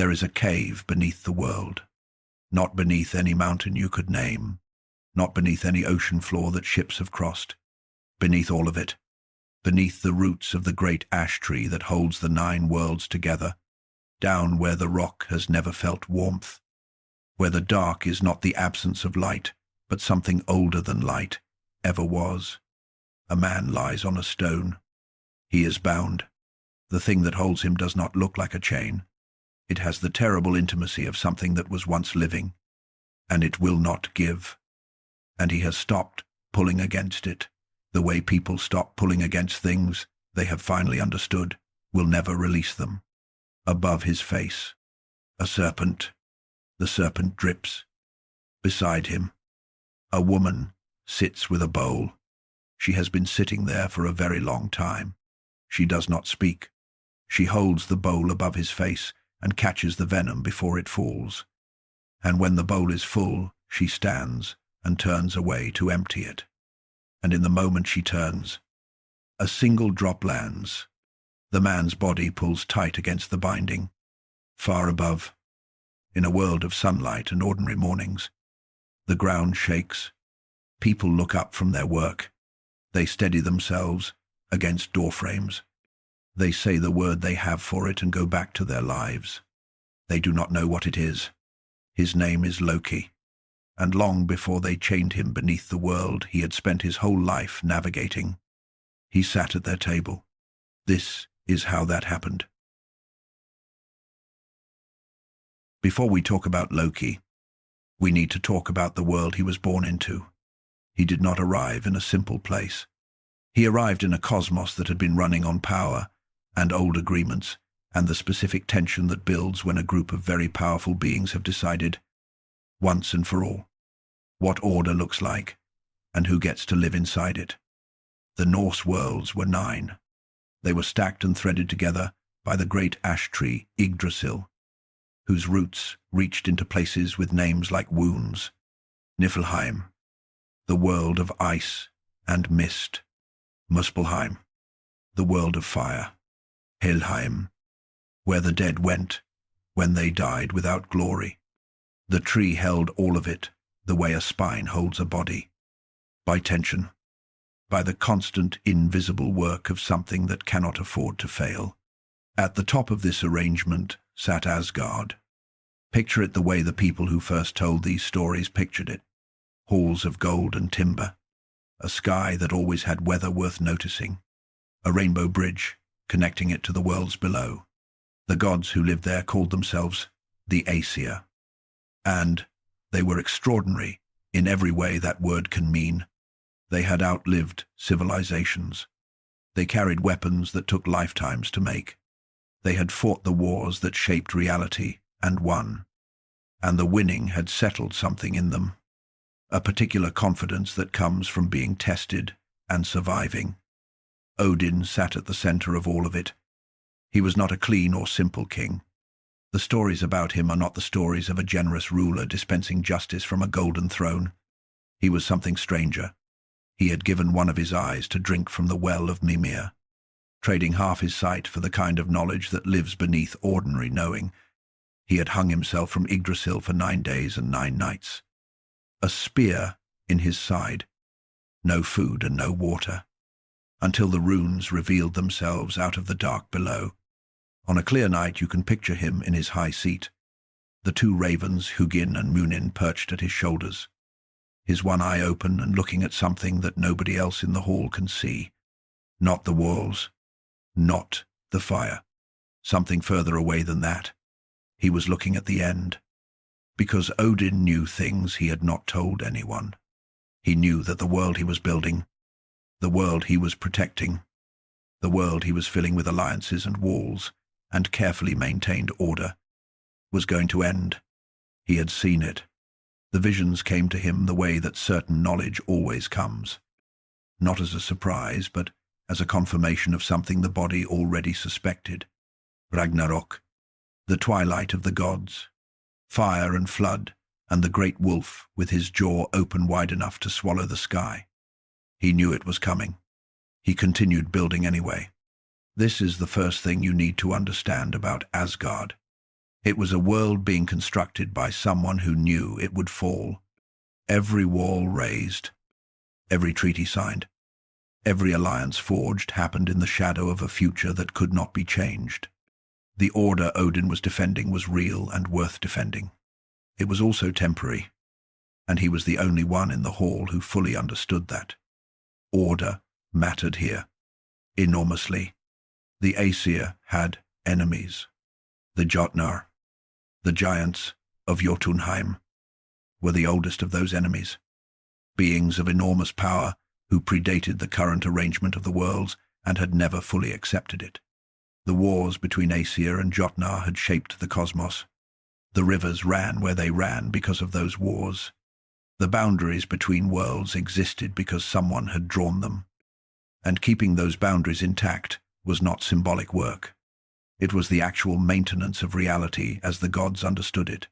There is a cave beneath the world, not beneath any mountain you could name, not beneath any ocean floor that ships have crossed, beneath all of it, beneath the roots of the great ash tree that holds the 9 worlds together, down where the rock has never felt warmth, where the dark is not the absence of light, but something older than light ever was. A man lies on a stone. He is bound. The thing that holds him does not look like a chain. It has the terrible intimacy of something that was once living, and it will not give. And he has stopped pulling against it, the way people stop pulling against things they have finally understood will never release them. Above his face, a serpent. The serpent drips. Beside him, a woman sits with a bowl. She has been sitting there for a very long time. She does not speak. She holds the bowl above his face and catches the venom before it falls. And when the bowl is full, she stands and turns away to empty it. And in the moment she turns, a single drop lands. The man's body pulls tight against the binding. Far above, in a world of sunlight and ordinary mornings, the ground shakes. People look up from their work. They steady themselves against doorframes. They say the word they have for it and go back to their lives. They do not know what it is. His name is Loki, and long before they chained him beneath the world, he had spent his whole life navigating. He sat at their table. This is how that happened. Before we talk about Loki, we need to talk about the world he was born into. He did not arrive in a simple place. He arrived in a cosmos that had been running on power and old agreements, and the specific tension that builds when a group of very powerful beings have decided, once and for all, what order looks like and who gets to live inside it. The Norse worlds were 9. They were stacked and threaded together by the great ash tree Yggdrasil, whose roots reached into places with names like wounds, Niflheim, the world of ice and mist, Muspelheim, the world of fire, Helheim, where the dead went when they died without glory. The tree held all of it, the way a spine holds a body, by tension, by the constant invisible work of something that cannot afford to fail. At the top of this arrangement sat Asgard. Picture it the way the people who first told these stories pictured it. Halls of gold and timber, a sky that always had weather worth noticing, a rainbow bridge connecting it to the worlds below. The gods who lived there called themselves the Aesir. And they were extraordinary in every way that word can mean. They had outlived civilizations. They carried weapons that took lifetimes to make. They had fought the wars that shaped reality and won. And the winning had settled something in them, a particular confidence that comes from being tested and surviving. Odin sat at the center of all of it. He was not a clean or simple king. The stories about him are not the stories of a generous ruler dispensing justice from a golden throne. He was something stranger. He had given one of his eyes to drink from the well of Mimir, trading half his sight for the kind of knowledge that lives beneath ordinary knowing. He had hung himself from Yggdrasil for 9 days and 9 nights. A spear in his side, no food and no water, until the runes revealed themselves out of the dark below. On a clear night you can picture him in his high seat, the 2 ravens, Hugin and Munin, perched at his shoulders, his one eye open and looking at something that nobody else in the hall can see. Not the walls, not the fire, something further away than that. He was looking at the end, because Odin knew things he had not told anyone. He knew that the world he was building, the world he was protecting, the world he was filling with alliances and walls and carefully maintained order, was going to end. He had seen it. The visions came to him the way that certain knowledge always comes, not as a surprise, but as a confirmation of something the body already suspected. Ragnarok, the twilight of the gods, fire and flood, and the great wolf with his jaw open wide enough to swallow the sky. He knew it was coming. He continued building anyway. This is the first thing you need to understand about Asgard. It was a world being constructed by someone who knew it would fall. Every wall raised, every treaty signed, every alliance forged happened in the shadow of a future that could not be changed. The order Odin was defending was real and worth defending. It was also temporary, and he was the only one in the hall who fully understood that. Order mattered here, enormously. The Aesir had enemies. The Jotnar, the giants of Jotunheim, were the oldest of those enemies, beings of enormous power who predated the current arrangement of the worlds and had never fully accepted it. The wars between Aesir and Jotnar had shaped the cosmos. The rivers ran where they ran because of those wars. The boundaries between worlds existed because someone had drawn them. And keeping those boundaries intact was not symbolic work. It was the actual maintenance of reality as the gods understood it.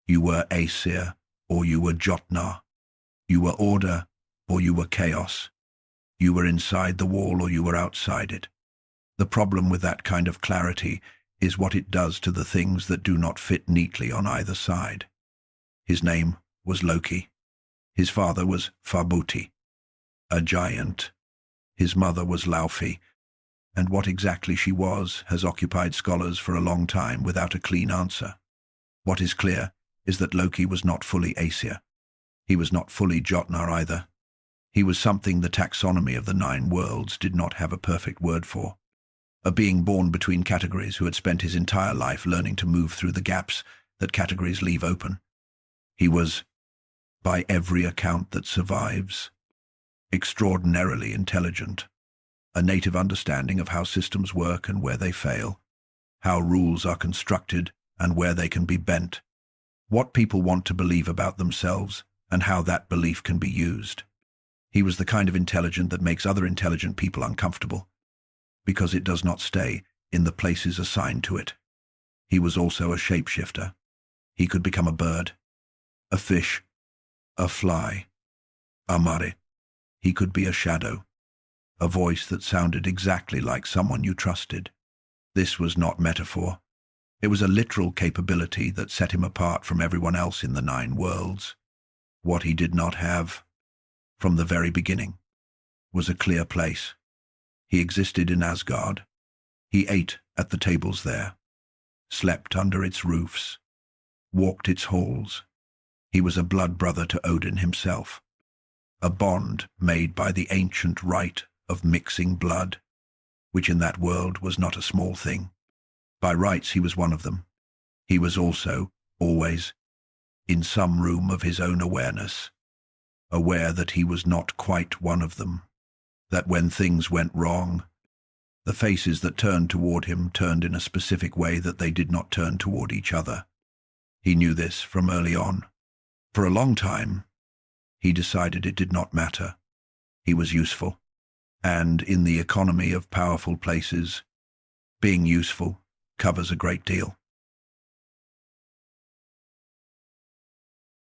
You were Aesir, or you were Jotnar. You were order, or you were chaos. You were inside the wall, or you were outside it. The problem with that kind of clarity is what it does to the things that do not fit neatly on either side. His name was Loki. His father was Farbuti, a giant. His mother was Laufey, and what exactly she was has occupied scholars for a long time without a clean answer. What is clear is that Loki was not fully Aesir. He was not fully Jotnar either. He was something the taxonomy of the 9 worlds did not have a perfect word for. A being born between categories who had spent his entire life learning to move through the gaps that categories leave open. He was, by every account that survives, extraordinarily intelligent. A native understanding of how systems work and where they fail, how rules are constructed and where they can be bent, what people want to believe about themselves and how that belief can be used. He was the kind of intelligence that makes other intelligent people uncomfortable, because it does not stay in the places assigned to it. He was also a shapeshifter. He could become a bird, a fish, a fly, a mare. He could be a shadow, a voice that sounded exactly like someone you trusted. This was not metaphor. It was a literal capability that set him apart from everyone else in the 9 worlds. What he did not have, from the very beginning, was a clear place. He existed in Asgard. He ate at the tables there, slept under its roofs, walked its halls. He was a blood brother to Odin himself, a bond made by the ancient rite of mixing blood, which in that world was not a small thing. By rights he was one of them. He was also, always, in some room of his own awareness, aware that he was not quite one of them, that when things went wrong, the faces that turned toward him turned in a specific way that they did not turn toward each other. He knew this from early on. For a long time, he decided it did not matter. He was useful. And in the economy of powerful places, being useful covers a great deal.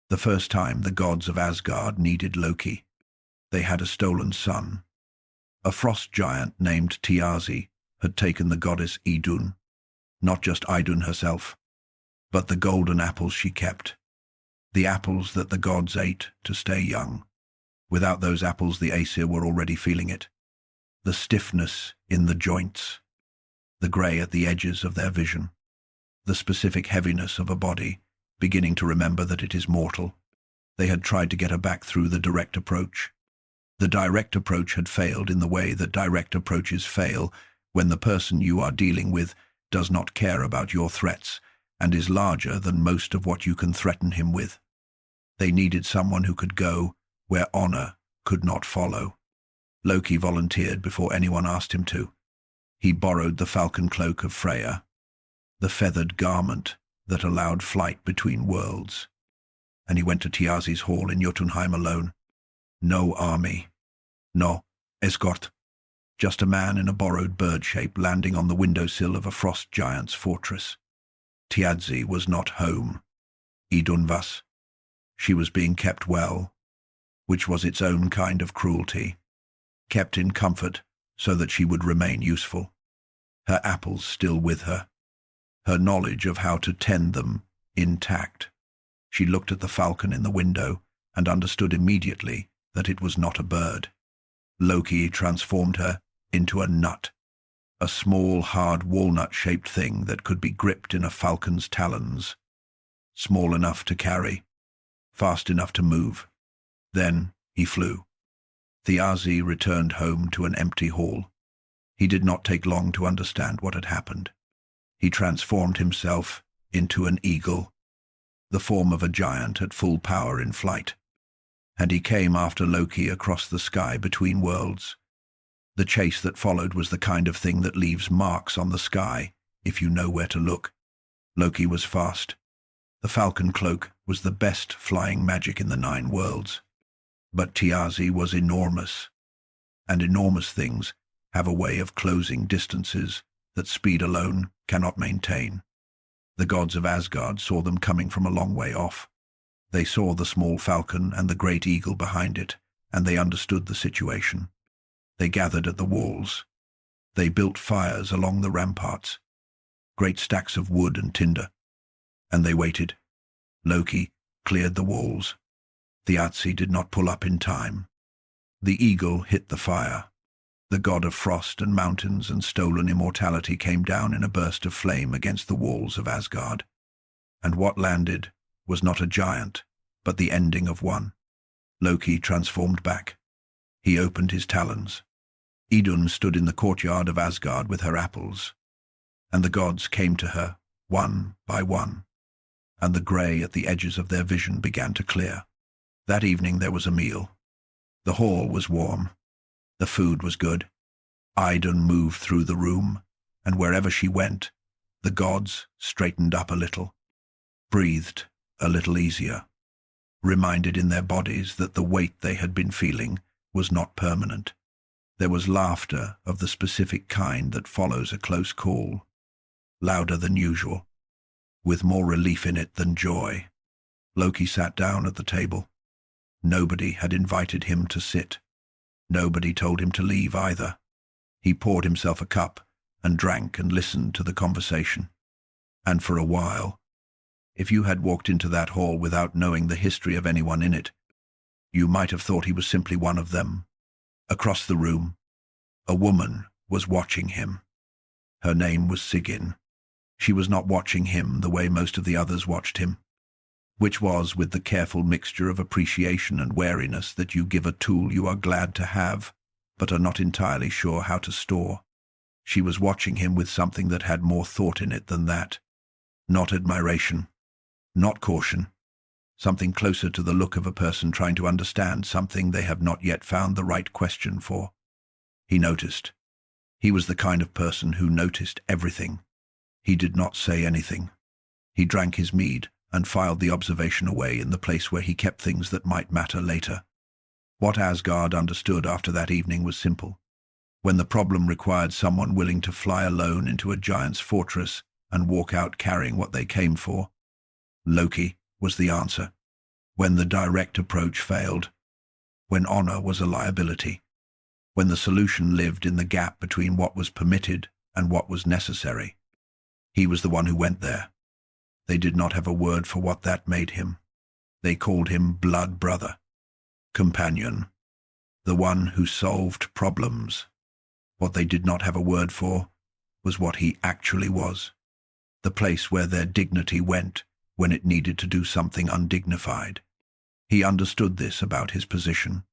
The first time the gods of Asgard needed Loki, they had a stolen son. A frost giant named Thiazi had taken the goddess Idun, not just Idun herself, but the golden apples she kept, the apples that the gods ate to stay young. Without those apples, the Aesir were already feeling it. The stiffness in the joints, the grey at the edges of their vision, the specific heaviness of a body beginning to remember that it is mortal. They had tried to get her back through the direct approach. The direct approach had failed in the way that direct approaches fail when the person you are dealing with does not care about your threats and is larger than most of what you can threaten him with. They needed someone who could go where honor could not follow. Loki volunteered before anyone asked him to. He borrowed the falcon cloak of Freya, the feathered garment that allowed flight between worlds, and he went to Thiazi's hall in Jotunheim alone. No army, no escort, just a man in a borrowed bird shape landing on the windowsill of a frost giant's fortress. Thiazi was not home. Idun was. She was being kept well, which was its own kind of cruelty, kept in comfort so that she would remain useful. Her apples still with her. her knowledge of how to tend them intact. She looked at the falcon in the window and understood immediately that it was not a bird. Loki transformed her into a nut, a small, hard, walnut-shaped thing that could be gripped in a falcon's talons, small enough to carry, fast enough to move. Then he flew. Thiazi returned home to an empty hall. He did not take long to understand what had happened. He transformed himself into an eagle, the form of a giant at full power in flight, and he came after Loki across the sky between worlds. The chase that followed was the kind of thing that leaves marks on the sky if you know where to look. Loki was fast. The falcon cloak was the best flying magic in the 9 worlds. But Thiazi was enormous, and enormous things have a way of closing distances that speed alone cannot maintain. The gods of Asgard saw them coming from a long way off. They saw the small falcon and the great eagle behind it, and they understood the situation. They gathered at the walls. They built fires along the ramparts, great stacks of wood and tinder, and they waited. Loki cleared the walls. Thiazi did not pull up in time. The eagle hit the fire. The god of frost and mountains and stolen immortality came down in a burst of flame against the walls of Asgard. And what landed was not a giant, but the ending of one. Loki transformed back. He opened his talons. Idun stood in the courtyard of Asgard with her apples, and the gods came to her, one by one, and the grey at the edges of their vision began to clear. That evening there was a meal. The hall was warm. The food was good. Idun moved through the room, and wherever she went, the gods straightened up a little, breathed a little easier, reminded in their bodies that the weight they had been feeling was not permanent. There was laughter of the specific kind that follows a close call, louder than usual, with more relief in it than joy. Loki sat down at the table. Nobody had invited him to sit. Nobody told him to leave either. He poured himself a cup and drank and listened to the conversation. And for a while, if you had walked into that hall without knowing the history of anyone in it, you might have thought he was simply one of them. Across the room, a woman was watching him. Her name was Sigyn. She was not watching him the way most of the others watched him, which was with the careful mixture of appreciation and wariness that you give a tool you are glad to have, but are not entirely sure how to store. She was watching him with something that had more thought in it than that. Not admiration, not caution, something closer to the look of a person trying to understand something they have not yet found the right question for. He noticed. He was the kind of person who noticed everything. He did not say anything. He drank his mead and filed the observation away in the place where he kept things that might matter later. What Asgard understood after that evening was simple. When the problem required someone willing to fly alone into a giant's fortress and walk out carrying what they came for, Loki was the answer. When the direct approach failed, when honor was a liability, when the solution lived in the gap between what was permitted and what was necessary, he was the one who went there. They did not have a word for what that made him. They called him blood brother, companion, the one who solved problems. What they did not have a word for was what he actually was, the place where their dignity went when it needed to do something undignified. He understood this about his position.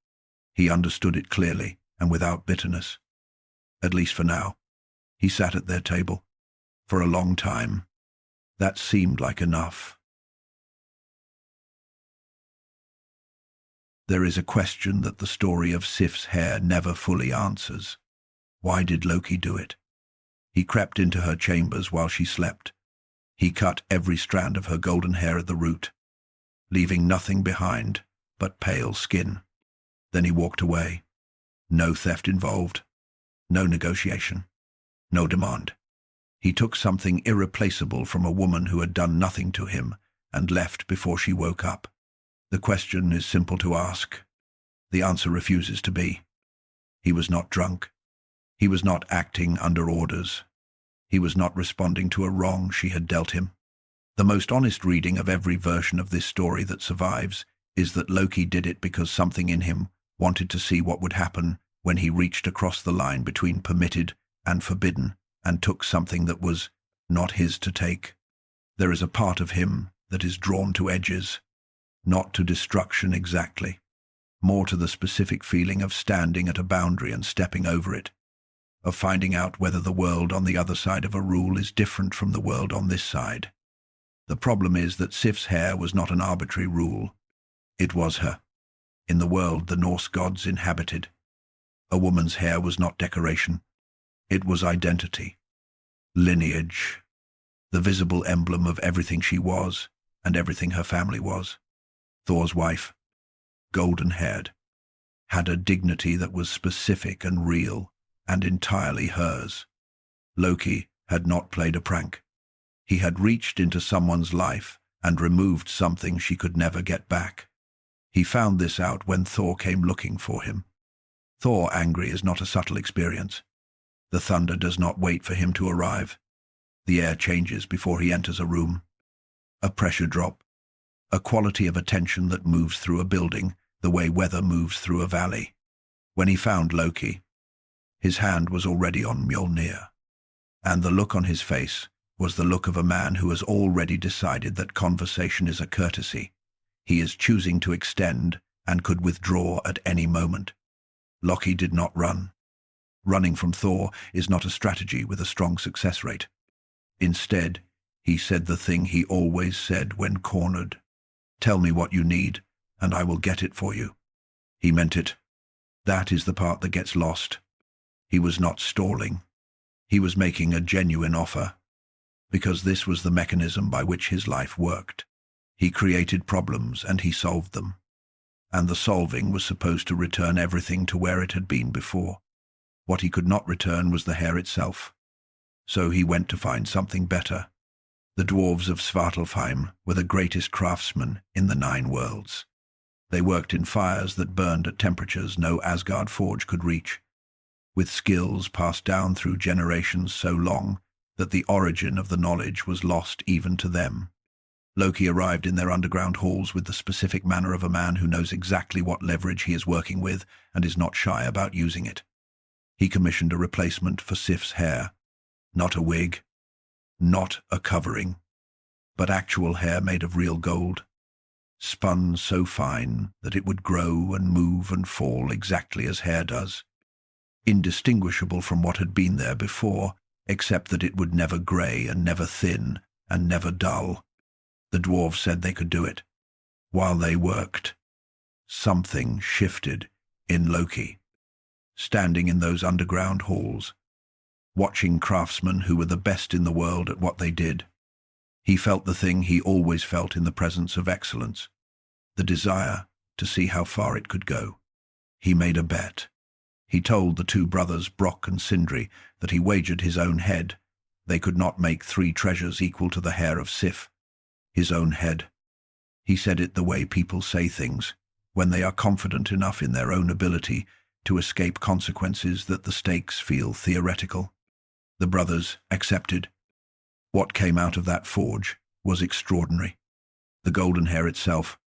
He understood it clearly and without bitterness. At least for now. He sat at their table. For a long time. That seemed like enough. There is a question that the story of Sif's hair never fully answers. Why did Loki do it? He crept into her chambers while she slept. He cut every strand of her golden hair at the root, leaving nothing behind but pale skin. Then he walked away. No theft involved, no negotiation, no demand. He took something irreplaceable from a woman who had done nothing to him and left before she woke up. The question is simple to ask. The answer refuses to be. He was not drunk. He was not acting under orders. He was not responding to a wrong she had dealt him. The most honest reading of every version of this story that survives is that Loki did it because something in him wanted to see what would happen when he reached across the line between permitted and forbidden and took something that was not his to take. There is a part of him that is drawn to edges, not to destruction exactly, more to the specific feeling of standing at a boundary and stepping over it, of finding out whether the world on the other side of a rule is different from the world on this side. The problem is that Sif's hair was not an arbitrary rule. It was her. In the world the Norse gods inhabited, a woman's hair was not decoration. It was identity, lineage, the visible emblem of everything she was and everything her family was. Thor's wife, golden-haired, had a dignity that was specific and real and entirely hers. Loki had not played a prank. He had reached into someone's life and removed something she could never get back. He found this out when Thor came looking for him. Thor angry is not a subtle experience. The thunder does not wait for him to arrive. The air changes before he enters a room. A pressure drop, a quality of attention that moves through a building the way weather moves through a valley. When he found Loki, his hand was already on Mjolnir, and the look on his face was the look of a man who has already decided that conversation is a courtesy. He is choosing to extend and could withdraw at any moment. Loki did not run. Running from Thor is not a strategy with a strong success rate. Instead, he said the thing he always said when cornered. "Tell me what you need, and I will get it for you." He meant it. That is the part that gets lost. He was not stalling. He was making a genuine offer, because this was the mechanism by which his life worked. He created problems and he solved them, and the solving was supposed to return everything to where it had been before. What he could not return was the hair itself. So he went to find something better. The dwarves of Svartalfheim were the greatest craftsmen in the 9 worlds. They worked in fires that burned at temperatures no Asgard forge could reach, with skills passed down through generations so long that the origin of the knowledge was lost even to them. Loki arrived in their underground halls with the specific manner of a man who knows exactly what leverage he is working with and is not shy about using it. He commissioned a replacement for Sif's hair, not a wig, not a covering, but actual hair made of real gold, spun so fine that it would grow and move and fall exactly as hair does, indistinguishable from what had been there before, except that it would never grey and never thin and never dull. The dwarves said they could do it. While they worked, something shifted in Loki. Standing in those underground halls, watching craftsmen who were the best in the world at what they did, he felt the thing he always felt in the presence of excellence, the desire to see how far it could go. He made a bet. He told the 2 brothers, Brock and Sindri, that he wagered his own head they could not make 3 treasures equal to the hair of Sif. His own head. He said it the way people say things, when they are confident enough in their own ability to escape consequences that the stakes feel theoretical. The brothers accepted. What came out of that forge was extraordinary. The golden hair itself,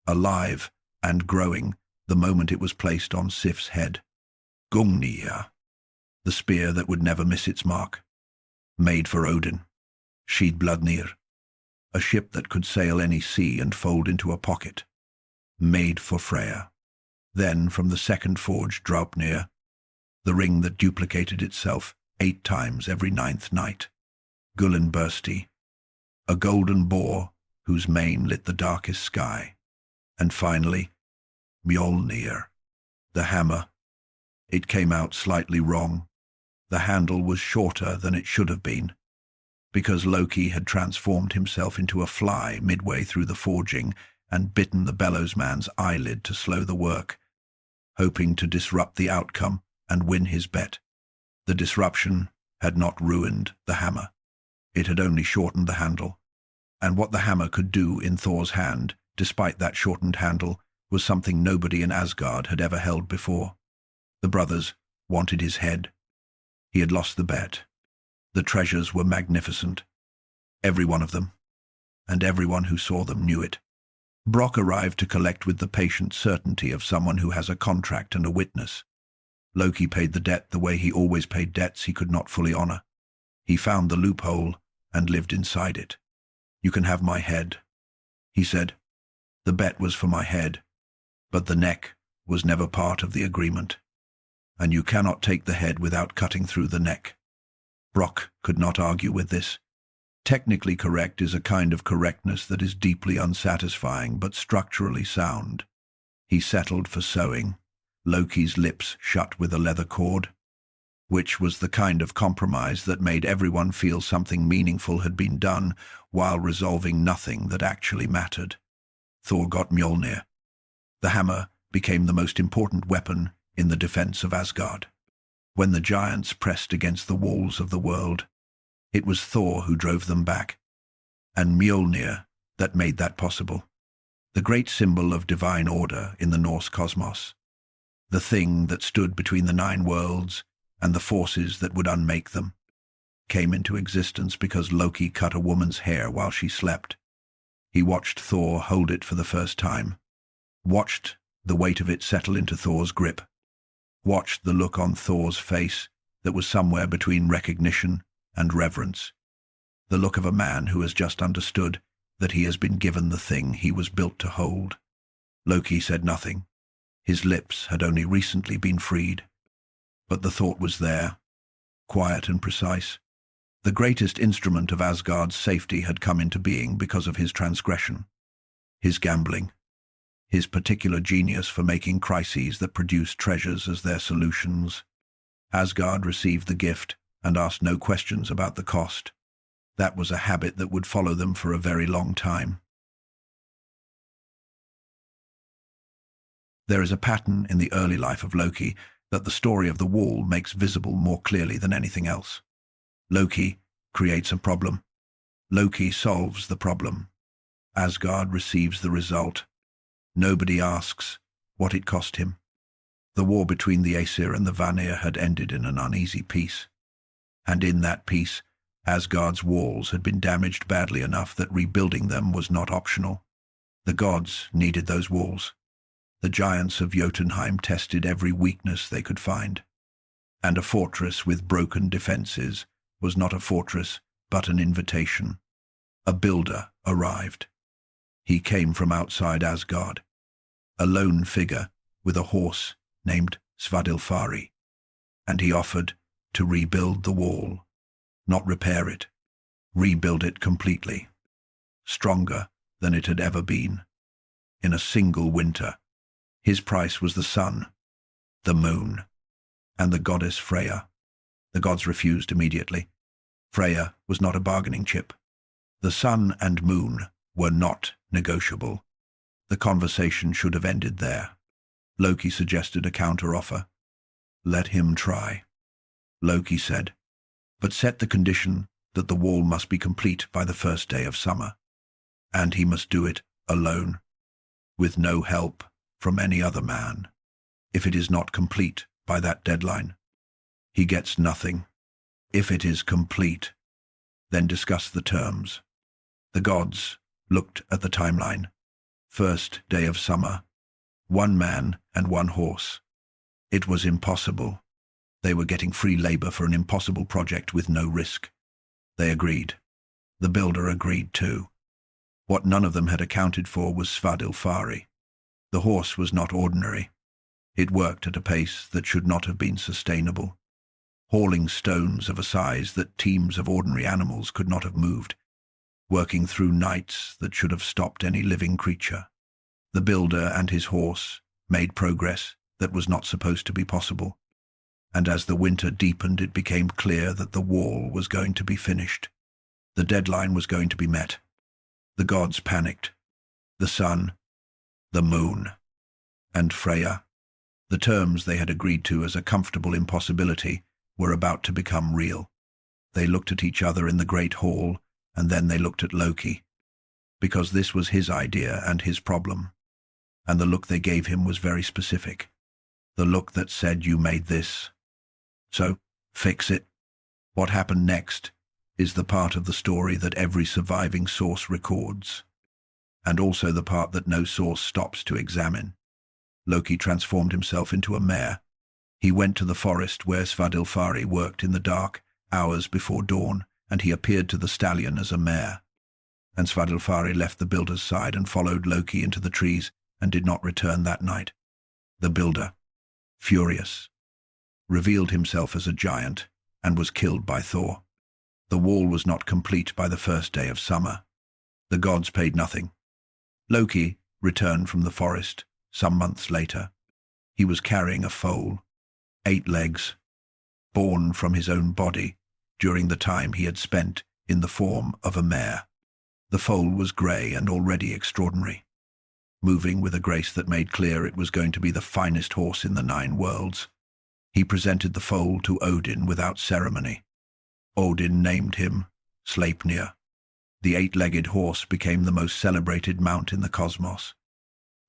alive and growing the moment it was placed on Sif's head. Gungnir, the spear that would never miss its mark. Made for Odin. Skidbladnir, a ship that could sail any sea and fold into a pocket. Made for Freya. Then from the second forge, Draupnir, the ring that duplicated itself 8 times every 9th night. Gullinbursti, a golden boar whose mane lit the darkest sky. And finally, Mjolnir, the hammer. It came out slightly wrong. The handle was shorter than it should have been, because Loki had transformed himself into a fly midway through the forging and bitten the bellows man's eyelid to slow the work, hoping to disrupt the outcome and win his bet. The disruption had not ruined the hammer. It had only shortened the handle. And what the hammer could do in Thor's hand, despite that shortened handle, was something nobody in Asgard had ever held before. The brothers wanted his head. He had lost the bet. The treasures were magnificent, every one of them, and everyone who saw them knew it. Brock arrived to collect with the patient certainty of someone who has a contract and a witness. Loki paid the debt the way he always paid debts he could not fully honor. He found the loophole and lived inside it. "You can have my head," he said. "The bet was for my head, but the neck was never part of the agreement. And you cannot take the head without cutting through the neck." Brock could not argue with this. Technically correct is a kind of correctness that is deeply unsatisfying but structurally sound. He settled for sewing, Loki's lips shut with a leather cord, which was the kind of compromise that made everyone feel something meaningful had been done while resolving nothing that actually mattered. Thor got Mjolnir. The hammer became the most important weapon in the defense of Asgard. When the giants pressed against the walls of the world, it was Thor who drove them back, and Mjolnir that made that possible. The great symbol of divine order in the Norse cosmos, the thing that stood between the 9 worlds and the forces that would unmake them, came into existence because Loki cut a woman's hair while she slept. He watched Thor hold it for the first time, watched the weight of it settle into Thor's grip, watched the look on Thor's face that was somewhere between recognition and reverence, the look of a man who has just understood that he has been given the thing he was built to hold. Loki said nothing. His lips had only recently been freed. But the thought was there, quiet and precise. The greatest instrument of Asgard's safety had come into being because of his transgression, his gambling, his particular genius for making crises that produced treasures as their solutions. Asgard received the gift and asked no questions about the cost. That was a habit that would follow them for a very long time. There is a pattern in the early life of Loki that the story of the wall makes visible more clearly than anything else. Loki creates a problem. Loki solves the problem. Asgard receives the result. Nobody asks what it cost him. The war between the Aesir and the Vanir had ended in an uneasy peace. And in that peace, Asgard's walls had been damaged badly enough that rebuilding them was not optional. The gods needed those walls. The giants of Jotunheim tested every weakness they could find. And a fortress with broken defenses was not a fortress, but an invitation. A builder arrived. He came from outside Asgard, a lone figure with a horse named Svadilfari, and he offered to rebuild the wall, not repair it, rebuild it completely, stronger than it had ever been, in a single winter. His price was the sun, the moon, and the goddess Freya. The gods refused immediately. Freya was not a bargaining chip. The sun and moon were not negotiable. The conversation should have ended there. Loki suggested a counter-offer. Let him try. Loki said, but set the condition that the wall must be complete by the first day of summer, and he must do it alone, with no help from any other man. If it is not complete by that deadline, he gets nothing. If it is complete, then discuss the terms. The gods looked at the timeline. First day of summer, 1 man and 1 horse. It was impossible. They were getting free labor for an impossible project with no risk. They agreed. The builder agreed too. What none of them had accounted for was Svadilfari. The horse was not ordinary. It worked at a pace that should not have been sustainable, hauling stones of a size that teams of ordinary animals could not have moved, working through nights that should have stopped any living creature. The builder and his horse made progress that was not supposed to be possible, and as the winter deepened it became clear that the wall was going to be finished. The deadline was going to be met. The gods panicked. The sun, the moon, and Freya. The terms they had agreed to as a comfortable impossibility were about to become real. They looked at each other in the great hall, and then they looked at Loki, because this was his idea and his problem. And the look they gave him was very specific. The look that said, you made this, so fix it. What happened next is the part of the story that every surviving source records, and also the part that no source stops to examine. Loki transformed himself into a mare. He went to the forest where Svadilfari worked in the dark hours before dawn, and he appeared to the stallion as a mare. And Svadilfari left the builder's side and followed Loki into the trees and did not return that night. The builder, furious, revealed himself as a giant and was killed by Thor. The wall was not complete by the first day of summer. The gods paid nothing. Loki returned from the forest some months later. He was carrying a foal, 8 legs, born from his own body during the time he had spent in the form of a mare. The foal was grey and already extraordinary, moving with a grace that made clear it was going to be the finest horse in the 9 worlds. He presented the foal to Odin without ceremony. Odin named him Sleipnir. The 8-legged horse became the most celebrated mount in the cosmos,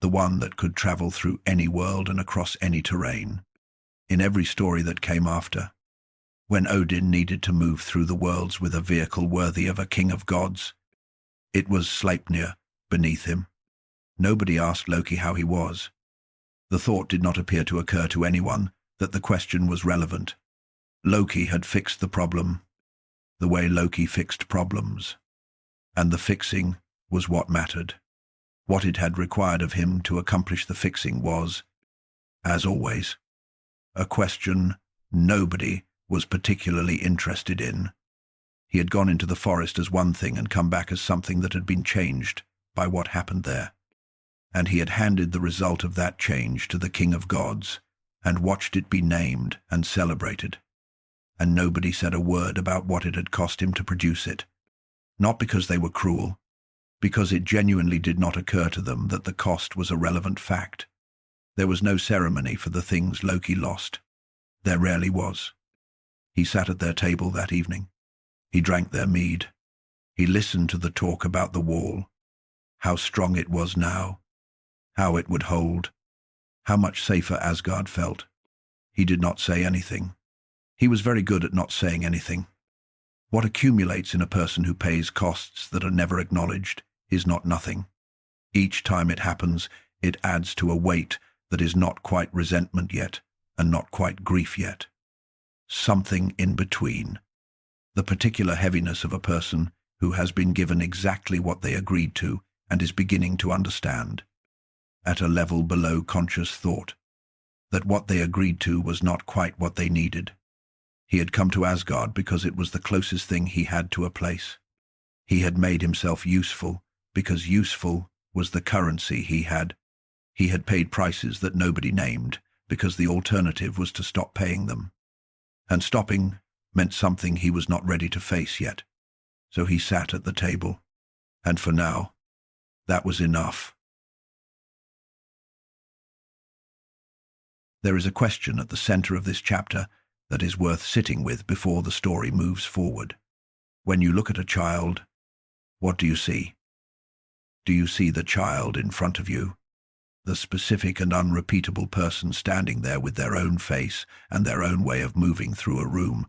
the one that could travel through any world and across any terrain. In every story that came after, when Odin needed to move through the worlds with a vehicle worthy of a king of gods, it was Sleipnir beneath him. Nobody asked Loki how he was. The thought did not appear to occur to anyone that the question was relevant. Loki had fixed the problem, the way Loki fixed problems, and the fixing was what mattered. What it had required of him to accomplish the fixing was, as always, a question nobody was particularly interested in. He had gone into the forest as one thing and come back as something that had been changed by what happened there. And he had handed the result of that change to the King of Gods and watched it be named and celebrated. And nobody said a word about what it had cost him to produce it. Not because they were cruel, because it genuinely did not occur to them that the cost was a relevant fact. There was no ceremony for the things Loki lost. There rarely was. He sat at their table that evening. He drank their mead. He listened to the talk about the wall, how strong it was now, how it would hold, how much safer Asgard felt. He did not say anything. He was very good at not saying anything. What accumulates in a person who pays costs that are never acknowledged is not nothing. Each time it happens, it adds to a weight that is not quite resentment yet and not quite grief yet. Something in between. The particular heaviness of a person who has been given exactly what they agreed to and is beginning to understand, at a level below conscious thought, that what they agreed to was not quite what they needed. He had come to Asgard because it was the closest thing he had to a place. He had made himself useful because useful was the currency he had. He had paid prices that nobody named because the alternative was to stop paying them. And stopping meant something he was not ready to face yet. So he sat at the table. And for now, that was enough. There is a question at the center of this chapter that is worth sitting with before the story moves forward. When you look at a child, what do you see? Do you see the child in front of you? The specific and unrepeatable person standing there with their own face and their own way of moving through a room?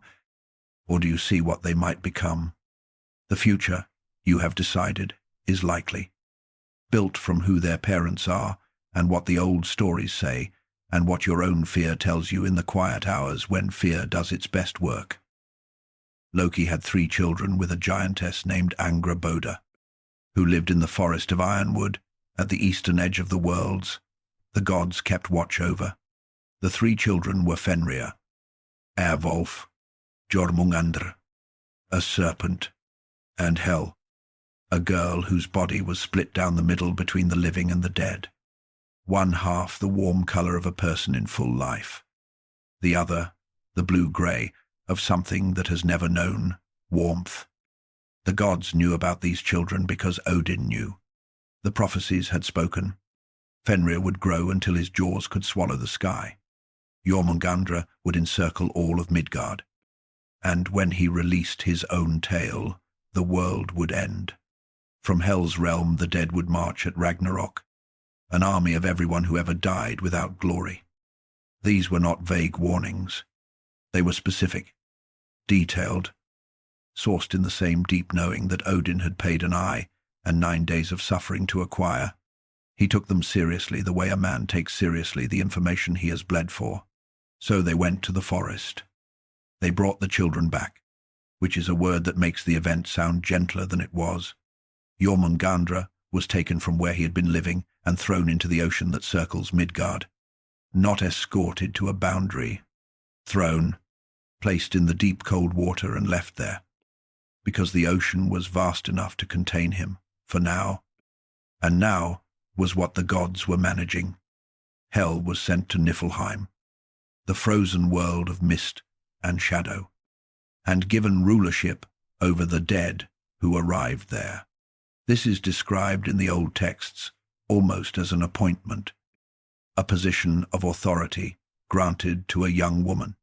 Or do you see what they might become? The future, you have decided, is likely, built from who their parents are and what the old stories say and what your own fear tells you in the quiet hours when fear does its best work. Loki had 3 children with a giantess named Angrboda, who lived in the forest of Ironwood at the eastern edge of the worlds. The gods kept watch over. The 3 children were Fenrir, Airwolf, Jormungandr, a serpent, and Hel, a girl whose body was split down the middle between the living and the dead. One half the warm color of a person in full life. The other, the blue-gray, of something that has never known warmth. The gods knew about these children because Odin knew. The prophecies had spoken. Fenrir would grow until his jaws could swallow the sky. Jormungandr would encircle all of Midgard. And when he released his own tail, the world would end. From Hel's realm the dead would march at Ragnarok, an army of everyone who ever died without glory. These were not vague warnings. They were specific. detailed, sourced in the same deep knowing that Odin had paid an eye and 9 days of suffering to acquire. He took them seriously the way a man takes seriously the information he has bled for. So they went to the forest. They brought the children back, which is a word that makes the event sound gentler than it was. Jormungandr was taken from where he had been living and thrown into the ocean that circles Midgard. Not escorted to a boundary. Thrown, placed in the deep cold water and left there, because the ocean was vast enough to contain him, for now. And now was what the gods were managing. Hel was sent to Niflheim, the frozen world of mist and shadow, and given rulership over the dead who arrived there. This is described in the old texts almost as an appointment, a position of authority granted to a young woman.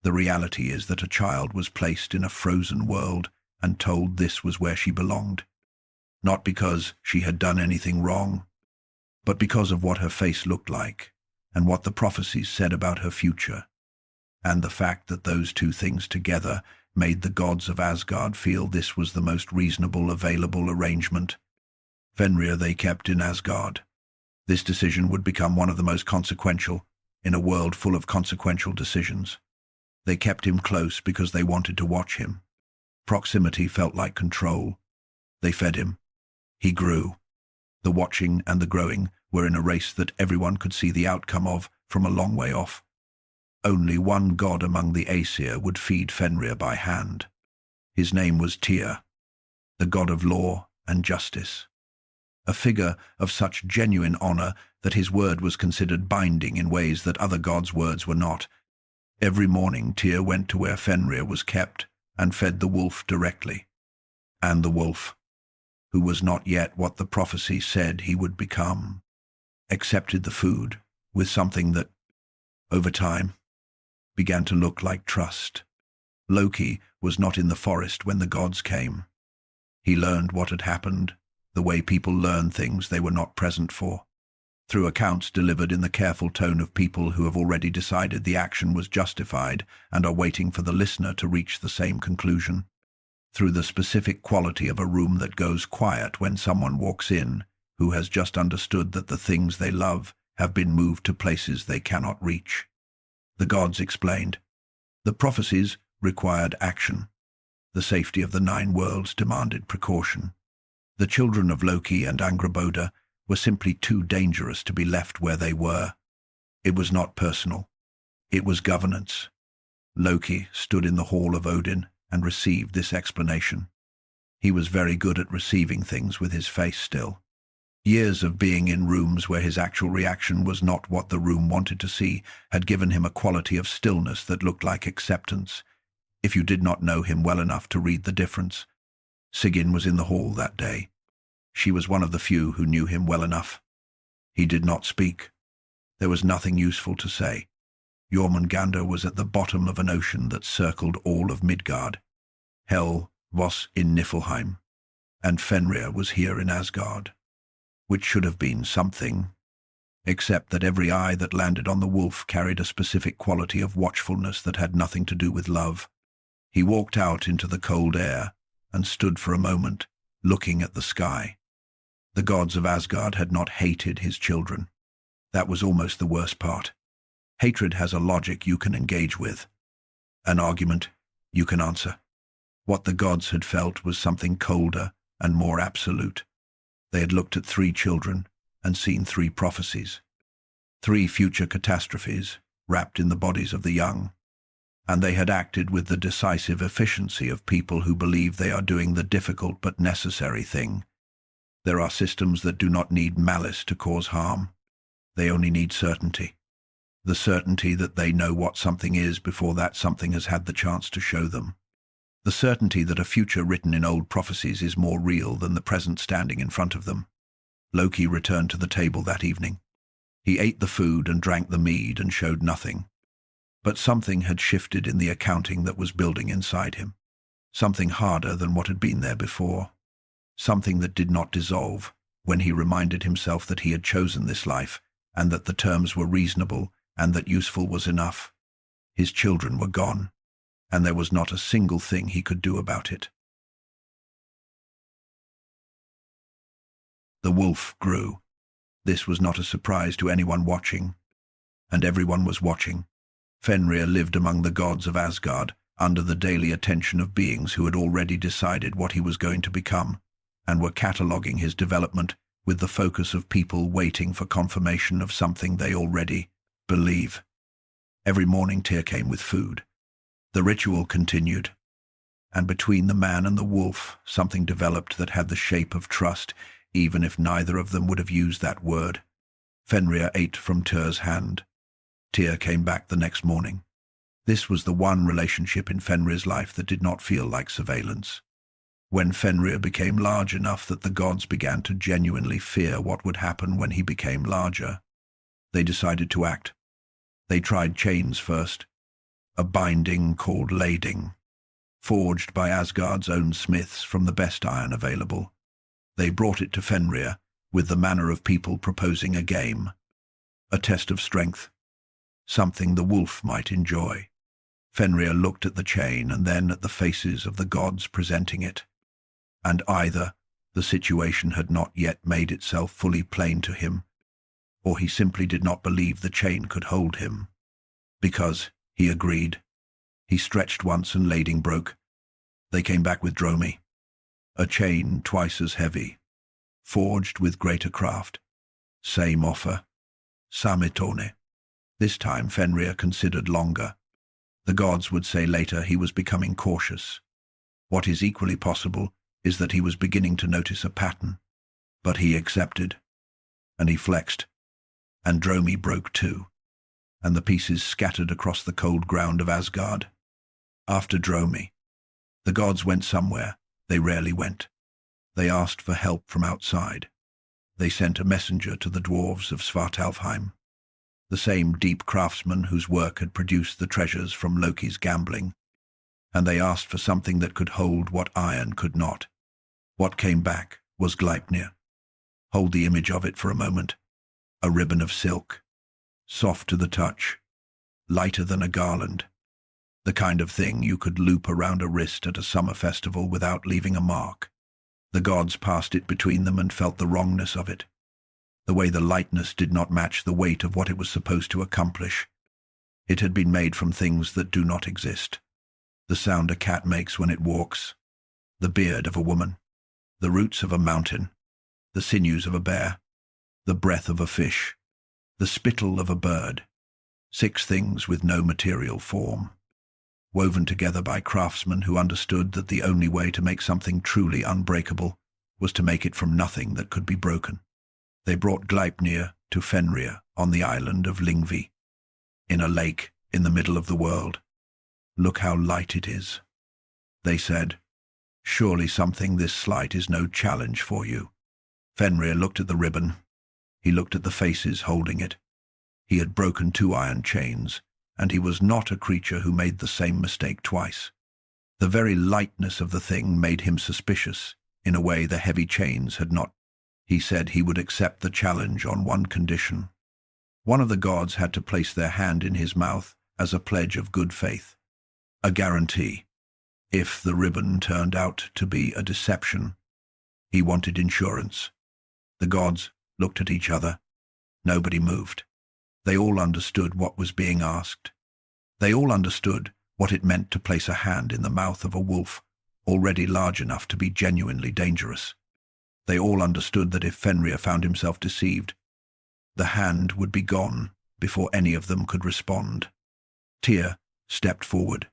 The reality is that a child was placed in a frozen world and told this was where she belonged, not because she had done anything wrong, but because of what her face looked like and what the prophecies said about her future, and the fact that those two things together made the gods of Asgard feel this was the most reasonable available arrangement. Fenrir they kept in Asgard. This decision would become one of the most consequential in a world full of consequential decisions. They kept him close because they wanted to watch him. Proximity felt like control. They fed him. He grew. The watching and the growing were in a race that everyone could see the outcome of from a long way off. Only one god among the Aesir would feed Fenrir by hand. His name was Tyr, the god of law and justice. A figure of such genuine honor that his word was considered binding in ways that other gods' words were not. Every morning Tyr went to where Fenrir was kept and fed the wolf directly. And the wolf, who was not yet what the prophecy said he would become, accepted the food with something that, over time, began to look like trust. Loki was not in the forest when the gods came. He learned what had happened, the way people learn things they were not present for, through accounts delivered in the careful tone of people who have already decided the action was justified and are waiting for the listener to reach the same conclusion, through the specific quality of a room that goes quiet when someone walks in, who has just understood that the things they love have been moved to places they cannot reach. The gods explained. The prophecies required action. The safety of the 9 worlds demanded precaution. The children of Loki and Angrboda were simply too dangerous to be left where they were. It was not personal. It was governance. Loki stood in the hall of Odin and received this explanation. He was very good at receiving things with his face still. Years of being in rooms where his actual reaction was not what the room wanted to see had given him a quality of stillness that looked like acceptance, if you did not know him well enough to read the difference. Sigyn was in the hall that day. She was one of the few who knew him well enough. He did not speak. There was nothing useful to say. Jormungandr was at the bottom of an ocean that circled all of Midgard. Hel was in Niflheim, and Fenrir was here in Asgard, which should have been something, except that every eye that landed on the wolf carried a specific quality of watchfulness that had nothing to do with love. He walked out into the cold air and stood for a moment, looking at the sky. The gods of Asgard had not hated his children. That was almost the worst part. Hatred has a logic you can engage with, an argument you can answer. What the gods had felt was something colder and more absolute. They had looked at 3 children and seen 3 prophecies, 3 future catastrophes wrapped in the bodies of the young, and they had acted with the decisive efficiency of people who believe they are doing the difficult but necessary thing. There are systems that do not need malice to cause harm. They only need certainty. The certainty that they know what something is before that something has had the chance to show them. The certainty that a future written in old prophecies is more real than the present standing in front of them. Loki returned to the table that evening. He ate the food and drank the mead and showed nothing. But something had shifted in the accounting that was building inside him. Something harder than what had been there before. Something that did not dissolve when he reminded himself that he had chosen this life and that the terms were reasonable and that useful was enough. His children were gone. and there was not a single thing he could do about it. The wolf grew. This was not a surprise to anyone watching, and everyone was watching. Fenrir lived among the gods of Asgard, under the daily attention of beings who had already decided what he was going to become, and were cataloguing his development with the focus of people waiting for confirmation of something they already believe. Every morning Tyr came with food. The ritual continued, and between the man and the wolf something developed that had the shape of trust, even if neither of them would have used that word. Fenrir ate from Tyr's hand. Tyr came back the next morning. This was the one relationship in Fenrir's life that did not feel like surveillance. When Fenrir became large enough that the gods began to genuinely fear what would happen when he became larger, they decided to act. They tried chains first, a binding called lading, forged by Asgard's own smiths from the best iron available. They brought it to Fenrir with the manner of people proposing a game, a test of strength, something the wolf might enjoy. Fenrir looked at the chain and then at the faces of the gods presenting it, and either the situation had not yet made itself fully plain to him, or he simply did not believe the chain could hold him. Because he agreed. He stretched once and lading broke. They came back with Dromi, a chain twice as heavy, forged with greater craft. Same offer. Samitone. This time Fenrir considered longer. The gods would say later he was becoming cautious. What is equally possible is that he was beginning to notice a pattern. But he accepted, and he flexed, and Dromi broke too, and the pieces scattered across the cold ground of Asgard. After Dromi, the gods went somewhere they rarely went. They asked for help from outside. They sent a messenger to the dwarves of Svartalfheim, the same deep craftsmen whose work had produced the treasures from Loki's gambling, and they asked for something that could hold what iron could not. What came back was Gleipnir. Hold the image of it for a moment. A ribbon of silk, soft to the touch, lighter than a garland, the kind of thing you could loop around a wrist at a summer festival without leaving a mark. The gods passed it between them and felt the wrongness of it. The way the lightness did not match the weight of what it was supposed to accomplish. It had been made from things that do not exist. The sound a cat makes when it walks, the beard of a woman, the roots of a mountain, the sinews of a bear, the breath of a fish, the spittle of a bird. 6 things with no material form, woven together by craftsmen who understood that the only way to make something truly unbreakable was to make it from nothing that could be broken. They brought Gleipnir to Fenrir on the island of Lyngvi, in a lake in the middle of the world. Look how light it is. They said, surely something this slight is no challenge for you. Fenrir looked at the ribbon. He looked at the faces holding it. He had broken 2 iron chains, and he was not a creature who made the same mistake twice. The very lightness of the thing made him suspicious, in a way the heavy chains had not. He said he would accept the challenge on one condition. One of the gods had to place their hand in his mouth as a pledge of good faith, a guarantee. If the ribbon turned out to be a deception, he wanted insurance. The gods looked at each other. Nobody moved. They all understood what was being asked. They all understood what it meant to place a hand in the mouth of a wolf, already large enough to be genuinely dangerous. They all understood that if Fenrir found himself deceived, the hand would be gone before any of them could respond. Tyr stepped forward.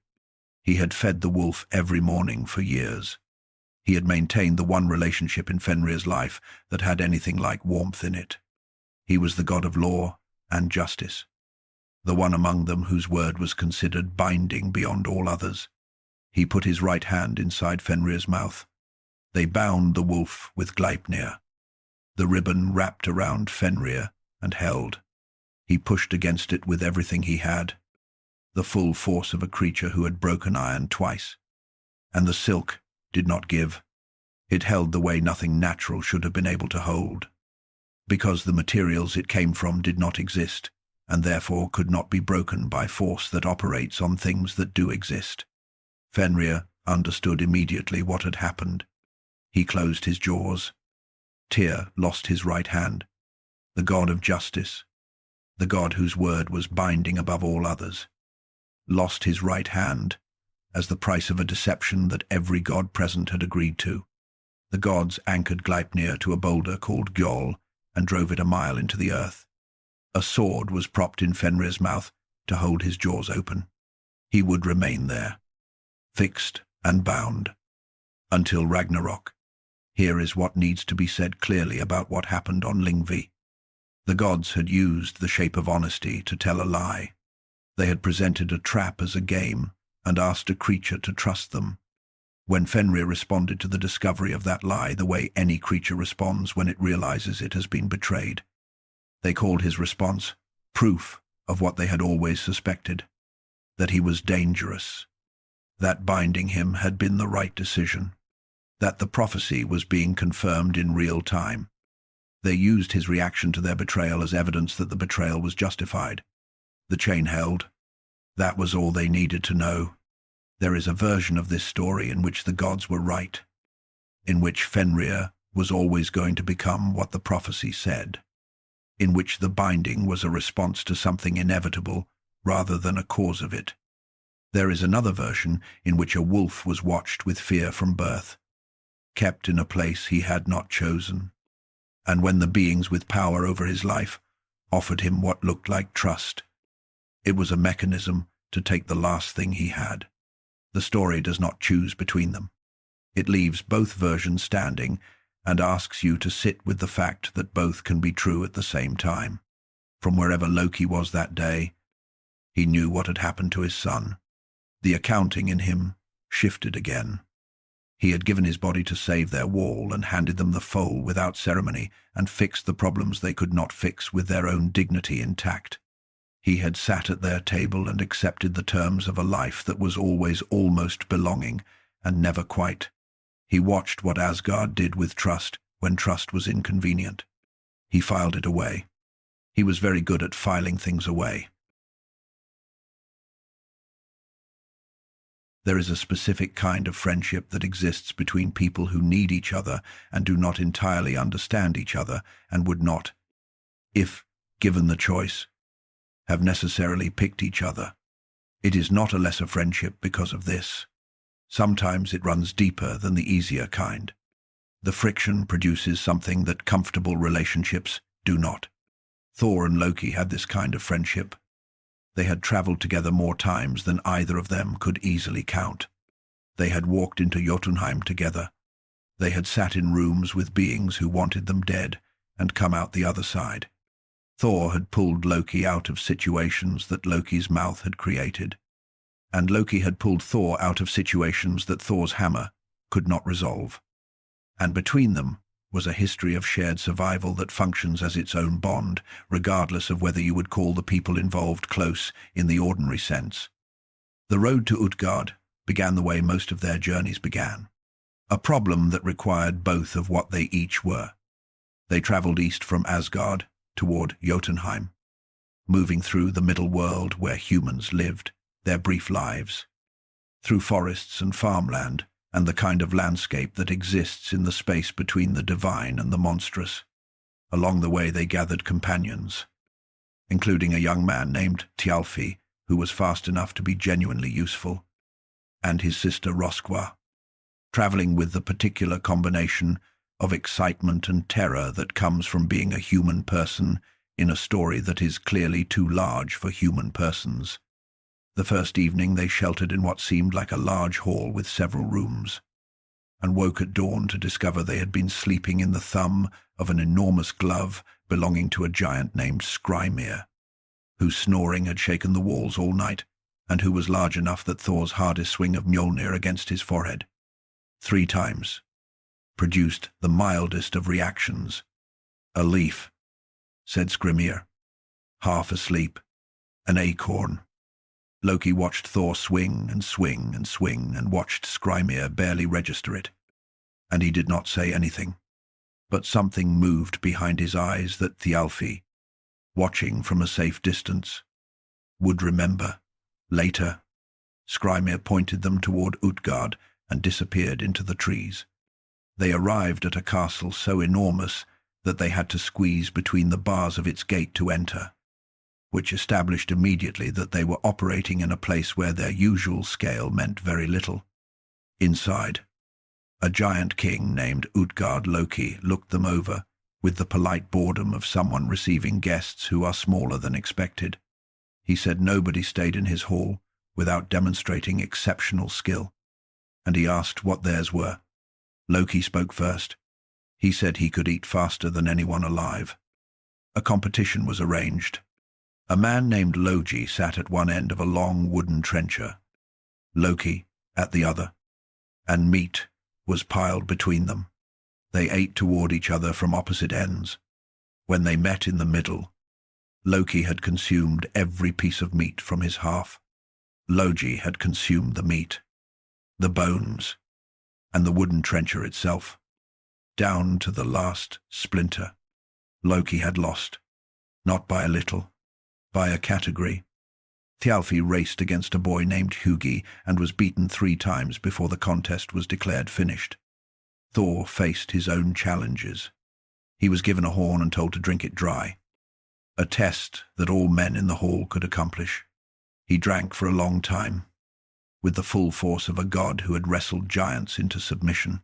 He had fed the wolf every morning for years. He had maintained the one relationship in Fenrir's life that had anything like warmth in it. He was the god of law and justice, the one among them whose word was considered binding beyond all others. He put his right hand inside Fenrir's mouth. They bound the wolf with Gleipnir. The ribbon wrapped around Fenrir and held. He pushed against it with everything he had, the full force of a creature who had broken iron twice. And the silk did not give. It held the way nothing natural should have been able to hold, because the materials it came from did not exist, and therefore could not be broken by force that operates on things that do exist. Fenrir understood immediately what had happened. He closed his jaws. Tyr lost his right hand. The god of justice, the god whose word was binding above all others, lost his right hand as the price of a deception that every god present had agreed to. The gods anchored Gleipnir to a boulder called Gjoll and drove it a mile into the earth. A sword was propped in Fenrir's mouth to hold his jaws open. He would remain there, fixed and bound, until Ragnarok. Here is what needs to be said clearly about what happened on Lyngvi. The gods had used the shape of honesty to tell a lie. They had presented a trap as a game and asked a creature to trust them. When Fenrir responded to the discovery of that lie the way any creature responds when it realizes it has been betrayed, they called his response proof of what they had always suspected, that he was dangerous, that binding him had been the right decision, that the prophecy was being confirmed in real time. They used his reaction to their betrayal as evidence that the betrayal was justified. The chain held. That was all they needed to know. There is a version of this story in which the gods were right, in which Fenrir was always going to become what the prophecy said, in which the binding was a response to something inevitable rather than a cause of it. There is another version in which a wolf was watched with fear from birth, kept in a place he had not chosen, and when the beings with power over his life offered him what looked like trust, it was a mechanism to take the last thing he had. The story does not choose between them. It leaves both versions standing and asks you to sit with the fact that both can be true at the same time. From wherever Loki was that day, he knew what had happened to his son. The accounting in him shifted again. He had given his body to save their wall and handed them the foal without ceremony and fixed the problems they could not fix with their own dignity intact. He had sat at their table and accepted the terms of a life that was always almost belonging and never quite. He watched what Asgard did with trust when trust was inconvenient. He filed it away. He was very good at filing things away. There is a specific kind of friendship that exists between people who need each other and do not entirely understand each other and would not, if given the choice, have necessarily picked each other. It is not a lesser friendship because of this. Sometimes it runs deeper than the easier kind. The friction produces something that comfortable relationships do not. Thor and Loki had this kind of friendship. They had traveled together more times than either of them could easily count. They had walked into Jotunheim together. They had sat in rooms with beings who wanted them dead and come out the other side. Thor had pulled Loki out of situations that Loki's mouth had created, and Loki had pulled Thor out of situations that Thor's hammer could not resolve. And between them was a history of shared survival that functions as its own bond, regardless of whether you would call the people involved close in the ordinary sense. The road to Utgard began the way most of their journeys began, a problem that required both of what they each were. They traveled east from Asgard toward Jotunheim, moving through the middle world where humans lived their brief lives, through forests and farmland and the kind of landscape that exists in the space between the divine and the monstrous. Along the way they gathered companions, including a young man named Thjalfi, who was fast enough to be genuinely useful, and his sister Röskva, traveling with the particular combination of excitement and terror that comes from being a human person in a story that is clearly too large for human persons. The first evening they sheltered in what seemed like a large hall with several rooms, and woke at dawn to discover they had been sleeping in the thumb of an enormous glove belonging to a giant named Skrymir, whose snoring had shaken the walls all night, and who was large enough that Thor's hardest swing of Mjolnir against his forehead 3 times produced the mildest of reactions. "A leaf," said Skrymir. "Half asleep. An acorn." Loki watched Thor swing and swing and swing and watched Skrymir barely register it. And he did not say anything. But something moved behind his eyes that Thjalfi, watching from a safe distance, would remember later. Skrymir pointed them toward Utgard and disappeared into the trees. They arrived at a castle so enormous that they had to squeeze between the bars of its gate to enter, which established immediately that they were operating in a place where their usual scale meant very little. Inside, a giant king named Utgard Loki looked them over with the polite boredom of someone receiving guests who are smaller than expected. He said nobody stayed in his hall without demonstrating exceptional skill, and he asked what theirs were. Loki spoke first. He said he could eat faster than anyone alive. A competition was arranged. A man named Loki sat at one end of a long wooden trencher, Loki at the other, and meat was piled between them. They ate toward each other from opposite ends. When they met in the middle, Loki had consumed every piece of meat from his half. Loki had consumed the meat, the bones, and the wooden trencher itself, down to the last splinter. Loki had lost, not by a little, by a category. Thjalfi raced against a boy named Hugi and was beaten 3 times before the contest was declared finished. Thor faced his own challenges. He was given a horn and told to drink it dry, a test that all men in the hall could accomplish. He drank for a long time, with the full force of a god who had wrestled giants into submission,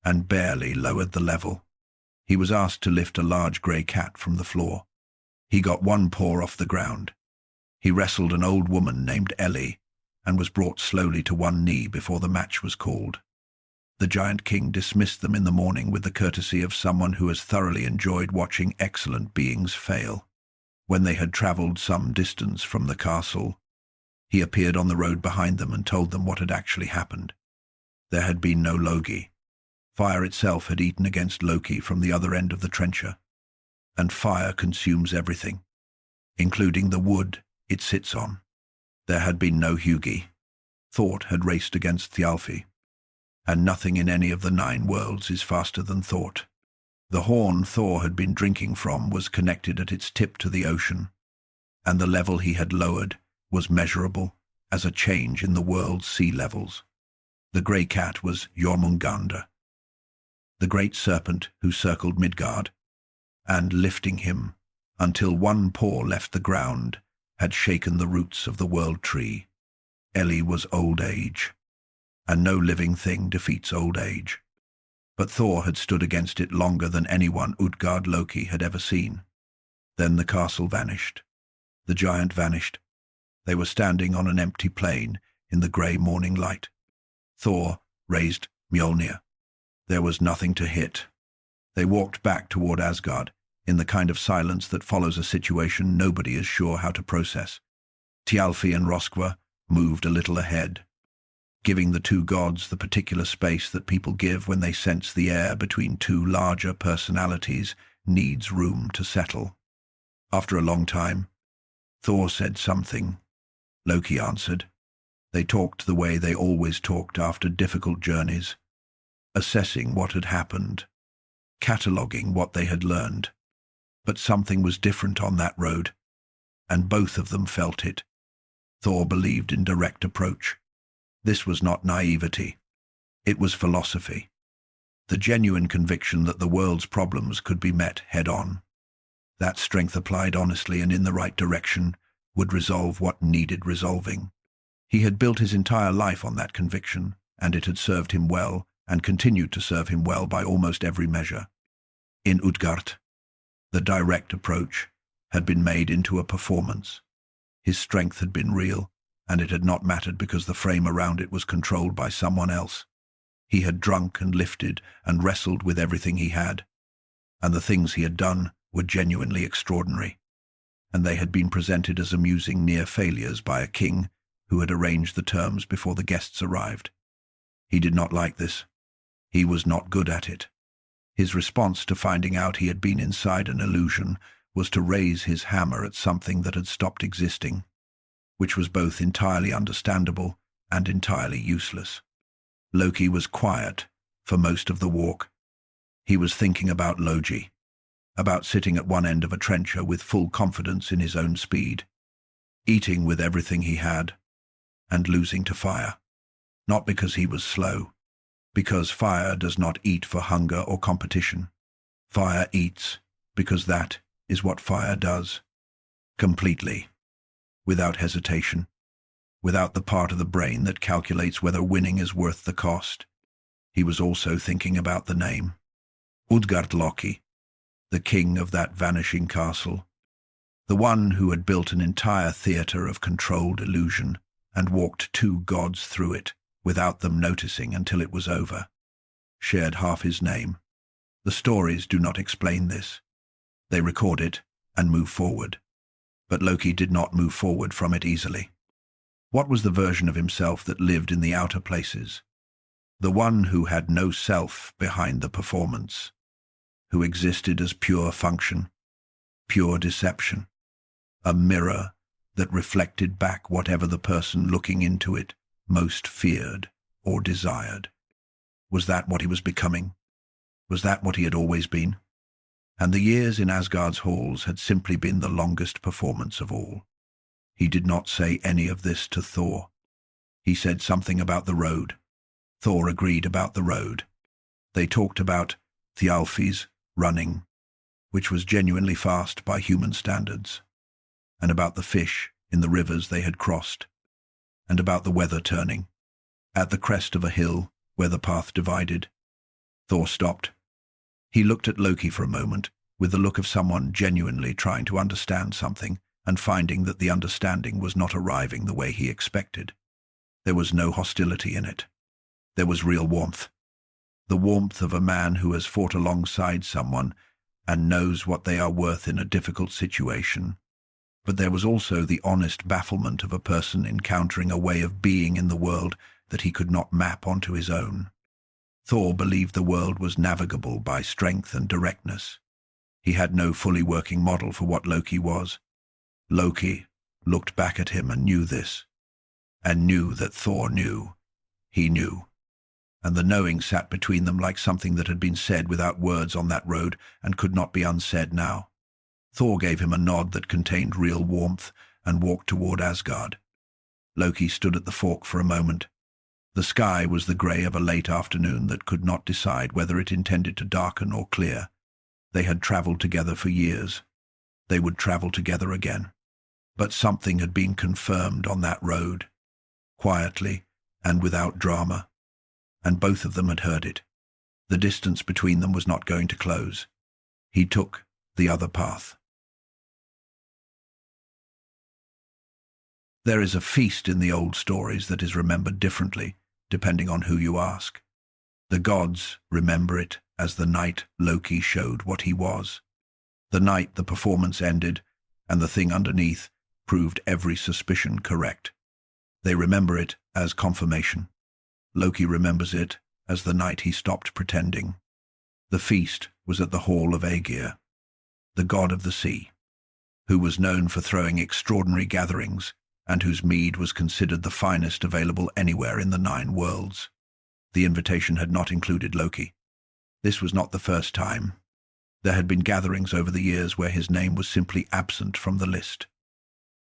and barely lowered the level. He was asked to lift a large grey cat from the floor. He got one paw off the ground. He wrestled an old woman named Ellie and was brought slowly to one knee before the match was called. The giant king dismissed them in the morning with the courtesy of someone who has thoroughly enjoyed watching excellent beings fail. When they had travelled some distance from the castle, he appeared on the road behind them and told them what had actually happened. There had been no Loki. Fire itself had eaten against Loki from the other end of the trencher, and fire consumes everything, including the wood it sits on. There had been no Hugi. Thor had raced against Thjalfi, and nothing in any of the 9 worlds is faster than Thor. The horn Thor had been drinking from was connected at its tip to the ocean, and the level he had lowered was measurable as a change in the world's sea levels. The grey cat was Jormungandr, the great serpent who circled Midgard, and lifting him until one paw left the ground had shaken the roots of the world tree. Ellie was old age, and no living thing defeats old age. But Thor had stood against it longer than anyone Utgard Loki had ever seen. Then the castle vanished. The giant vanished. They were standing on an empty plain in the grey morning light. Thor raised Mjolnir. There was nothing to hit. They walked back toward Asgard, in the kind of silence that follows a situation nobody is sure how to process. Thjalfi and Röskva moved a little ahead, giving the 2 gods the particular space that people give when they sense the air between 2 larger personalities needs room to settle. After a long time, Thor said something. Loki answered. They talked the way they always talked after difficult journeys, assessing what had happened, cataloguing what they had learned. But something was different on that road, and both of them felt it. Thor believed in direct approach. This was not naivety. It was philosophy. The genuine conviction that the world's problems could be met head-on. That strength applied honestly and in the right direction would resolve what needed resolving. He had built his entire life on that conviction, and it had served him well and continued to serve him well by almost every measure. In Utgard, the direct approach had been made into a performance. His strength had been real, and it had not mattered because the frame around it was controlled by someone else. He had drunk and lifted and wrestled with everything he had, and the things he had done were genuinely extraordinary, and they had been presented as amusing near failures by a king who had arranged the terms before the guests arrived. He did not like this. He was not good at it. His response to finding out he had been inside an illusion was to raise his hammer at something that had stopped existing, which was both entirely understandable and entirely useless. Loki was quiet for most of the walk. He was thinking about Loki, about sitting at one end of a trencher with full confidence in his own speed, eating with everything he had, and losing to fire. Not because he was slow, because fire does not eat for hunger or competition. Fire eats because that is what fire does. Completely. Without hesitation. Without the part of the brain that calculates whether winning is worth the cost. He was also thinking about the name. Loki, the king of that vanishing castle. The one who had built an entire theater of controlled illusion and walked two gods through it without them noticing until it was over. Shared half his name. The stories do not explain this. They record it and move forward. But Loki did not move forward from it easily. What was the version of himself that lived in the outer places? The one who had no self behind the performance, who existed as pure function, pure deception, a mirror that reflected back whatever the person looking into it most feared or desired. Was that what he was becoming? Was that what he had always been? And the years in Asgard's halls had simply been the longest performance of all. He did not say any of this to Thor. He said something about the road. Thor agreed about the road. They talked about Thialfi's running, which was genuinely fast by human standards, and about the fish in the rivers they had crossed, and about the weather turning. At the crest of a hill where the path divided, Thor stopped. He looked at Loki for a moment, with the look of someone genuinely trying to understand something and finding that the understanding was not arriving the way he expected. There was no hostility in it. There was real warmth. The warmth of a man who has fought alongside someone and knows what they are worth in a difficult situation. But there was also the honest bafflement of a person encountering a way of being in the world that he could not map onto his own. Thor believed the world was navigable by strength and directness. He had no fully working model for what Loki was. Loki looked back at him and knew this, and knew that Thor knew. He knew. And the knowing sat between them like something that had been said without words on that road and could not be unsaid now. Thor gave him a nod that contained real warmth and walked toward Asgard. Loki stood at the fork for a moment. The sky was the grey of a late afternoon that could not decide whether it intended to darken or clear. They had travelled together for years. They would travel together again. But something had been confirmed on that road, quietly and without drama, and both of them had heard it. The distance between them was not going to close. He took the other path. There is a feast in the old stories that is remembered differently, depending on who you ask. The gods remember it as the night Loki showed what he was. The night the performance ended, and the thing underneath proved every suspicion correct. They remember it as confirmation. Loki remembers it as the night he stopped pretending. The feast was at the hall of Aesir, the god of the sea, who was known for throwing extraordinary gatherings and whose mead was considered the finest available anywhere in the 9 worlds. The invitation had not included Loki. This was not the first time. There had been gatherings over the years where his name was simply absent from the list,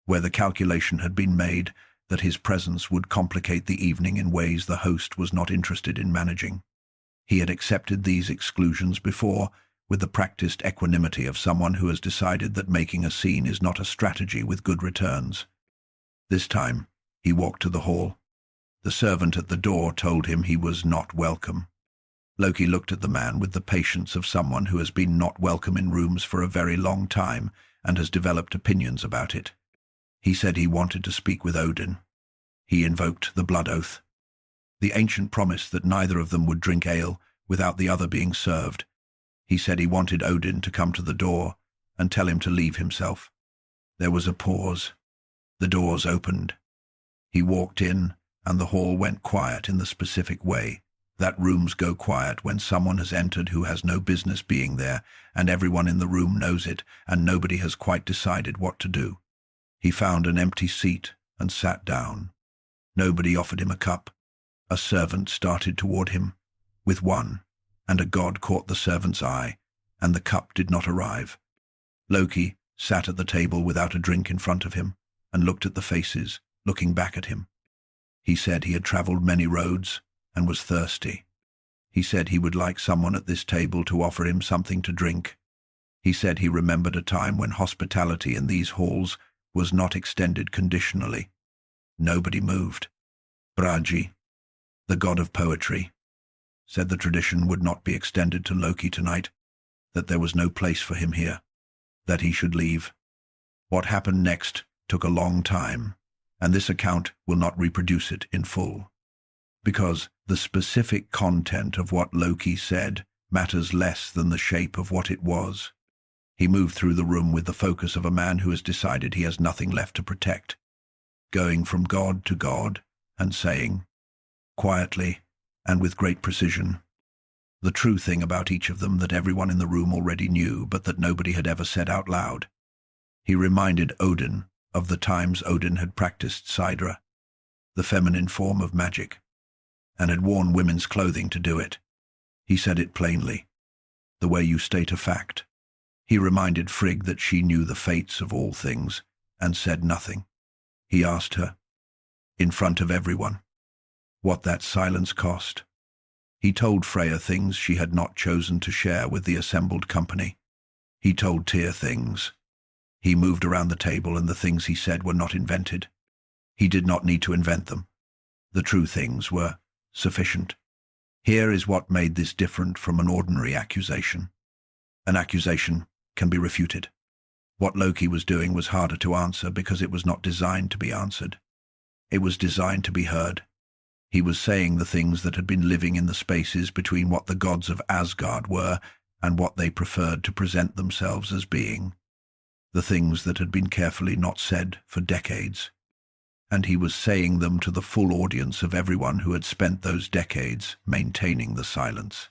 where the calculation had been made that his presence would complicate the evening in ways the host was not interested in managing. He had accepted these exclusions before with the practiced equanimity of someone who has decided that making a scene is not a strategy with good returns. This time, he walked to the hall. The servant at the door told him he was not welcome. Loki looked at the man with the patience of someone who has been not welcome in rooms for a very long time and has developed opinions about it. He said he wanted to speak with Odin. He invoked the blood oath, the ancient promise that neither of them would drink ale without the other being served. He said he wanted Odin to come to the door and tell him to leave himself. There was a pause. The doors opened. He walked in, and the hall went quiet in the specific way that rooms go quiet when someone has entered who has no business being there, and everyone in the room knows it, and nobody has quite decided what to do. He found an empty seat and sat down. Nobody offered him a cup. A servant started toward him with one, and a god caught the servant's eye, and the cup did not arrive. Loki sat at the table without a drink in front of him, and looked at the faces, looking back at him. He said he had traveled many roads and was thirsty. He said he would like someone at this table to offer him something to drink. He said he remembered a time when hospitality in these halls was not extended conditionally. Nobody moved. Bragi, the god of poetry, said the tradition would not be extended to Loki tonight, that there was no place for him here, that he should leave. What happened next took a long time, and this account will not reproduce it in full, because the specific content of what Loki said matters less than the shape of what it was. He moved through the room with the focus of a man who has decided he has nothing left to protect, going from god to god and saying, quietly and with great precision, the true thing about each of them that everyone in the room already knew but that nobody had ever said out loud. He reminded Odin of the times Odin had practiced Sidra, the feminine form of magic, and had worn women's clothing to do it. He said it plainly, the way you state a fact. He reminded Frigg that she knew the fates of all things and said nothing. He asked her, in front of everyone, what that silence cost. He told Freya things she had not chosen to share with the assembled company. He told Tyr things. He moved around the table, and the things he said were not invented. He did not need to invent them. The true things were sufficient. Here is what made this different from an ordinary accusation. An accusation can be refuted. What Loki was doing was harder to answer because it was not designed to be answered. It was designed to be heard. He was saying the things that had been living in the spaces between what the gods of Asgard were and what they preferred to present themselves as being. The things that had been carefully not said for decades. And he was saying them to the full audience of everyone who had spent those decades maintaining the silence.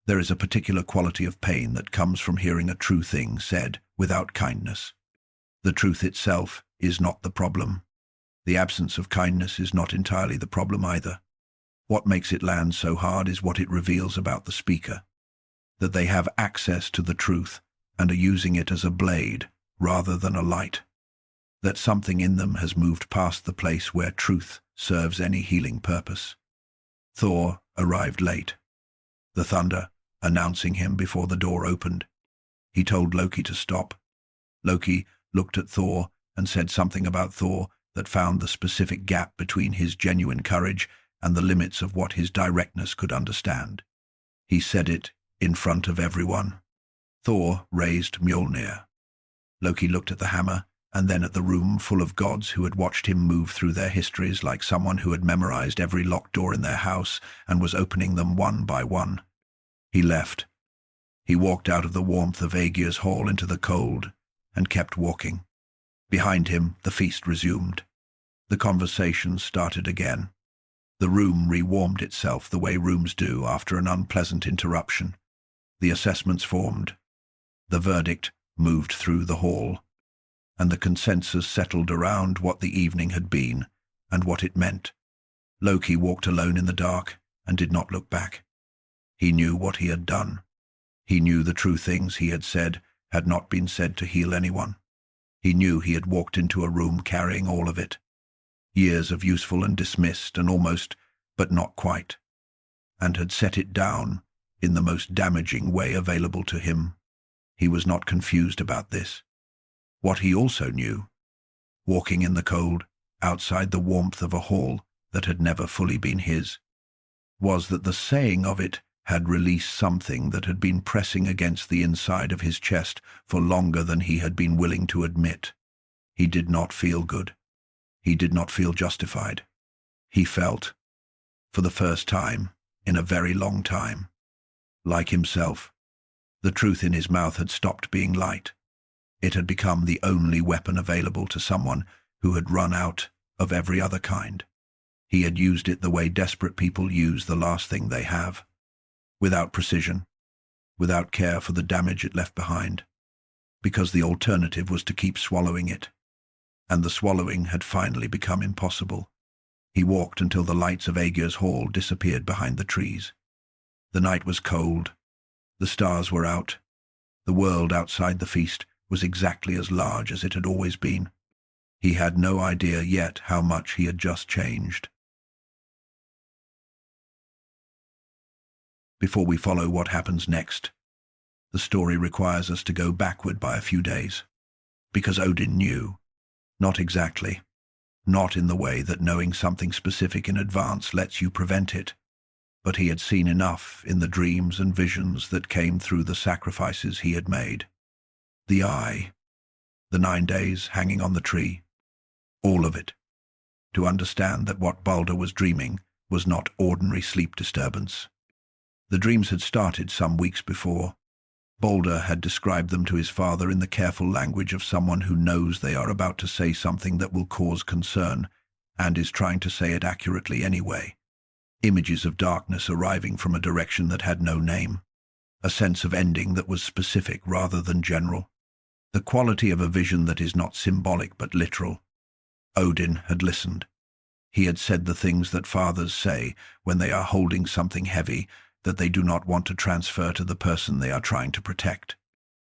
There is a particular quality of pain that comes from hearing a true thing said without kindness. The truth itself is not the problem. The absence of kindness is not entirely the problem either. What makes it land so hard is what it reveals about the speaker, that they have access to the truth and are using it as a blade rather than a light, that something in them has moved past the place where truth serves any healing purpose. Thor arrived late, the thunder announcing him before the door opened. He told Loki to stop. Loki looked at Thor and said something about Thor that found the specific gap between his genuine courage and the limits of what his directness could understand. He said it in front of everyone. Thor raised Mjolnir. Loki looked at the hammer and then at the room full of gods who had watched him move through their histories like someone who had memorized every locked door in their house and was opening them one by one. He left. He walked out of the warmth of Aegir's hall into the cold and kept walking. Behind him, the feast resumed. The conversation started again. The room rewarmed itself the way rooms do after an unpleasant interruption. The assessments formed. The verdict moved through the hall, and the consensus settled around what the evening had been and what it meant. Loki walked alone in the dark and did not look back. He knew what he had done. He knew the true things he had said had not been said to heal anyone. He knew he had walked into a room carrying all of it. Years of useful and dismissed and almost, but not quite, and had set it down in the most damaging way available to him. He was not confused about this. What he also knew, walking in the cold, outside the warmth of a hall that had never fully been his, was that the saying of it had released something that had been pressing against the inside of his chest for longer than he had been willing to admit. He did not feel good. He did not feel justified. He felt, for the first time in a very long time, like himself. The truth in his mouth had stopped being light. It had become the only weapon available to someone who had run out of every other kind. He had used it the way desperate people use the last thing they have, without precision, without care for the damage it left behind, because the alternative was to keep swallowing it, and the swallowing had finally become impossible. He walked until the lights of Aegir's hall disappeared behind the trees. The night was cold. The stars were out. The world outside the feast was exactly as large as it had always been. He had no idea yet how much he had just changed. Before we follow what happens next, the story requires us to go backward by a few days. Because Odin knew, not exactly, not in the way that knowing something specific in advance lets you prevent it, but he had seen enough in the dreams and visions that came through the sacrifices he had made. The eye, the 9 days hanging on the tree, all of it, to understand that what Baldr was dreaming was not ordinary sleep disturbance. The dreams had started some weeks before. Baldr had described them to his father in the careful language of someone who knows they are about to say something that will cause concern, and is trying to say it accurately anyway. Images of darkness arriving from a direction that had no name. A sense of ending that was specific rather than general. The quality of a vision that is not symbolic but literal. Odin had listened. He had said the things that fathers say when they are holding something heavy that they do not want to transfer to the person they are trying to protect.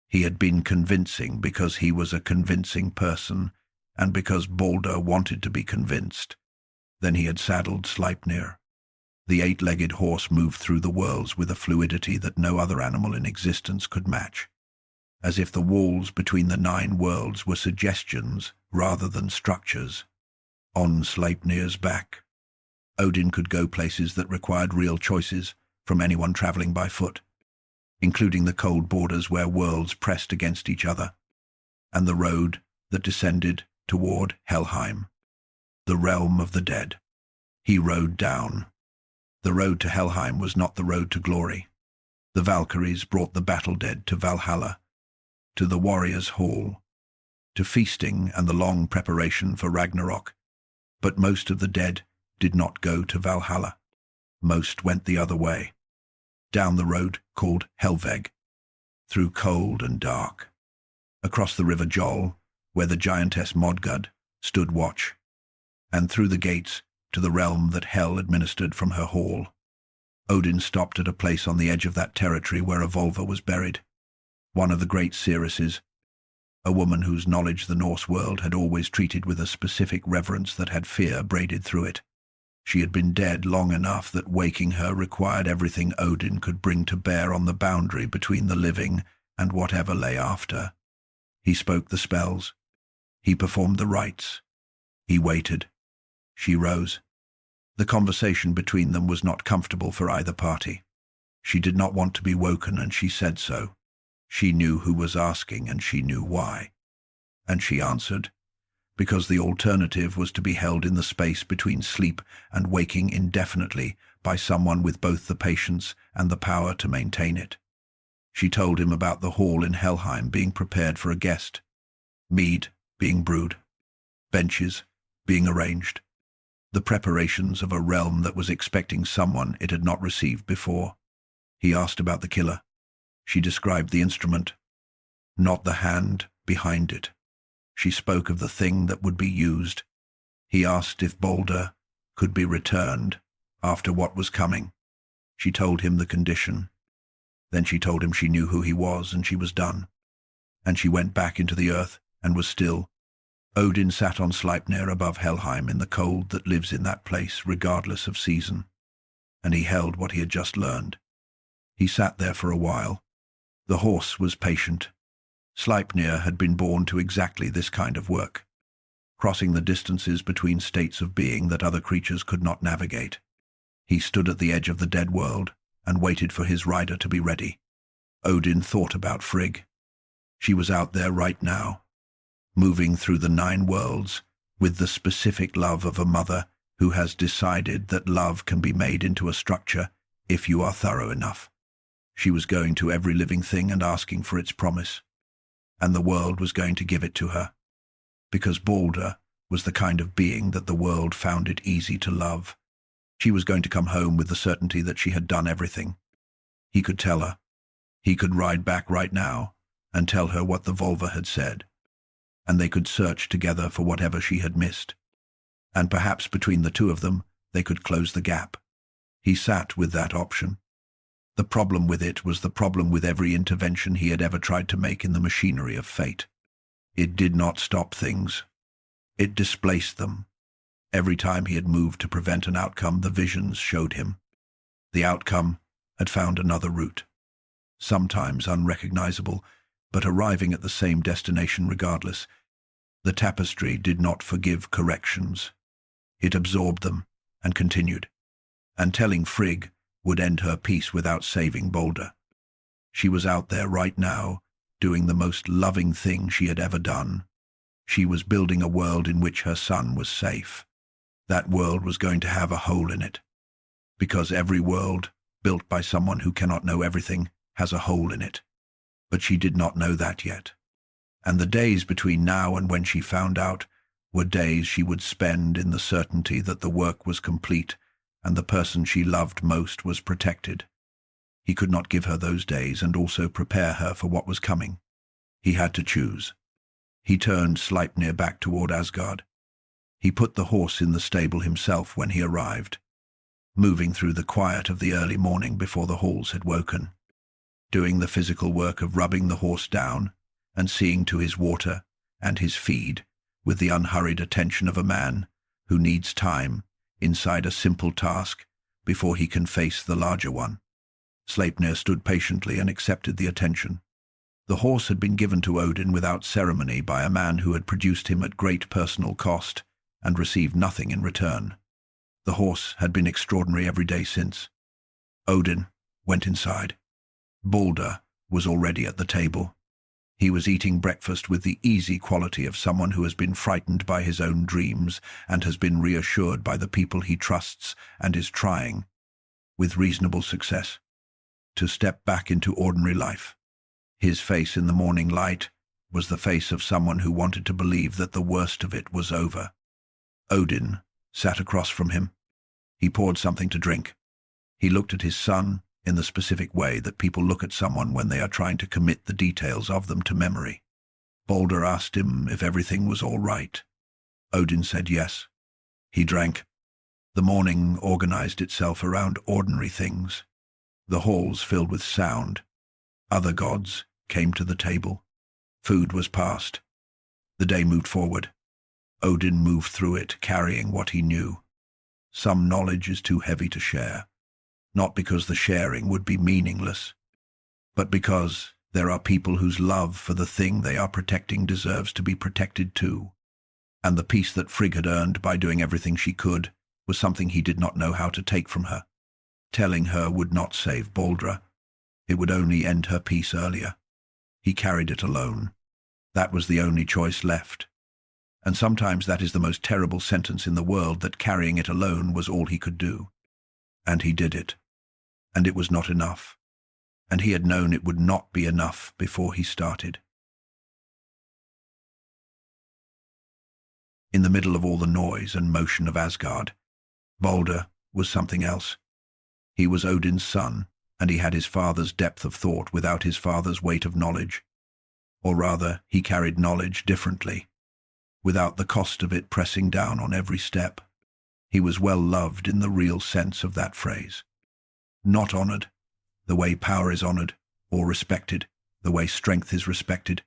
He had been convincing because he was a convincing person, and because Baldr wanted to be convinced. Then he had saddled Sleipnir. The 8-legged horse moved through the worlds with a fluidity that no other animal in existence could match, as if the walls between the 9 worlds were suggestions rather than structures. On Sleipnir's back, Odin could go places that required real choices from anyone traveling by foot, including the cold borders where worlds pressed against each other, and the road that descended toward Helheim, the realm of the dead. He rode down. The road to Helheim was not the road to glory. The Valkyries brought the battle dead to Valhalla, to the warriors' hall, to feasting and the long preparation for Ragnarok. But most of the dead did not go to Valhalla. Most went the other way, down the road called Helveg, through cold and dark, across the river Jol, where the giantess Modgud stood watch, and through the gates to the realm that Hel administered from her hall. Odin stopped at a place on the edge of that territory where a Volva was buried, one of the great seeresses, a woman whose knowledge the Norse world had always treated with a specific reverence that had fear braided through it. She had been dead long enough that waking her required everything Odin could bring to bear on the boundary between the living and whatever lay after. He spoke the spells. He performed the rites. He waited. She rose. The conversation between them was not comfortable for either party. She did not want to be woken, and she said so. She knew who was asking, and she knew why. And she answered, because the alternative was to be held in the space between sleep and waking indefinitely by someone with both the patience and the power to maintain it. She told him about the hall in Helheim being prepared for a guest, mead being brewed, benches being arranged, the preparations of a realm that was expecting someone it had not received before. He asked about the killer. She described the instrument, not the hand behind it. She spoke of the thing that would be used. He asked if Baldr could be returned after what was coming. She told him the condition. Then she told him she knew who he was, and she was done. And she went back into the earth and was still. Odin sat on Sleipnir above Helheim in the cold that lives in that place regardless of season. And he held what he had just learned. He sat there for a while. The horse was patient. Sleipnir had been born to exactly this kind of work, crossing the distances between states of being that other creatures could not navigate. He stood at the edge of the dead world and waited for his rider to be ready. Odin thought about Frigg. She was out there right now, moving through the 9 worlds with the specific love of a mother who has decided that love can be made into a structure if you are thorough enough. She was going to every living thing and asking for its promise, and the world was going to give it to her, because Baldr was the kind of being that the world found it easy to love. She was going to come home with the certainty that she had done everything. He could tell her. He could ride back right now and tell her what the Volva had said, and they could search together for whatever she had missed. And perhaps between the two of them, they could close the gap. He sat with that option. The problem with it was the problem with every intervention he had ever tried to make in the machinery of fate. It did not stop things. It displaced them. Every time he had moved to prevent an outcome, the visions showed him. The outcome had found another route, sometimes unrecognizable, but arriving at the same destination regardless. The tapestry did not forgive corrections. It absorbed them and continued, and telling Frigg would end her peace without saving Baldr. She was out there right now, doing the most loving thing she had ever done. She was building a world in which her son was safe. That world was going to have a hole in it, because every world, built by someone who cannot know everything, has a hole in it. But she did not know that yet. And the days between now and when she found out were days she would spend in the certainty that the work was complete and the person she loved most was protected. He could not give her those days and also prepare her for what was coming. He had to choose. He turned Sleipnir back toward Asgard. He put the horse in the stable himself when he arrived, moving through the quiet of the early morning before the halls had woken, doing the physical work of rubbing the horse down and seeing to his water and his feed with the unhurried attention of a man who needs time inside a simple task before he can face the larger one. Sleipnir stood patiently and accepted the attention. The horse had been given to Odin without ceremony by a man who had produced him at great personal cost and received nothing in return. The horse had been extraordinary every day since. Odin went inside. Baldr was already at the table. He was eating breakfast with the easy quality of someone who has been frightened by his own dreams and has been reassured by the people he trusts and is trying, with reasonable success, to step back into ordinary life. His face in the morning light was the face of someone who wanted to believe that the worst of it was over. Odin sat across from him. He poured something to drink. He looked at his son in the specific way that people look at someone when they are trying to commit the details of them to memory. Baldr asked him if everything was all right. Odin said yes. He drank. The morning organized itself around ordinary things. The halls filled with sound. Other gods came to the table. Food was passed. The day moved forward. Odin moved through it, carrying what he knew. Some knowledge is too heavy to share, not because the sharing would be meaningless, but because there are people whose love for the thing they are protecting deserves to be protected too. And the peace that Frigg had earned by doing everything she could was something he did not know how to take from her. Telling her would not save Baldr. It would only end her peace earlier. He carried it alone. That was the only choice left. And sometimes that is the most terrible sentence in the world, that carrying it alone was all he could do. And he did it. And it was not enough. And he had known it would not be enough before he started. In the middle of all the noise and motion of Asgard, Baldr was something else. He was Odin's son, and he had his father's depth of thought without his father's weight of knowledge. Or rather, he carried knowledge differently, without the cost of it pressing down on every step. He was well loved in the real sense of that phrase. Not honored, the way power is honored, or respected, the way strength is respected,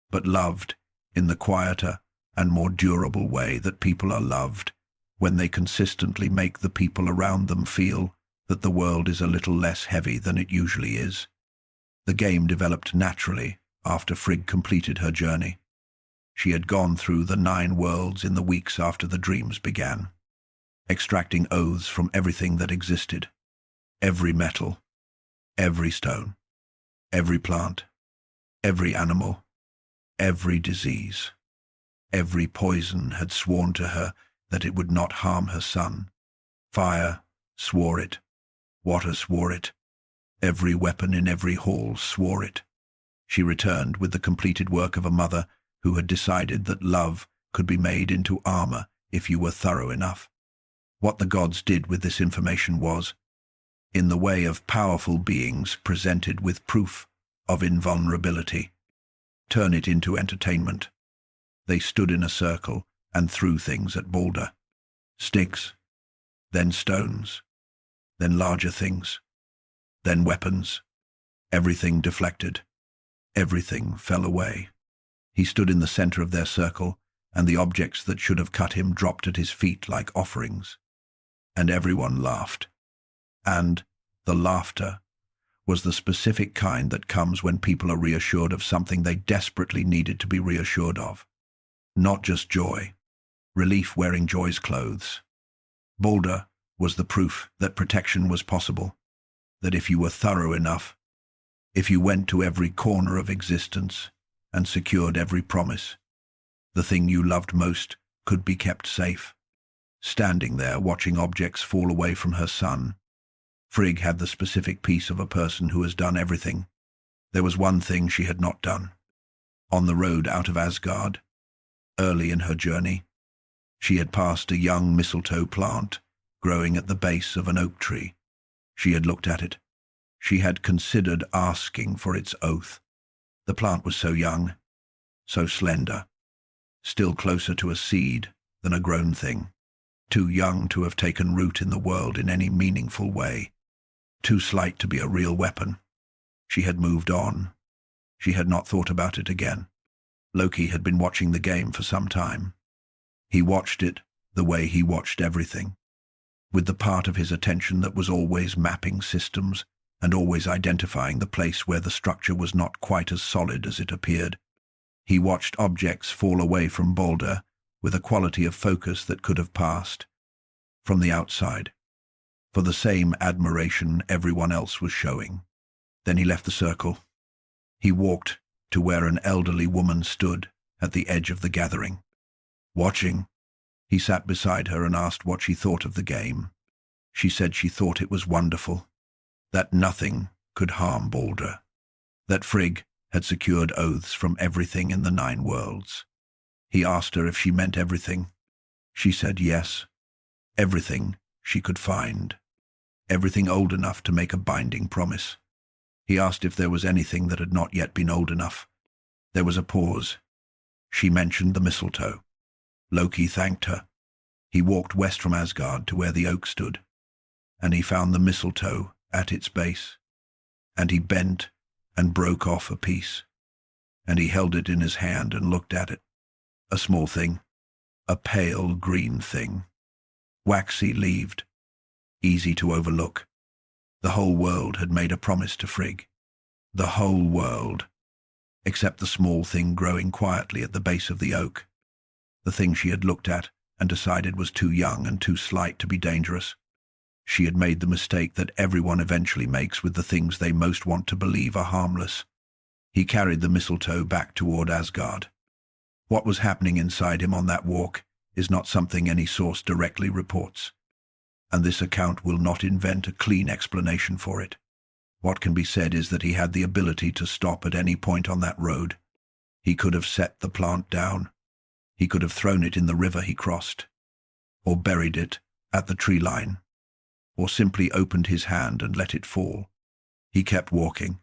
but loved in the quieter and more durable way that people are loved, when they consistently make the people around them feel that the world is a little less heavy than it usually is. The game developed naturally after Frigg completed her journey. She had gone through the 9 worlds in the weeks after the dreams began, extracting oaths from everything that existed, every metal, every stone, every plant, every animal, every disease. Every poison had sworn to her that it would not harm her son. Fire swore it. Water swore it. Every weapon in every hall swore it. She returned with the completed work of a mother who had decided that love could be made into armor if you were thorough enough. What the gods did with this information was, in the way of powerful beings presented with proof of invulnerability, turn it into entertainment. They stood in a circle and threw things at Baldr. Sticks, then stones, then larger things, then weapons. Everything deflected. Everything fell away. He stood in the center of their circle, and the objects that should have cut him dropped at his feet like offerings. And everyone laughed. And, The laughter was the specific kind that comes when people are reassured of something they desperately needed to be reassured of. Not just joy. Relief wearing joy's clothes. Baldr was the proof that protection was possible, that if you were thorough enough, if you went to every corner of existence and secured every promise, the thing you loved most could be kept safe. Standing there watching objects fall away from her son, Frigg had the specific peace of a person who has done everything. There was one thing she had not done. On the road out of Asgard, early in her journey, she had passed a young mistletoe plant growing at the base of an oak tree. She had looked at it. She had considered asking for its oath. The plant was so young, so slender, still closer to a seed than a grown thing, too young to have taken root in the world in any meaningful way, too slight to be a real weapon. She had moved on. She had not thought about it again. Loki had been watching the game for some time. He watched it the way he watched everything, with the part of his attention that was always mapping systems and always identifying the place where the structure was not quite as solid as it appeared. He watched objects fall away from Baldr with a quality of focus that could have passed from the outside, for the same admiration everyone else was showing. Then he left the circle. He walked to where an elderly woman stood at the edge of the gathering. Watching, he sat beside her and asked what she thought of the game. She said she thought it was wonderful, that nothing could harm Baldr, that Frigg had secured oaths from everything in the 9 worlds. He asked her if she meant everything. She said yes, everything she could find, everything old enough to make a binding promise. He asked if there was anything that had not yet been old enough. There was a pause. She mentioned the mistletoe. Loki thanked her. He walked west from Asgard to where the oak stood, and he found the mistletoe at its base, and he bent and broke off a piece, and he held it in his hand and looked at it. A small thing, a pale green thing, waxy-leaved, easy to overlook. The whole world had made a promise to Frigg. The whole world, except the small thing growing quietly at the base of the oak. The thing she had looked at and decided was too young and too slight to be dangerous. She had made the mistake that everyone eventually makes with the things they most want to believe are harmless. He carried the mistletoe back toward Asgard. What was happening inside him on that walk is not something any source directly reports, and this account will not invent a clean explanation for it. What can be said is that he had the ability to stop at any point on that road. He could have set the plant down. He could have thrown it in the river he crossed, or buried it at the tree line, or simply opened his hand and let it fall. He kept walking.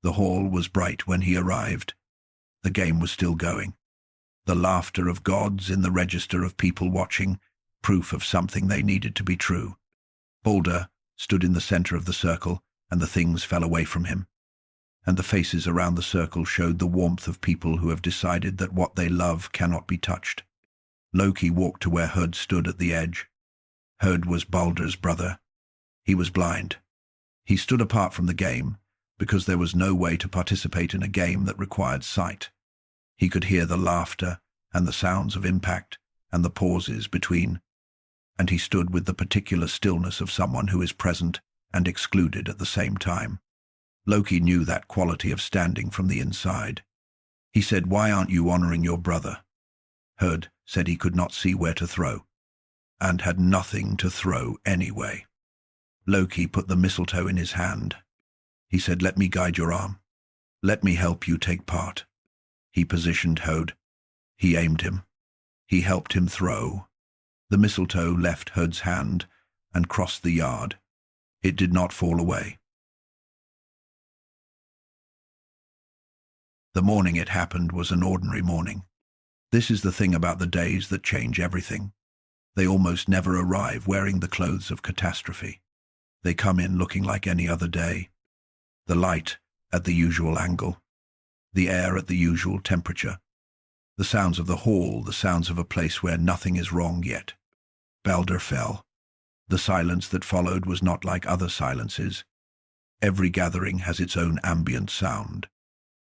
The hall was bright when he arrived. The game was still going. The laughter of gods in the register of people watching, proof of something they needed to be true. Baldr stood in the center of the circle, and the things fell away from him. And the faces around the circle showed the warmth of people who have decided that what they love cannot be touched. Loki walked to where Hod stood at the edge. Hod was Baldr's brother. He was blind. He stood apart from the game because there was no way to participate in a game that required sight. He could hear the laughter and the sounds of impact and the pauses between, and he stood with the particular stillness of someone who is present and excluded at the same time. Loki knew that quality of standing from the inside. He said, "Why aren't you honoring your brother?" Hod said he could not see where to throw, and had nothing to throw anyway. Loki put the mistletoe in his hand. He said, "Let me guide your arm. Let me help you take part." He positioned Hod. He aimed him. He helped him throw. The mistletoe left Hod's hand and crossed the yard. It did not fall away. The morning it happened was an ordinary morning. This is the thing about the days that change everything. They almost never arrive wearing the clothes of catastrophe. They come in looking like any other day. The light at the usual angle. The air at the usual temperature. The sounds of the hall, the sounds of a place where nothing is wrong yet. Baldr fell. The silence that followed was not like other silences. Every gathering has its own ambient sound.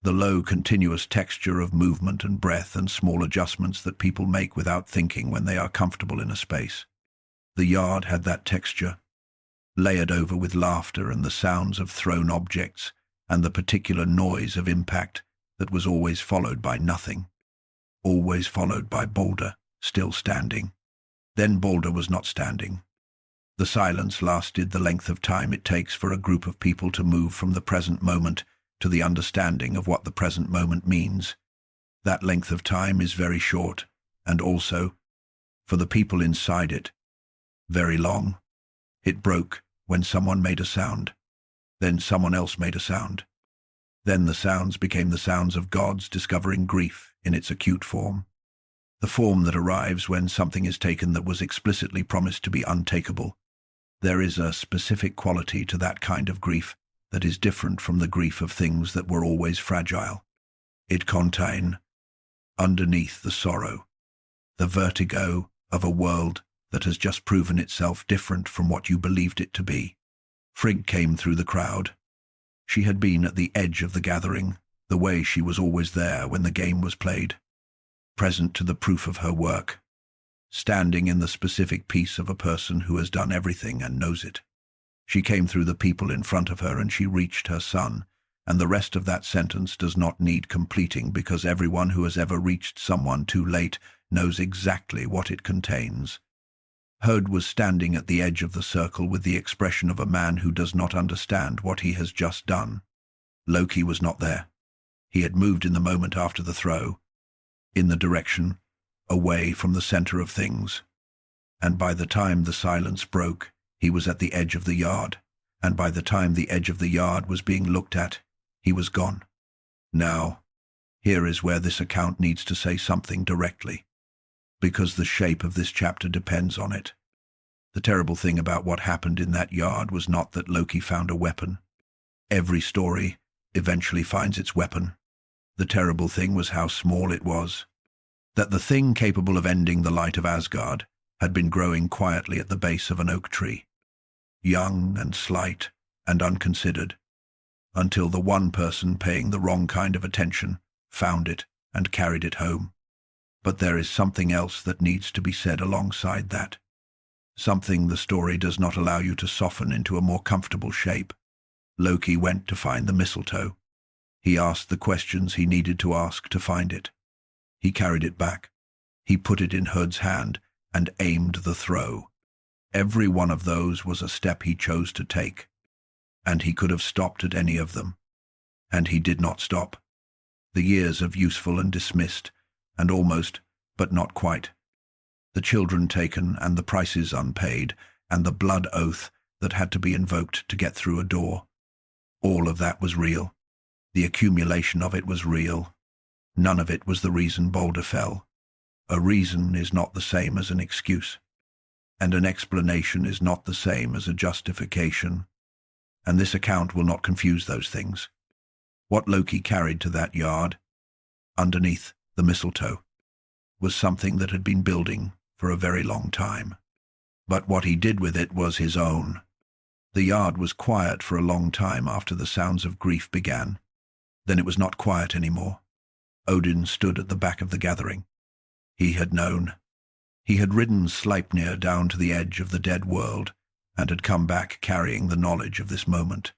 The low, continuous texture of movement and breath and small adjustments that people make without thinking when they are comfortable in a space. The yard had that texture, layered over with laughter and the sounds of thrown objects and the particular noise of impact that was always followed by nothing. Always followed by Baldr, still standing. Then Baldr was not standing. The silence lasted the length of time it takes for a group of people to move from the present moment to the understanding of what the present moment means. That length of time is very short, and also, for the people inside it, very long. It broke when someone made a sound. Then someone else made a sound. Then the sounds became the sounds of gods discovering grief in its acute form. The form that arrives when something is taken that was explicitly promised to be untakeable. There is a specific quality to that kind of grief that is different from the grief of things that were always fragile. It contains, underneath the sorrow, the vertigo of a world that has just proven itself different from what you believed it to be. Frigg came through the crowd. She had been at the edge of the gathering, the way she was always there when the game was played, present to the proof of her work, standing in the specific piece of a person who has done everything and knows it. She came through the people in front of her and she reached her son, and the rest of that sentence does not need completing because everyone who has ever reached someone too late knows exactly what it contains. Herd was standing at the edge of the circle with the expression of a man who does not understand what he has just done. Loki was not there. He had moved in the moment after the throw, in the direction, away from the center of things. And by the time the silence broke, he was at the edge of the yard, and by the time the edge of the yard was being looked at, he was gone. Now, here is where this account needs to say something directly, because the shape of this chapter depends on it. The terrible thing about what happened in that yard was not that Loki found a weapon. Every story eventually finds its weapon. The terrible thing was how small it was. That the thing capable of ending the light of Asgard had been growing quietly at the base of an oak tree, young and slight and unconsidered, until the one person paying the wrong kind of attention found it and carried it home. But there is something else that needs to be said alongside that. Something the story does not allow you to soften into a more comfortable shape. Loki went to find the mistletoe. He asked the questions he needed to ask to find it. He carried it back. He put it in Herd's hand and aimed the throw. Every one of those was a step he chose to take, and he could have stopped at any of them. And he did not stop. The years of useful and dismissed, and almost, but not quite. The children taken and the prices unpaid, and the blood oath that had to be invoked to get through a door. All of that was real. The accumulation of it was real. None of it was the reason Baldr fell. A reason is not the same as an excuse, and an explanation is not the same as a justification, and this account will not confuse those things. What Loki carried to that yard, underneath the mistletoe, was something that had been building for a very long time. But what he did with it was his own. The yard was quiet for a long time after the sounds of grief began. Then it was not quiet anymore. Odin stood at the back of the gathering. He had known. He had ridden Sleipnir down to the edge of the dead world and had come back carrying the knowledge of this moment.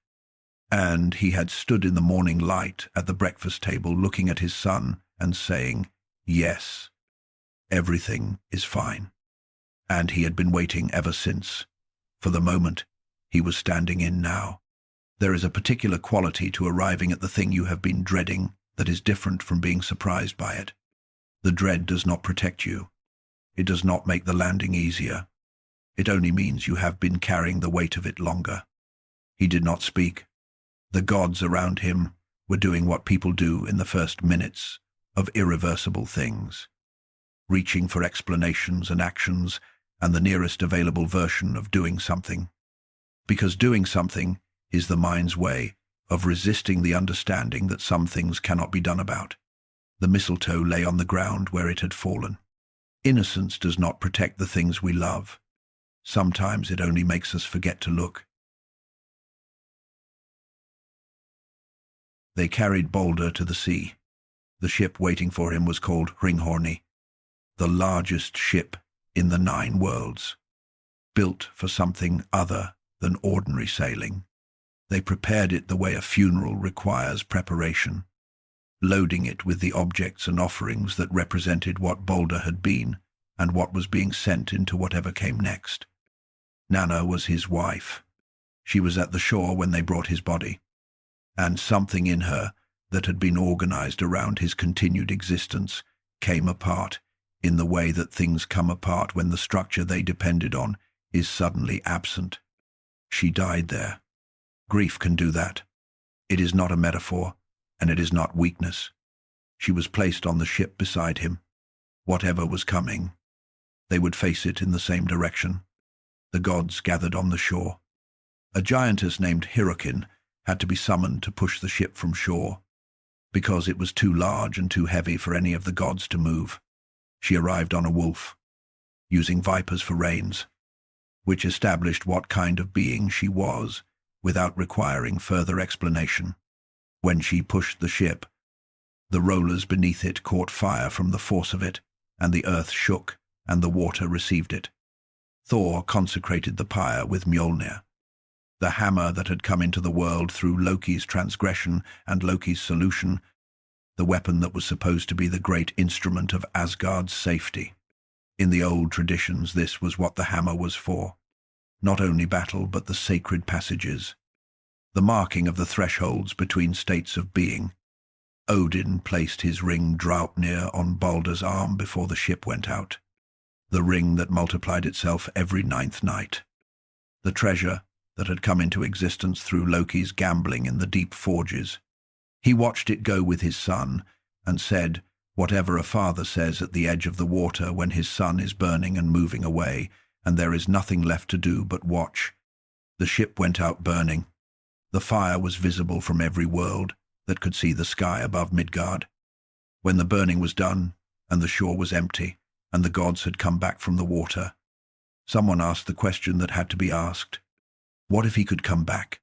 And he had stood in the morning light at the breakfast table looking at his son and saying, "Yes, everything is fine." And he had been waiting ever since, for the moment he was standing in now. There is a particular quality to arriving at the thing you have been dreading that is different from being surprised by it. The dread does not protect you. It does not make the landing easier. It only means you have been carrying the weight of it longer. He did not speak. The gods around him were doing what people do in the first minutes of irreversible things, reaching for explanations and actions and the nearest available version of doing something. Because doing something is the mind's way of resisting the understanding that some things cannot be done about. The mistletoe lay on the ground where it had fallen. Innocence does not protect the things we love. Sometimes it only makes us forget to look. They carried Baldr to the sea. The ship waiting for him was called Hringhorni, the largest ship in the 9 worlds, built for something other than ordinary sailing. They prepared it the way a funeral requires preparation, loading it with the objects and offerings that represented what Baldr had been and what was being sent into whatever came next. Nanna was his wife. She was at the shore when they brought his body, and something in her that had been organized around his continued existence came apart in the way that things come apart when the structure they depended on is suddenly absent. She died there. Grief can do that. It is not a metaphor, and it is not weakness. She was placed on the ship beside him. Whatever was coming, they would face it in the same direction. The gods gathered on the shore. A giantess named Hyrrokin had to be summoned to push the ship from shore, because it was too large and too heavy for any of the gods to move. She arrived on a wolf, using vipers for reins, which established what kind of being she was without requiring further explanation. When she pushed the ship, the rollers beneath it caught fire from the force of it, and the earth shook, and the water received it. Thor consecrated the pyre with Mjolnir, the hammer that had come into the world through Loki's transgression and Loki's solution, the weapon that was supposed to be the great instrument of Asgard's safety. In the old traditions, this was what the hammer was for. Not only battle, but the sacred passages, the marking of the thresholds between states of being. Odin placed his ring Draupnir on Baldr's arm before the ship went out, the ring that multiplied itself every 9th night, the treasure that had come into existence through Loki's gambling in the deep forges. He watched it go with his son and said, whatever a father says at the edge of the water when his son is burning and moving away, and there is nothing left to do but watch. The ship went out burning. The fire was visible from every world that could see the sky above Midgard. When the burning was done, and the shore was empty, and the gods had come back from the water, someone asked the question that had to be asked. What if he could come back?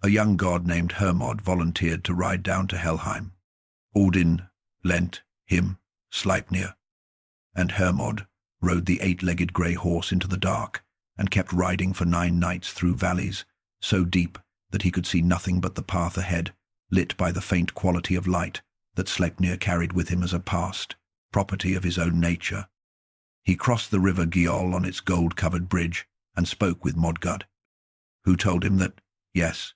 A young god named Hermod volunteered to ride down to Helheim. Odin lent him Sleipnir, and Hermod rode the 8-legged grey horse into the dark and kept riding for 9 nights through valleys so deep that he could see nothing but the path ahead, lit by the faint quality of light that Sleipnir carried with him as a past, property of his own nature. He crossed the river Gjoll on its gold-covered bridge and spoke with Modgud, who told him that, yes,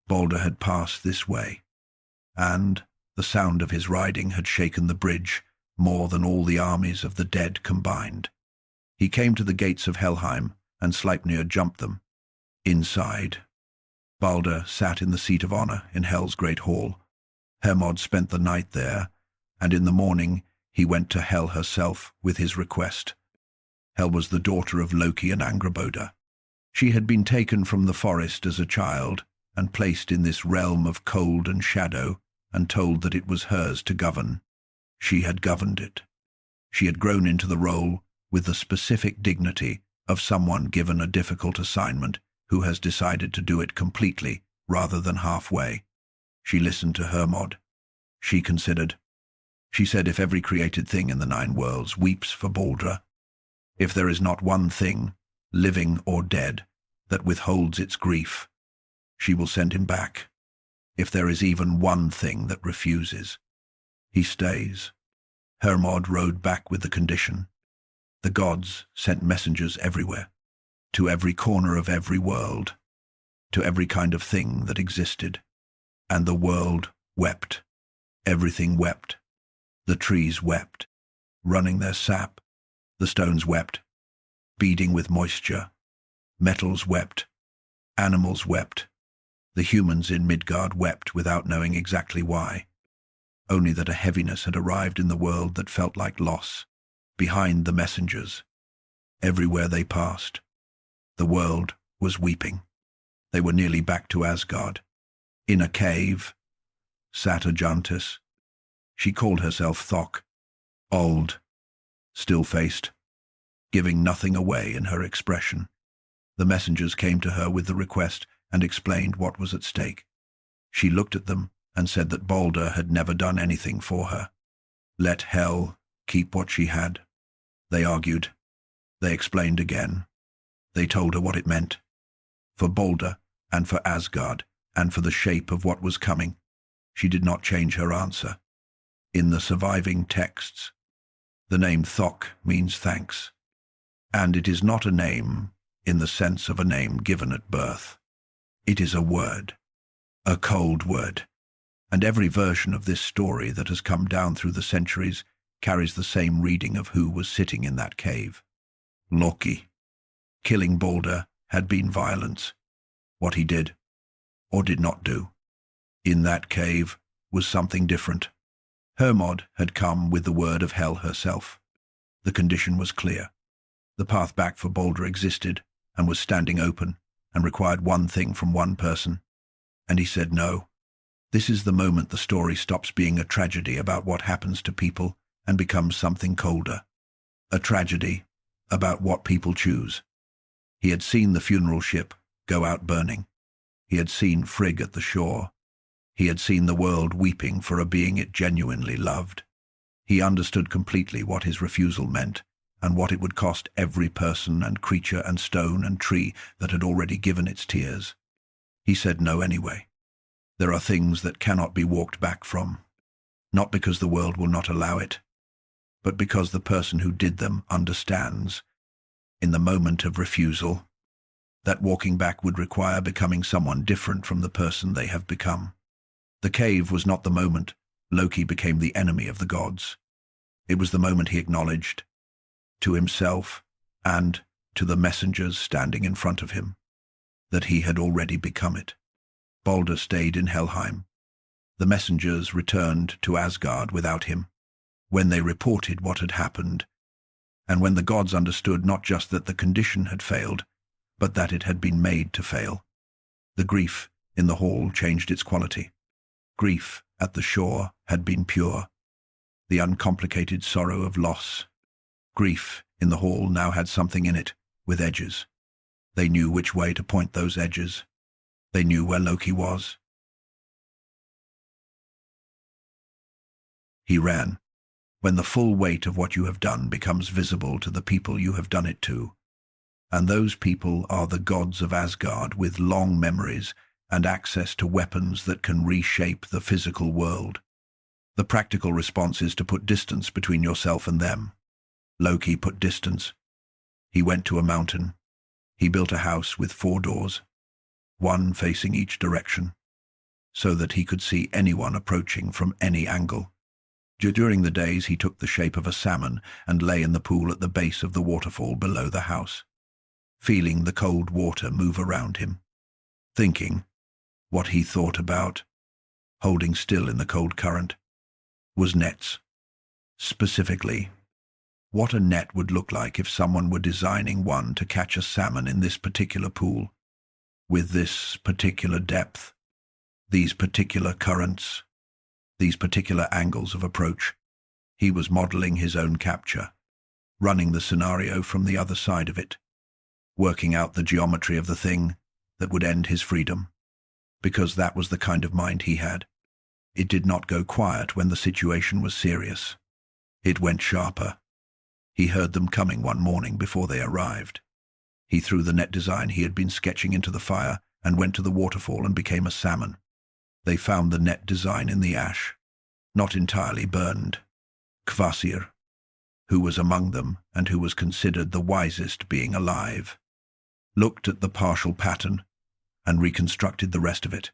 Baldr had passed this way, and the sound of his riding had shaken the bridge more than all the armies of the dead combined. He came to the gates of Helheim, and Sleipnir jumped them. Inside, Baldr sat in the seat of honor in Hel's great hall. Hermod spent the night there, and in the morning he went to Hel herself with his request. Hel was the daughter of Loki and Angrboda. She had been taken from the forest as a child and placed in this realm of cold and shadow and told that it was hers to govern. She had governed it. She had grown into the role with the specific dignity of someone given a difficult assignment who has decided to do it completely rather than halfway. She listened to Hermod. She considered. She said, if every created thing in the 9 worlds weeps for Baldr, if there is not one thing, living or dead, that withholds its grief, she will send him back. If there is even one thing that refuses, he stays. Hermod rode back with the condition. The gods sent messengers everywhere, to every corner of every world, to every kind of thing that existed. And the world wept. Everything wept. The trees wept, running their sap. The stones wept, beading with moisture. Metals wept. Animals wept. The humans in Midgard wept without knowing exactly why. Only that a heaviness had arrived in the world that felt like loss. Behind the messengers, everywhere they passed, the world was weeping. They were nearly back to Asgard. In a cave sat a giantess. She called herself Thok, old, still-faced, giving nothing away in her expression. The messengers came to her with the request and explained what was at stake. She looked at them and said that Baldr had never done anything for her. Let Hel keep what she had. They argued. They explained again. They told her what it meant. For Baldr, and for Asgard, and for the shape of what was coming. She did not change her answer. In the surviving texts, the name Thok means thanks. And it is not a name in the sense of a name given at birth. It is a word, a cold word. And every version of this story that has come down through the centuries carries the same reading of who was sitting in that cave. Loki. Killing Baldr had been violence. What he did, or did not do, in that cave was something different. Hermod had come with the word of Hel herself. The condition was clear. The path back for Baldr existed and was standing open and required one thing from one person. And he said no. This is the moment the story stops being a tragedy about what happens to people and becomes something colder. A tragedy about what people choose. He had seen the funeral ship go out burning. He had seen Frigg at the shore. He had seen the world weeping for a being it genuinely loved. He understood completely what his refusal meant and what it would cost every person and creature and stone and tree that had already given its tears. He said no anyway. There are things that cannot be walked back from, not because the world will not allow it, but because the person who did them understands, in the moment of refusal, that walking back would require becoming someone different from the person they have become. The cave was not the moment Loki became the enemy of the gods. It was the moment he acknowledged, to himself and to the messengers standing in front of him, that he had already become it. Baldr stayed in Helheim. The messengers returned to Asgard without him. When they reported what had happened, and when the gods understood not just that the condition had failed, but that it had been made to fail, the grief in the hall changed its quality. Grief at the shore had been pure, the uncomplicated sorrow of loss. Grief in the hall now had something in it, with edges. They knew which way to point those edges. They knew where Loki was. He ran. When the full weight of what you have done becomes visible to the people you have done it to, and those people are the gods of Asgard with long memories and access to weapons that can reshape the physical world. The practical response is to put distance between yourself and them. Loki put distance. He went to a mountain. He built a house with 4 doors, one facing each direction, so that he could see anyone approaching from any angle. During the days he took the shape of a salmon and lay in the pool at the base of the waterfall below the house, feeling the cold water move around him, thinking what he thought about, holding still in the cold current, was nets. Specifically, what a net would look like if someone were designing one to catch a salmon in this particular pool, with this particular depth, these particular currents, these particular angles of approach. He was modeling his own capture, running the scenario from the other side of it, working out the geometry of the thing that would end his freedom, because that was the kind of mind he had. It did not go quiet when the situation was serious. It went sharper. He heard them coming one morning before they arrived. He threw the net design he had been sketching into the fire and went to the waterfall and became a salmon. They found the net design in the ash, not entirely burned. Kvasir, who was among them and who was considered the wisest being alive, looked at the partial pattern and reconstructed the rest of it.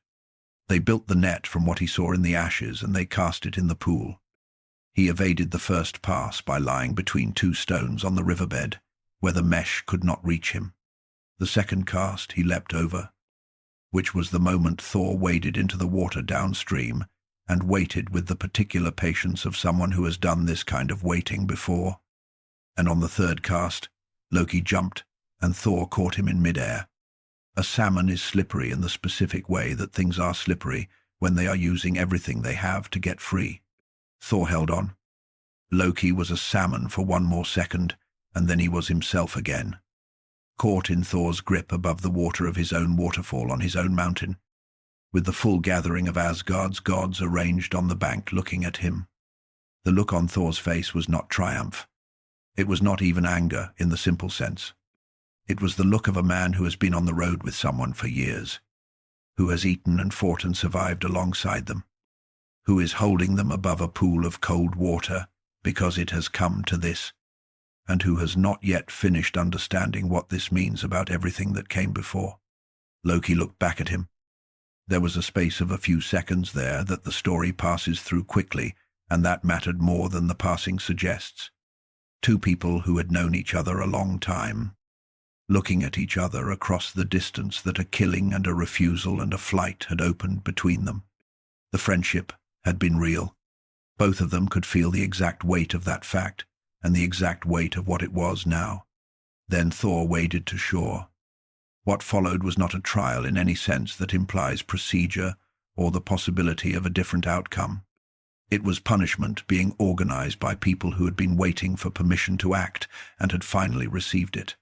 They built the net from what he saw in the ashes and they cast it in the pool. He evaded the first pass by lying between 2 stones on the riverbed, where the mesh could not reach him. The second cast he leapt over, which was the moment Thor waded into the water downstream and waited with the particular patience of someone who has done this kind of waiting before. And on the third cast, Loki jumped and Thor caught him in midair. A salmon is slippery in the specific way that things are slippery when they are using everything they have to get free. Thor held on. Loki was a salmon for 1 more second, and then he was himself again, caught in Thor's grip above the water of his own waterfall on his own mountain, with the full gathering of Asgard's gods arranged on the bank looking at him. The look on Thor's face was not triumph. It was not even anger in the simple sense. It was the look of a man who has been on the road with someone for years, who has eaten and fought and survived alongside them, who is holding them above a pool of cold water because it has come to this, and who has not yet finished understanding what this means about everything that came before. Loki looked back at him. There was a space of a few seconds there that the story passes through quickly, and that mattered more than the passing suggests. Two people who had known each other a long time, looking at each other across the distance that a killing and a refusal and a flight had opened between them. The friendship had been real. Both of them could feel the exact weight of that fact, and the exact weight of what it was now. Then Thor waded to shore. What followed was not a trial in any sense that implies procedure or the possibility of a different outcome. It was punishment being organized by people who had been waiting for permission to act and had finally received it.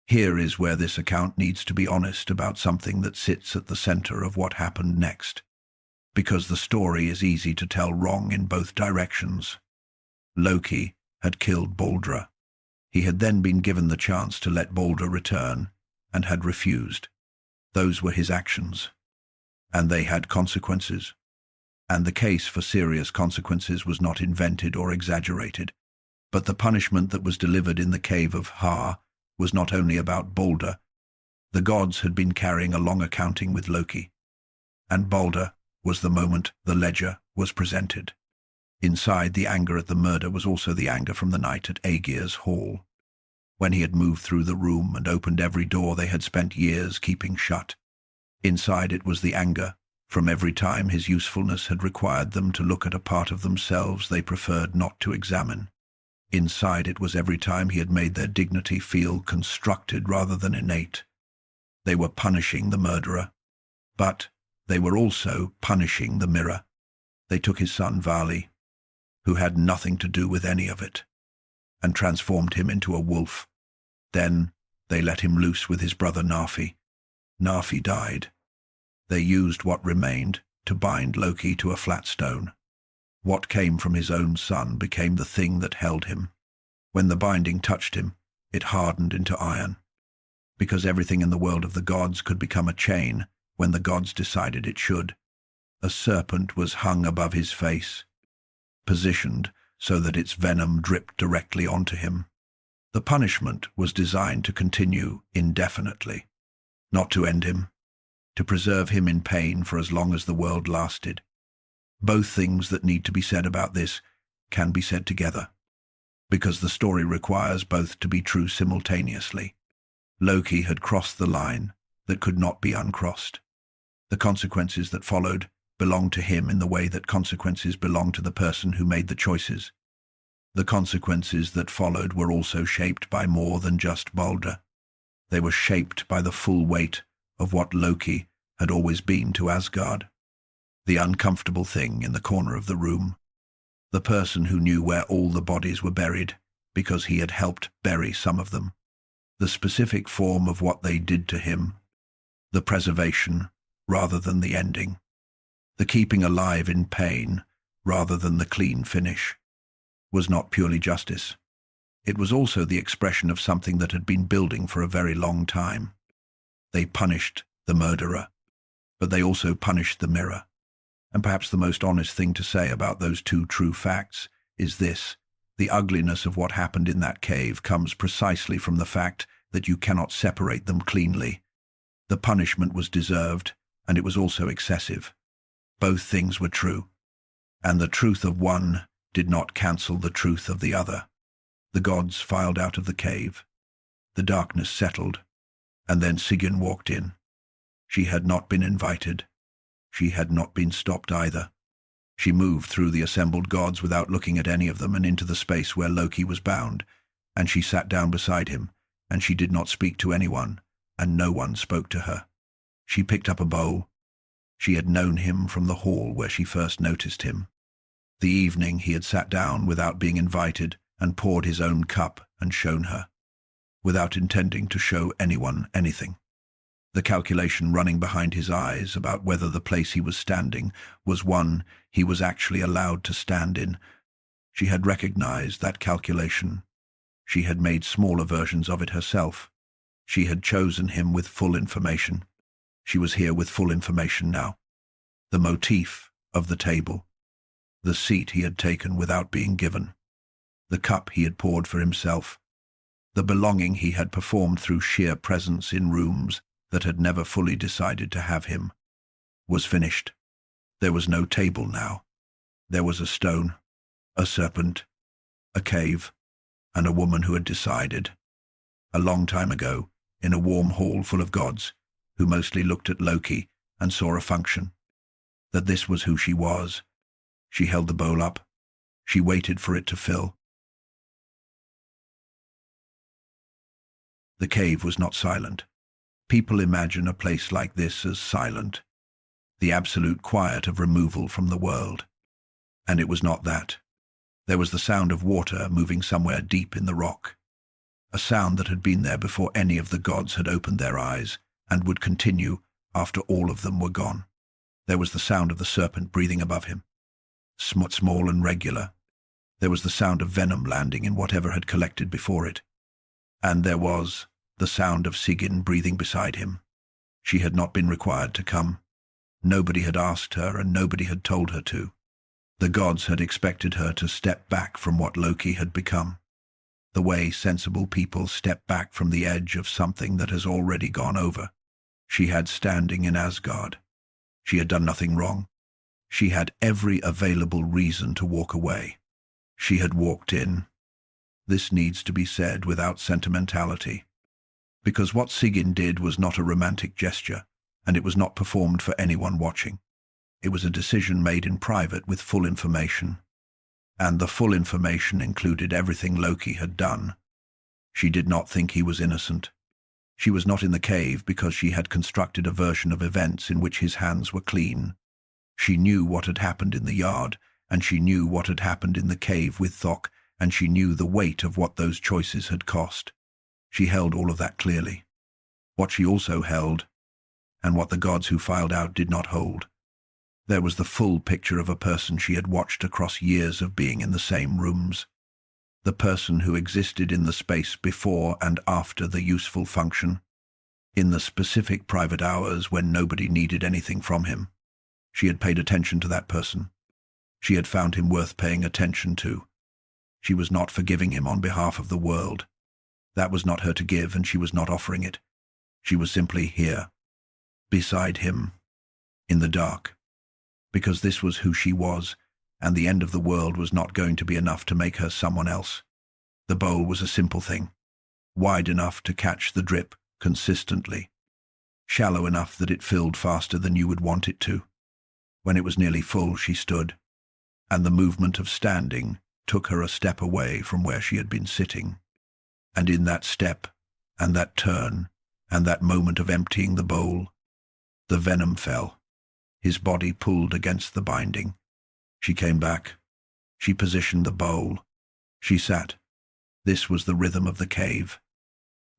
Here is where this account needs to be honest about something that sits at the center of what happened next, because the story is easy to tell wrong in both directions. Loki had killed Baldr. He had then been given the chance to let Baldr return, and had refused. Those were his actions, and they had consequences. And the case for serious consequences was not invented or exaggerated. But the punishment that was delivered in the cave of Har was not only about Baldr. The gods had been carrying a long accounting with Loki, and Baldr was the moment the ledger was presented. Inside the anger at the murder was also the anger from the night at Aegir's hall, when he had moved through the room and opened every door they had spent years keeping shut. Inside it was the anger from every time his usefulness had required them to look at a part of themselves they preferred not to examine. Inside it was every time he had made their dignity feel constructed rather than innate. They were punishing the murderer, but they were also punishing the mirror. They took his son Vali, who had nothing to do with any of it, and transformed him into a wolf. Then they let him loose with his brother Nafi. Nafi died. They used what remained to bind Loki to a flat stone. What came from his own son became the thing that held him. When the binding touched him, it hardened into iron, because everything in the world of the gods could become a chain when the gods decided it should. A serpent was hung above his face, positioned so that its venom dripped directly onto him. The punishment was designed to continue indefinitely, not to end him, to preserve him in pain for as long as the world lasted. Both things that need to be said about this can be said together, because the story requires both to be true simultaneously. Loki had crossed the line that could not be uncrossed. The consequences that followed belonged to him in the way that consequences belong to the person who made the choices. The consequences that followed were also shaped by more than just Baldr. They were shaped by the full weight of what Loki had always been to Asgard. The uncomfortable thing in the corner of the room. The person who knew where all the bodies were buried because he had helped bury some of them. The specific form of what they did to him. The preservation rather than the ending. The keeping alive in pain rather than the clean finish was not purely justice. It was also the expression of something that had been building for a very long time. They punished the murderer, but they also punished the mirror. And perhaps the most honest thing to say about those two true facts is this: the ugliness of what happened in that cave comes precisely from the fact that you cannot separate them cleanly. The punishment was deserved, and it was also excessive. Both things were true, and the truth of one did not cancel the truth of the other. The gods filed out of the cave. The darkness settled, and then Sigyn walked in. She had not been invited. She had not been stopped either. She moved through the assembled gods without looking at any of them and into the space where Loki was bound, and she sat down beside him, and she did not speak to anyone, and no one spoke to her. She picked up a bowl. She had known him from the hall where she first noticed him. The evening he had sat down without being invited and poured his own cup and shown her, without intending to show anyone anything. The calculation running behind his eyes about whether the place he was standing was one he was actually allowed to stand in. She had recognized that calculation. She had made smaller versions of it herself. She had chosen him with full information. She was here with full information now. The motif of the table, the seat he had taken without being given, the cup he had poured for himself, the belonging he had performed through sheer presence in rooms that had never fully decided to have him, was finished. There was no table now. There was a stone, a serpent, a cave, and a woman who had decided, a long time ago, in a warm hall full of gods, who mostly looked at Loki and saw a function, that this was who she was. She held the bowl up. She waited for it to fill. The cave was not silent. People imagine a place like this as silent, the absolute quiet of removal from the world. And it was not that. There was the sound of water moving somewhere deep in the rock, a sound that had been there before any of the gods had opened their eyes, and would continue after all of them were gone. There was the sound of the serpent breathing above him, small and regular. There was the sound of venom landing in whatever had collected before it. And there was the sound of Sigyn breathing beside him. She had not been required to come. Nobody had asked her, and nobody had told her to. The gods had expected her to step back from what Loki had become, the way sensible people step back from the edge of something that has already gone over. She had standing in Asgard. She had done nothing wrong. She had every available reason to walk away. She had walked in. This needs to be said without sentimentality, because what Sigyn did was not a romantic gesture, and it was not performed for anyone watching. It was a decision made in private with full information, and the full information included everything Loki had done. She did not think he was innocent. She was not in the cave because she had constructed a version of events in which his hands were clean. She knew what had happened in the yard, and she knew what had happened in the cave with Thor, and she knew the weight of what those choices had cost. She held all of that clearly. What she also held, and what the gods who filed out did not hold, there was the full picture of a person she had watched across years of being in the same rooms. The person who existed in the space before and after the useful function, in the specific private hours when nobody needed anything from him. She had paid attention to that person. She had found him worth paying attention to. She was not forgiving him on behalf of the world. That was not her to give, and she was not offering it. She was simply here, beside him, in the dark, because this was who she was, and the end of the world was not going to be enough to make her someone else. The bowl was a simple thing, wide enough to catch the drip consistently, shallow enough that it filled faster than you would want it to. When it was nearly full, she stood, and the movement of standing took her a step away from where she had been sitting. And in that step, and that turn, and that moment of emptying the bowl, the venom fell. His body pulled against the binding. She came back. She positioned the bowl. She sat. This was the rhythm of the cave.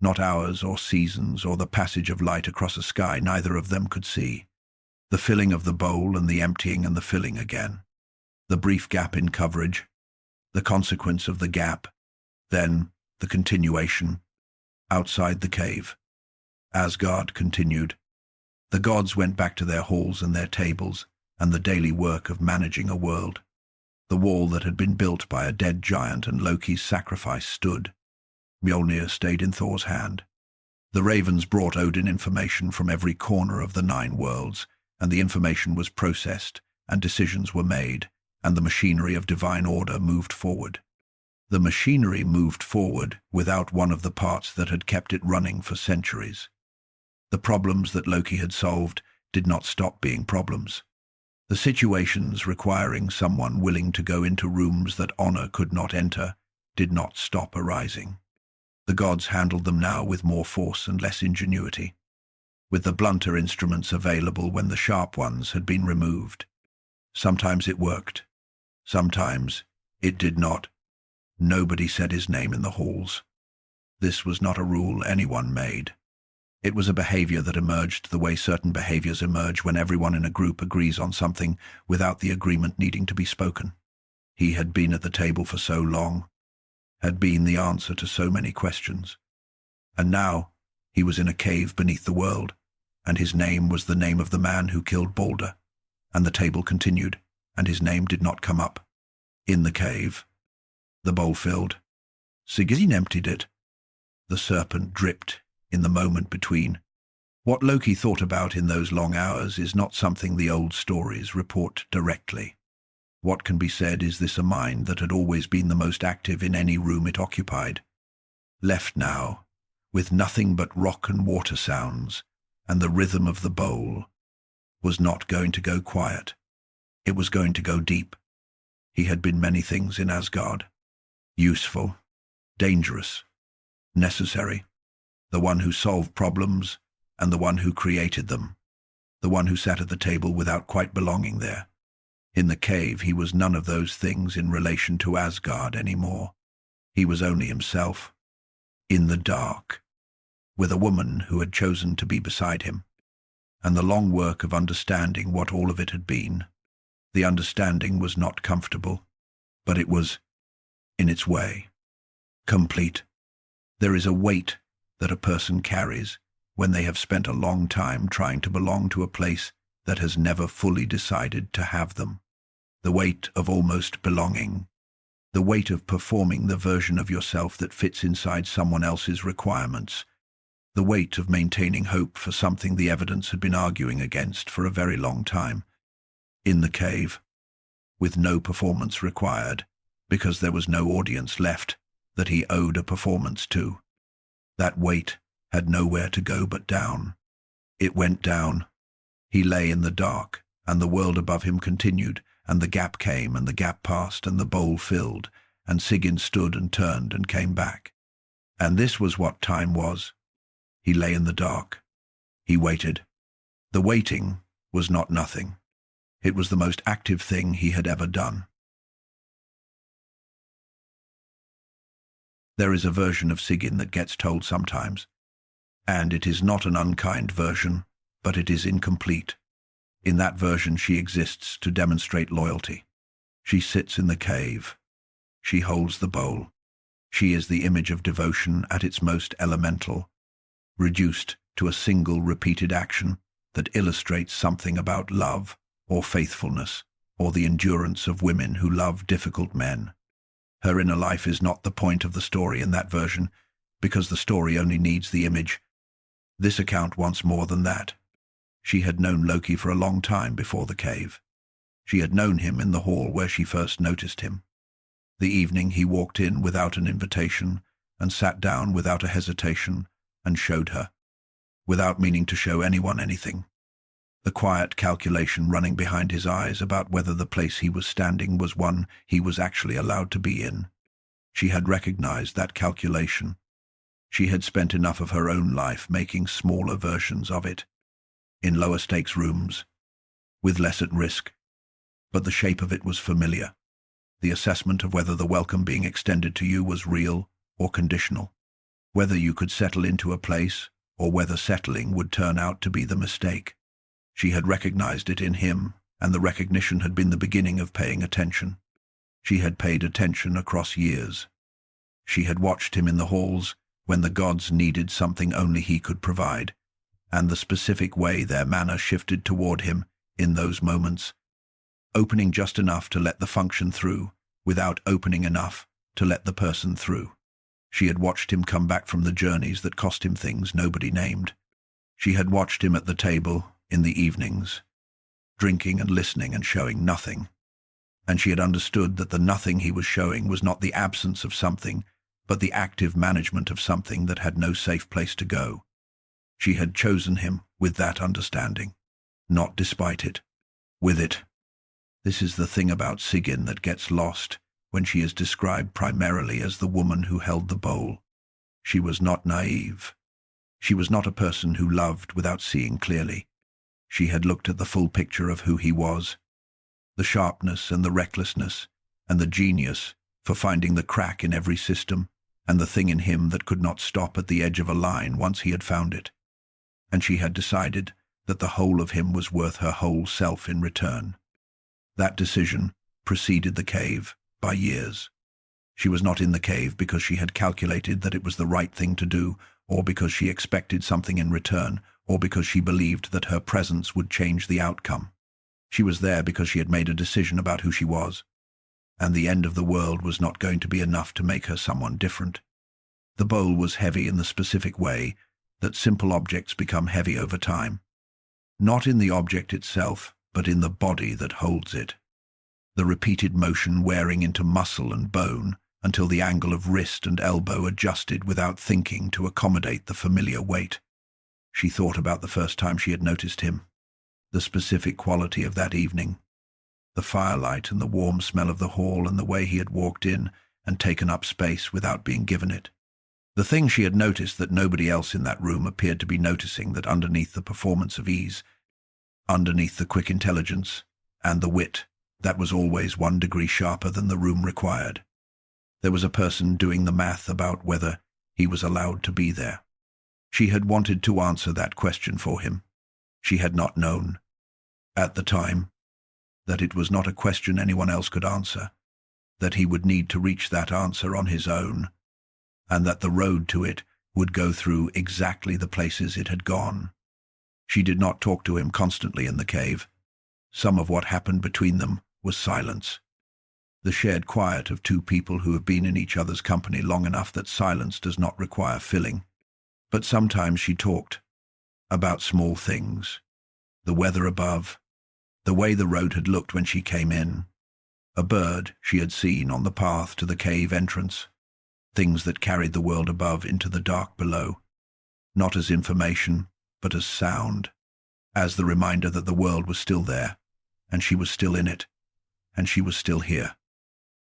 Not hours or seasons or the passage of light across a sky neither of them could see. The filling of the bowl and the emptying and the filling again. The brief gap in coverage. The consequence of the gap. Then the continuation. Outside the cave. Asgard continued. The gods went back to their halls and their tables and the daily work of managing a world. The wall that had been built by a dead giant and Loki's sacrifice stood. Mjolnir stayed in Thor's hand. The ravens brought Odin information from every corner of the 9 worlds, and the information was processed, and decisions were made, and the machinery of divine order moved forward. The machinery moved forward without one of the parts that had kept it running for centuries. The problems that Loki had solved did not stop being problems. The situations requiring someone willing to go into rooms that honor could not enter did not stop arising. The gods handled them now with more force and less ingenuity, with the blunter instruments available when the sharp ones had been removed. Sometimes it worked. Sometimes it did not. Nobody said his name in the halls. This was not a rule anyone made. It was a behavior that emerged the way certain behaviors emerge when everyone in a group agrees on something without the agreement needing to be spoken. He had been at the table for so long, had been the answer to so many questions. And now he was in a cave beneath the world, and his name was the name of the man who killed Baldr. And the table continued, and his name did not come up. In the cave, the bowl filled. Sigyn emptied it. The serpent dripped in the moment between. What Loki thought about in those long hours is not something the old stories report directly. What can be said is this: a mind that had always been the most active in any room it occupied, left now, with nothing but rock and water sounds, and the rhythm of the bowl, was not going to go quiet. It was going to go deep. He had been many things in Asgard. Useful, dangerous, necessary. The one who solved problems, and the one who created them. The one who sat at the table without quite belonging there. In the cave, he was none of those things in relation to Asgard anymore. He was only himself, in the dark, with a woman who had chosen to be beside him, and the long work of understanding what all of it had been. The understanding was not comfortable, but it was, in its way, complete. There is a weight that a person carries when they have spent a long time trying to belong to a place that has never fully decided to have them. The weight of almost belonging. The weight of performing the version of yourself that fits inside someone else's requirements. The weight of maintaining hope for something the evidence had been arguing against for a very long time. In the cave, with no performance required, because there was no audience left that he owed a performance to. That weight had nowhere to go but down. It went down. He lay in the dark, and the world above him continued, and the gap came, and the gap passed, and the bowl filled, and Sigyn stood and turned and came back. And this was what time was. He lay in the dark. He waited. The waiting was not nothing. It was the most active thing he had ever done. There is a version of Sigyn that gets told sometimes, and it is not an unkind version, but it is incomplete. In that version she exists to demonstrate loyalty. She sits in the cave. She holds the bowl. She is the image of devotion at its most elemental, reduced to a single repeated action that illustrates something about love or faithfulness or the endurance of women who love difficult men. Her inner life is not the point of the story in that version, because the story only needs the image. This account wants more than that. She had known Loki for a long time before the cave. She had known him in the hall where she first noticed him. The evening he walked in without an invitation and sat down without a hesitation and showed her, without meaning to show anyone anything. The quiet calculation running behind his eyes about whether the place he was standing was one he was actually allowed to be in. She had recognized that calculation. She had spent enough of her own life making smaller versions of it, in lower stakes rooms, with less at risk. But the shape of it was familiar. The assessment of whether the welcome being extended to you was real or conditional, whether you could settle into a place or whether settling would turn out to be the mistake. She had recognized it in him, and the recognition had been the beginning of paying attention. She had paid attention across years. She had watched him in the halls when the gods needed something only he could provide, and the specific way their manner shifted toward him in those moments, opening just enough to let the function through, without opening enough to let the person through. She had watched him come back from the journeys that cost him things nobody named. She had watched him at the table in the evenings, drinking and listening and showing nothing. And she had understood that the nothing he was showing was not the absence of something, but the active management of something that had no safe place to go. She had chosen him with that understanding, not despite it, with it. This is the thing about Sigyn that gets lost when she is described primarily as the woman who held the bowl. She was not naive. She was not a person who loved without seeing clearly. She had looked at the full picture of who he was, the sharpness and the recklessness and the genius for finding the crack in every system and the thing in him that could not stop at the edge of a line once he had found it. And she had decided that the whole of him was worth her whole self in return. That decision preceded the cave by years. She was not in the cave because she had calculated that it was the right thing to do, or because she expected something in return, or because she believed that her presence would change the outcome. She was there because she had made a decision about who she was, and the end of the world was not going to be enough to make her someone different. The bowl was heavy in the specific way that simple objects become heavy over time. Not in the object itself, but in the body that holds it. The repeated motion wearing into muscle and bone until the angle of wrist and elbow adjusted without thinking to accommodate the familiar weight. She thought about the first time she had noticed him, the specific quality of that evening, the firelight and the warm smell of the hall and the way he had walked in and taken up space without being given it. The thing she had noticed that nobody else in that room appeared to be noticing, that underneath the performance of ease, underneath the quick intelligence and the wit that was always 1 degree sharper than the room required, there was a person doing the math about whether he was allowed to be there. She had wanted to answer that question for him. She had not known, at the time, that it was not a question anyone else could answer, that he would need to reach that answer on his own, and that the road to it would go through exactly the places it had gone. She did not talk to him constantly in the cave. Some of what happened between them was silence. The shared quiet of 2 people who have been in each other's company long enough that silence does not require filling. But sometimes she talked about small things, the weather above, the way the road had looked when she came in, a bird she had seen on the path to the cave entrance, things that carried the world above into the dark below, not as information, but as sound, as the reminder that the world was still there, and she was still in it, and she was still here.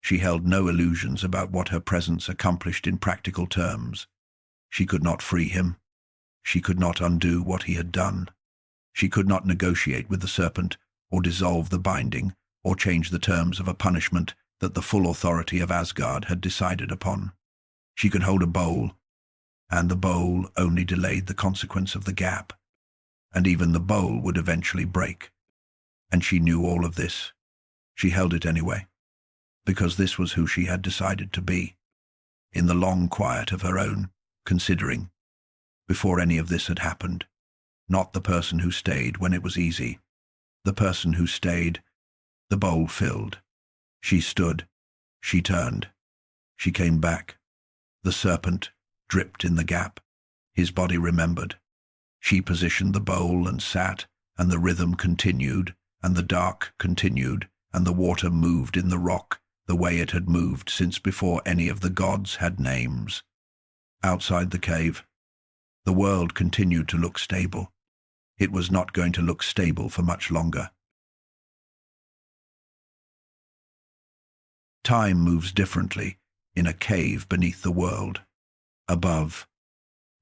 She held no illusions about what her presence accomplished in practical terms. She could not free him. She could not undo what he had done. She could not negotiate with the serpent, or dissolve the binding, or change the terms of a punishment that the full authority of Asgard had decided upon. She could hold a bowl, and the bowl only delayed the consequence of the gap, and even the bowl would eventually break. And she knew all of this. She held it anyway, because this was who she had decided to be, in the long quiet of her own considering, before any of this had happened. Not the person who stayed when it was easy. The person who stayed, the bowl filled. She stood. She turned. She came back. The serpent dripped in the gap. His body remembered. She positioned the bowl and sat, and the rhythm continued, and the dark continued, and the water moved in the rock the way it had moved since before any of the gods had names. Outside the cave, the world continued to look stable. It was not going to look stable for much longer. Time moves differently in a cave beneath the world. Above,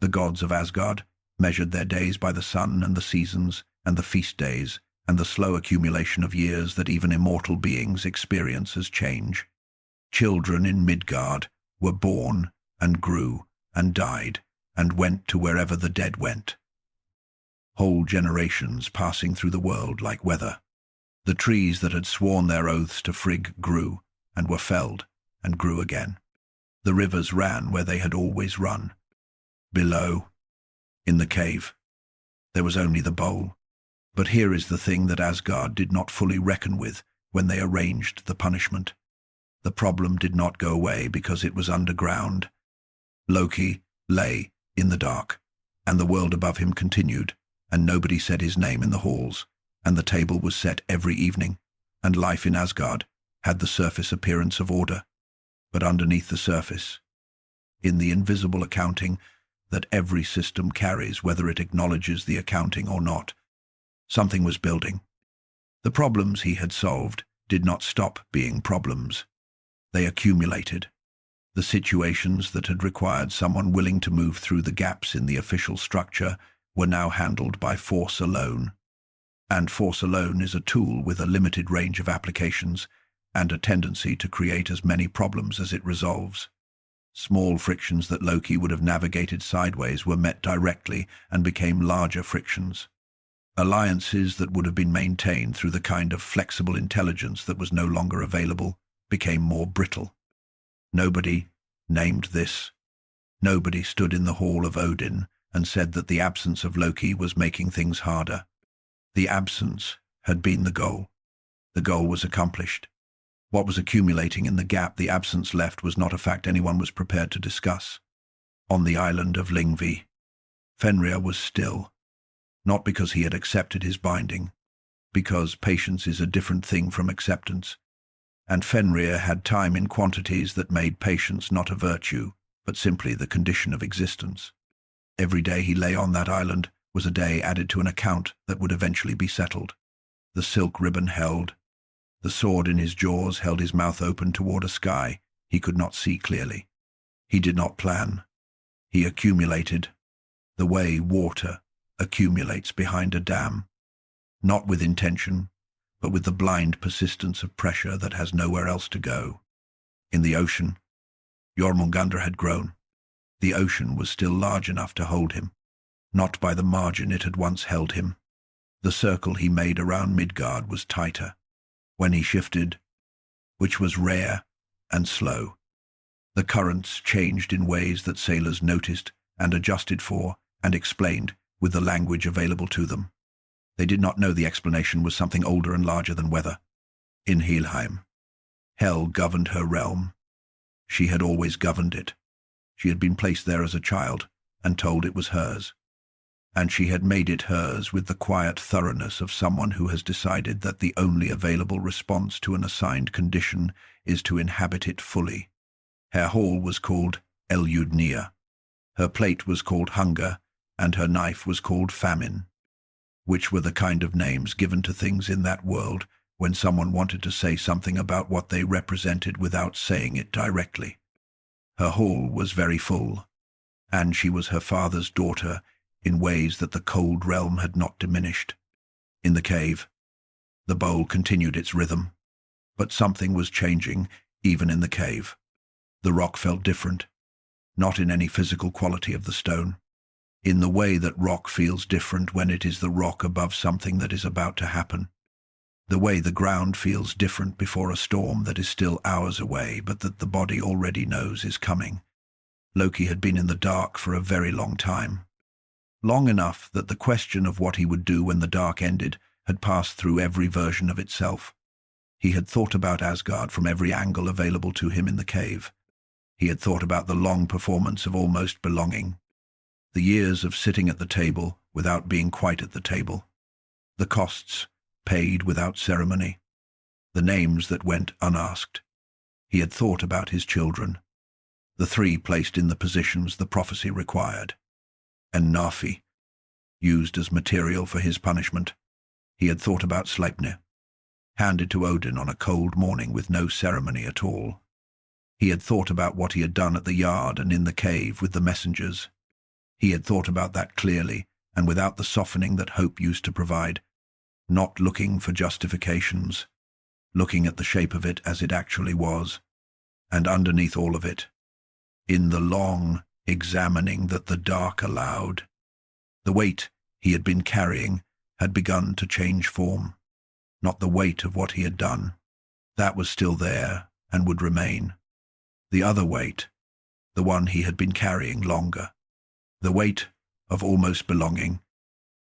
the gods of Asgard measured their days by the sun and the seasons and the feast days and the slow accumulation of years that even immortal beings experience as change. Children in Midgard were born and grew and died and went to wherever the dead went. Whole generations passing through the world like weather. The trees that had sworn their oaths to Frigg grew and were felled and grew again. The rivers ran where they had always run. Below, in the cave, there was only the bowl. But here is the thing that Asgard did not fully reckon with when they arranged the punishment. The problem did not go away because it was underground. Loki lay in the dark, and the world above him continued, and nobody said his name in the halls, and the table was set every evening, and life in Asgard had the surface appearance of order. But underneath the surface, in the invisible accounting that every system carries whether it acknowledges the accounting or not, something was building. The problems he had solved did not stop being problems. They accumulated. The situations that had required someone willing to move through the gaps in the official structure were now handled by force alone. And force alone is a tool with a limited range of applications and a tendency to create as many problems as it resolves. Small frictions that Loki would have navigated sideways were met directly and became larger frictions. Alliances that would have been maintained through the kind of flexible intelligence that was no longer available became more brittle. Nobody named this. Nobody stood in the hall of Odin and said that the absence of Loki was making things harder. The absence had been the goal. The goal was accomplished. What was accumulating in the gap the absence left was not a fact anyone was prepared to discuss. On the island of Lyngvi, Fenrir was still. Not because he had accepted his binding, because patience is a different thing from acceptance. And Fenrir had time in quantities that made patience not a virtue, but simply the condition of existence. Every day he lay on that island was a day added to an account that would eventually be settled. The silk ribbon held. The sword in his jaws held his mouth open toward a sky he could not see clearly. He did not plan. He accumulated, the way water accumulates behind a dam, not with intention, but with the blind persistence of pressure that has nowhere else to go. In the ocean, Jormungandr had grown. The ocean was still large enough to hold him, not by the margin it had once held him. The circle he made around Midgard was tighter. When he shifted, which was rare and slow, the currents changed in ways that sailors noticed and adjusted for and explained with the language available to them. They did not know the explanation was something older and larger than weather. In Helheim, Hel governed her realm. She had always governed it. She had been placed there as a child and told it was hers. And she had made it hers with the quiet thoroughness of someone who has decided that the only available response to an assigned condition is to inhabit it fully. Her hall was called Eljudnir. Her plate was called hunger, and her knife was called famine, which were the kind of names given to things in that world when someone wanted to say something about what they represented without saying it directly. Her hall was very full, and she was her father's daughter in ways that the cold realm had not diminished. In the cave, the bowl continued its rhythm, but something was changing even in the cave. The rock felt different, not in any physical quality of the stone, in the way that rock feels different when it is the rock above something that is about to happen. The way the ground feels different before a storm that is still hours away, but that the body already knows is coming. Loki had been in the dark for a very long time. Long enough that the question of what he would do when the dark ended had passed through every version of itself. He had thought about Asgard from every angle available to him in the cave. He had thought about the long performance of almost belonging. The years of sitting at the table without being quite at the table. The costs paid without ceremony. The names that went unasked. He had thought about his children. The three placed in the positions the prophecy required. And Nafi, used as material for his punishment. He had thought about Sleipnir, handed to Odin on a cold morning with no ceremony at all. He had thought about what he had done at the yard and in the cave with the messengers. He had thought about that clearly and without the softening that hope used to provide, not looking for justifications, looking at the shape of it as it actually was, and underneath all of it, in the long examining that the dark allowed, the weight he had been carrying had begun to change form, not the weight of what he had done. That was still there and would remain. The other weight, the one he had been carrying longer, the weight of almost belonging,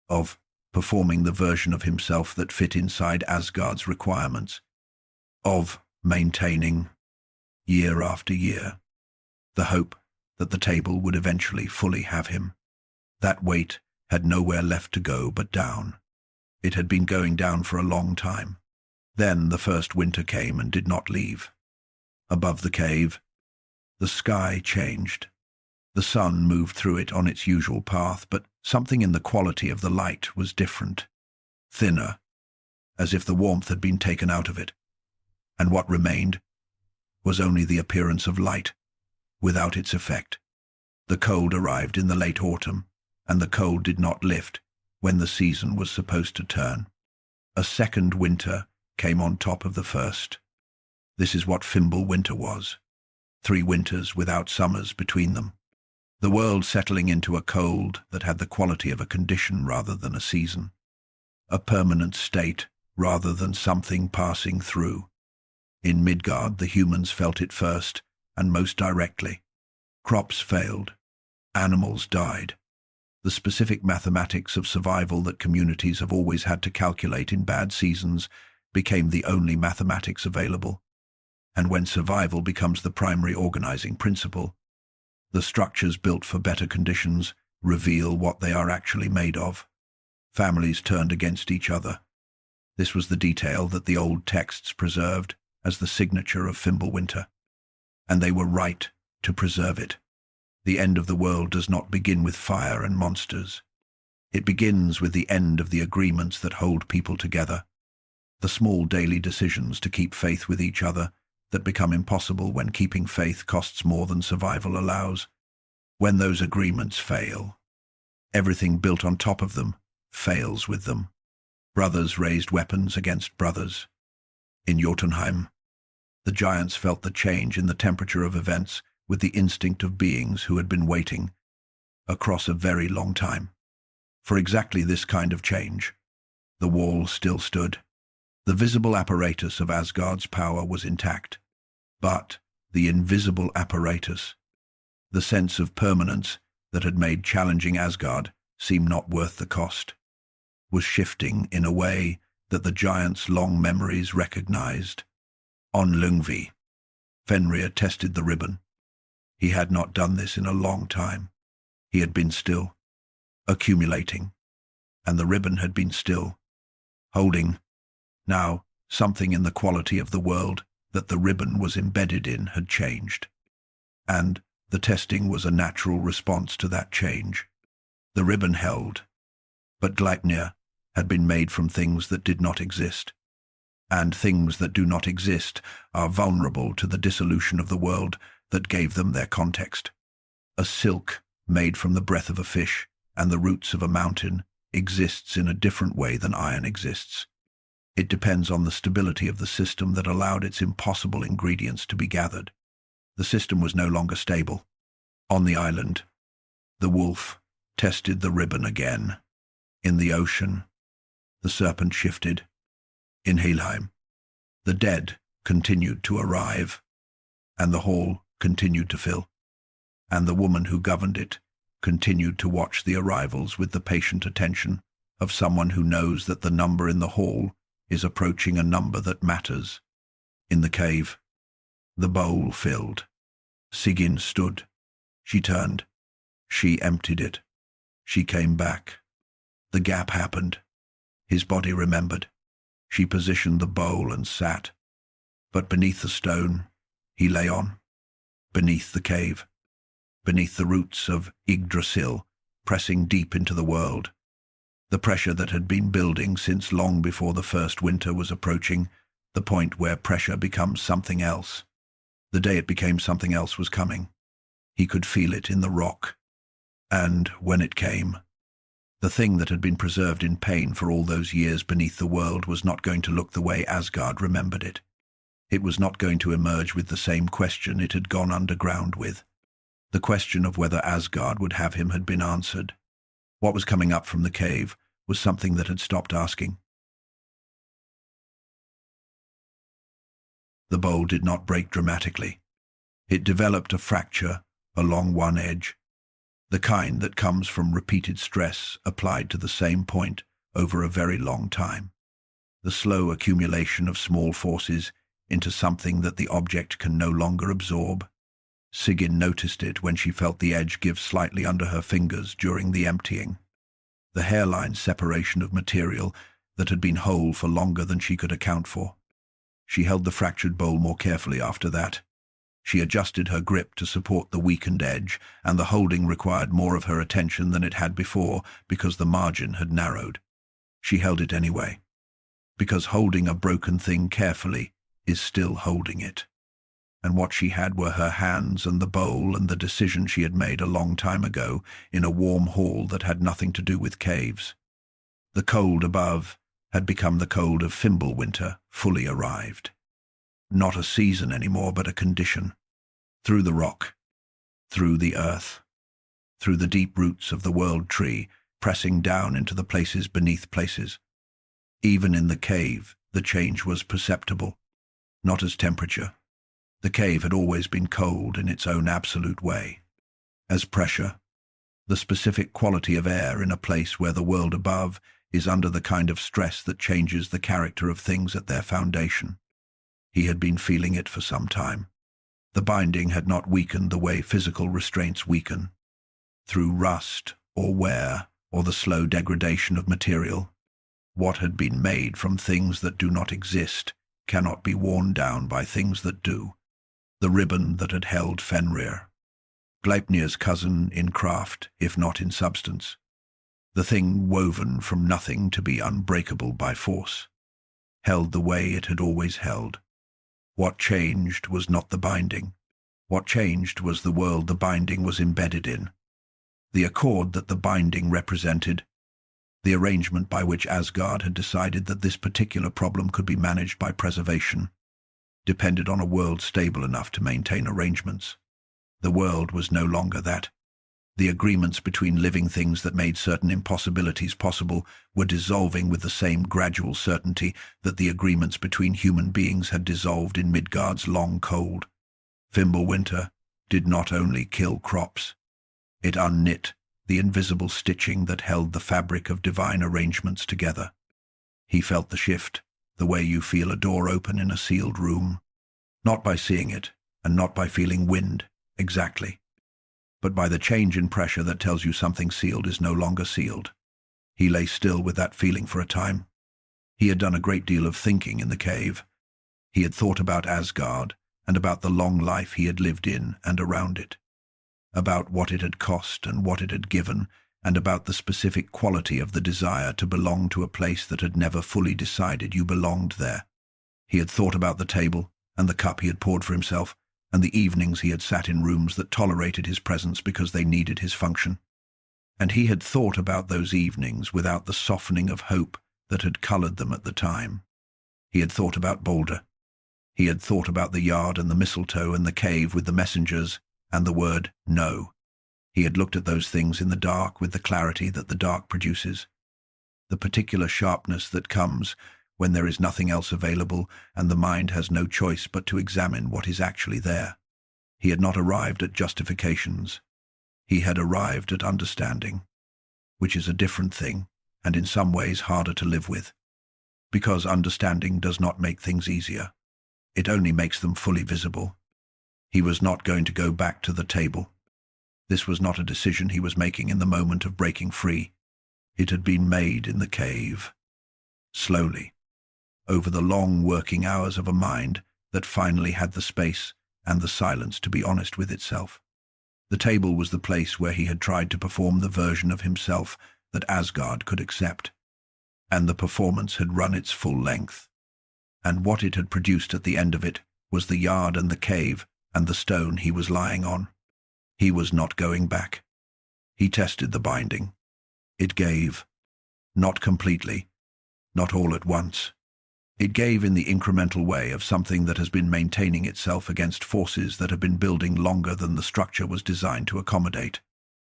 of performing the version of himself that fit inside Asgard's requirements, of maintaining, year after year, the hope that the table would eventually fully have him. That weight had nowhere left to go but down. It had been going down for a long time. Then the first winter came and did not leave. Above the cave, the sky changed. The sun moved through it on its usual path, but something in the quality of the light was different, thinner, as if the warmth had been taken out of it, and what remained was only the appearance of light, without its effect. The cold arrived in the late autumn, and the cold did not lift when the season was supposed to turn. A second winter came on top of the first. This is what Fimbul winter was. 3 winters without summers between them. The world settling into a cold that had the quality of a condition rather than a season. A permanent state rather than something passing through. In Midgard, the humans felt it first and most directly. Crops failed. Animals died. The specific mathematics of survival that communities have always had to calculate in bad seasons became the only mathematics available. And when survival becomes the primary organizing principle, the structures built for better conditions reveal what they are actually made of. Families turned against each other. This was the detail that the old texts preserved as the signature of Fimbulwinter. And they were right to preserve it. The end of the world does not begin with fire and monsters. It begins with the end of the agreements that hold people together. The small daily decisions to keep faith with each other that become impossible when keeping faith costs more than survival allows. When those agreements fail, everything built on top of them fails with them. Brothers raised weapons against brothers. In Jotunheim, the giants felt the change in the temperature of events with the instinct of beings who had been waiting across a very long time for exactly this kind of change. The wall still stood. The visible apparatus of Asgard's power was intact. But the invisible apparatus, the sense of permanence that had made challenging Asgard seem not worth the cost, was shifting in a way that the giants' long memories recognized. On Lyngvi, Fenrir tested the ribbon. He had not done this in a long time. He had been still, accumulating, and the ribbon had been still, holding. Now, something in the quality of the world that the ribbon was embedded in had changed. And the testing was a natural response to that change. The ribbon held, but Gleipnir had been made from things that did not exist. And things that do not exist are vulnerable to the dissolution of the world that gave them their context. A silk made from the breath of a fish and the roots of a mountain exists in a different way than iron exists. It depends on the stability of the system that allowed its impossible ingredients to be gathered. The system was no longer stable. On the island, the wolf tested the ribbon again. In the ocean, the serpent shifted. In Helheim, the dead continued to arrive, and the hall continued to fill, and the woman who governed it continued to watch the arrivals with the patient attention of someone who knows that the number in the hall is approaching a number that matters. In the cave, the bowl filled. Sigyn stood. She turned. She emptied it. She came back. The gap happened. His body remembered. She positioned the bowl and sat. But beneath the stone, he lay on. Beneath the cave. Beneath the roots of Yggdrasil, pressing deep into the world. The pressure that had been building since long before the first winter was approaching, the point where pressure becomes something else. The day it became something else was coming. He could feel it in the rock. And when it came, the thing that had been preserved in pain for all those years beneath the world was not going to look the way Asgard remembered it. It was not going to emerge with the same question it had gone underground with. The question of whether Asgard would have him had been answered. What was coming up from the cave was something that had stopped asking. The bowl did not break dramatically. It developed a fracture along one edge, the kind that comes from repeated stress applied to the same point over a very long time. The slow accumulation of small forces into something that the object can no longer absorb. Sigyn noticed it when she felt the edge give slightly under her fingers during the emptying. The hairline separation of material that had been whole for longer than she could account for. She held the fractured bowl more carefully after that. She adjusted her grip to support the weakened edge, and the holding required more of her attention than it had before because the margin had narrowed. She held it anyway, because holding a broken thing carefully is still holding it. And what she had were her hands and the bowl and the decision she had made a long time ago in a warm hall that had nothing to do with caves. The cold above had become the cold of Fimbulwinter, fully arrived. Not a season anymore, but a condition. through the rock, through the earth, through the deep roots of the world tree, pressing down into the places beneath places. Even in the cave, the change was perceptible, not as temperature. The cave had always been cold in its own absolute way. As pressure, the specific quality of air in a place where the world above is under the kind of stress that changes the character of things at their foundation. He had been feeling it for some time. The binding had not weakened the way physical restraints weaken, through rust or wear or the slow degradation of material. What had been made from things that do not exist cannot be worn down by things that do. The ribbon that had held Fenrir, Gleipnir's cousin in craft, if not in substance. The thing woven from nothing to be unbreakable by force, held the way it had always held. What changed was not the binding. What changed was the world the binding was embedded in. The accord that the binding represented, the arrangement by which Asgard had decided that this particular problem could be managed by preservation, depended on a world stable enough to maintain arrangements. The world was no longer that. The agreements between living things that made certain impossibilities possible were dissolving with the same gradual certainty that the agreements between human beings had dissolved in Midgard's long cold. Fimbulwinter did not only kill crops. It unknit the invisible stitching that held the fabric of divine arrangements together. He felt the shift, the way you feel a door open in a sealed room, not by seeing it, and not by feeling wind, exactly, but by the change in pressure that tells you something sealed is no longer sealed. He lay still with that feeling for a time. He had done a great deal of thinking in the cave. He had thought about Asgard and about the long life he had lived in and around it, about what it had cost and what it had given, and about the specific quality of the desire to belong to a place that had never fully decided you belonged there. He had thought about the table and the cup he had poured for himself, and the evenings he had sat in rooms that tolerated his presence because they needed his function. And he had thought about those evenings without the softening of hope that had colored them at the time. He had thought about Baldr. He had thought about the yard and the mistletoe and the cave with the messengers and the word no. He had looked at those things in the dark with the clarity that the dark produces, the particular sharpness that comes when there is nothing else available and the mind has no choice but to examine what is actually there. He had not arrived at justifications. He had arrived at understanding, which is a different thing and in some ways harder to live with, because understanding does not make things easier. It only makes them fully visible. He was not going to go back to the table. This was not a decision he was making in the moment of breaking free. It had been made in the cave, slowly, over the long working hours of a mind that finally had the space and the silence to be honest with itself. The table was the place where he had tried to perform the version of himself that Asgard could accept, and the performance had run its full length. And what it had produced at the end of it was the yard and the cave and the stone he was lying on. He was not going back. He tested the binding. It gave. Not completely. Not all at once. It gave in the incremental way of something that has been maintaining itself against forces that have been building longer than the structure was designed to accommodate.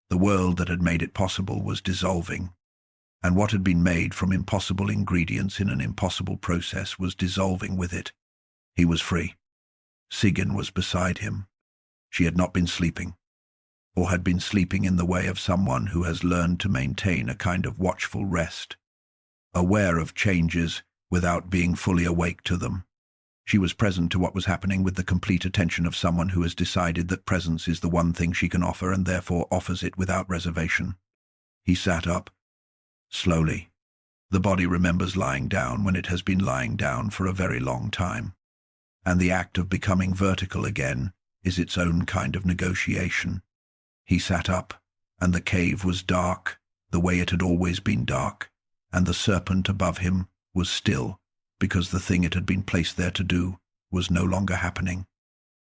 The world that had made it possible was dissolving, and what had been made from impossible ingredients in an impossible process was dissolving with it. He was free. Sigyn was beside him. She had not been sleeping, or had been sleeping in the way of someone who has learned to maintain a kind of watchful rest, aware of changes without being fully awake to them. She was present to what was happening with the complete attention of someone who has decided that presence is the one thing she can offer and therefore offers it without reservation. He sat up, slowly. The body remembers lying down when it has been lying down for a very long time, and the act of becoming vertical again is its own kind of negotiation. He sat up, and the cave was dark, the way it had always been dark, and the serpent above him was still, because the thing it had been placed there to do was no longer happening.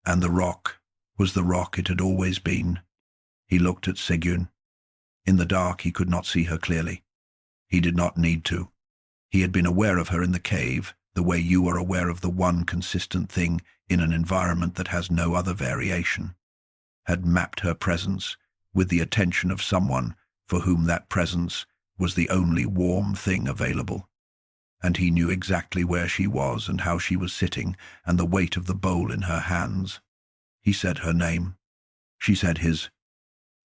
And the rock was the rock it had always been. He looked at Sigyn. In the dark he could not see her clearly. He did not need to. He had been aware of her in the cave, the way you are aware of the one consistent thing in an environment that has no other variation, had mapped her presence with the attention of someone for whom that presence was the only warm thing available. And he knew exactly where she was and how she was sitting and the weight of the bowl in her hands. He said her name. She said his.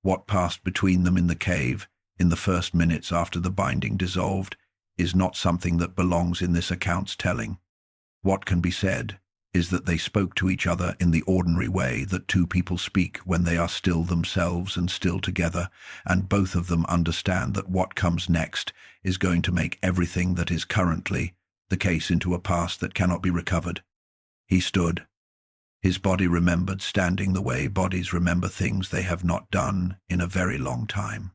What passed between them in the cave, in the first minutes after the binding dissolved, is not something that belongs in this account's telling. What can be said is that they spoke to each other in the ordinary way that two people speak when they are still themselves and still together, and both of them understand that what comes next is going to make everything that is currently the case into a past that cannot be recovered. He stood. His body remembered standing the way bodies remember things they have not done in a very long time,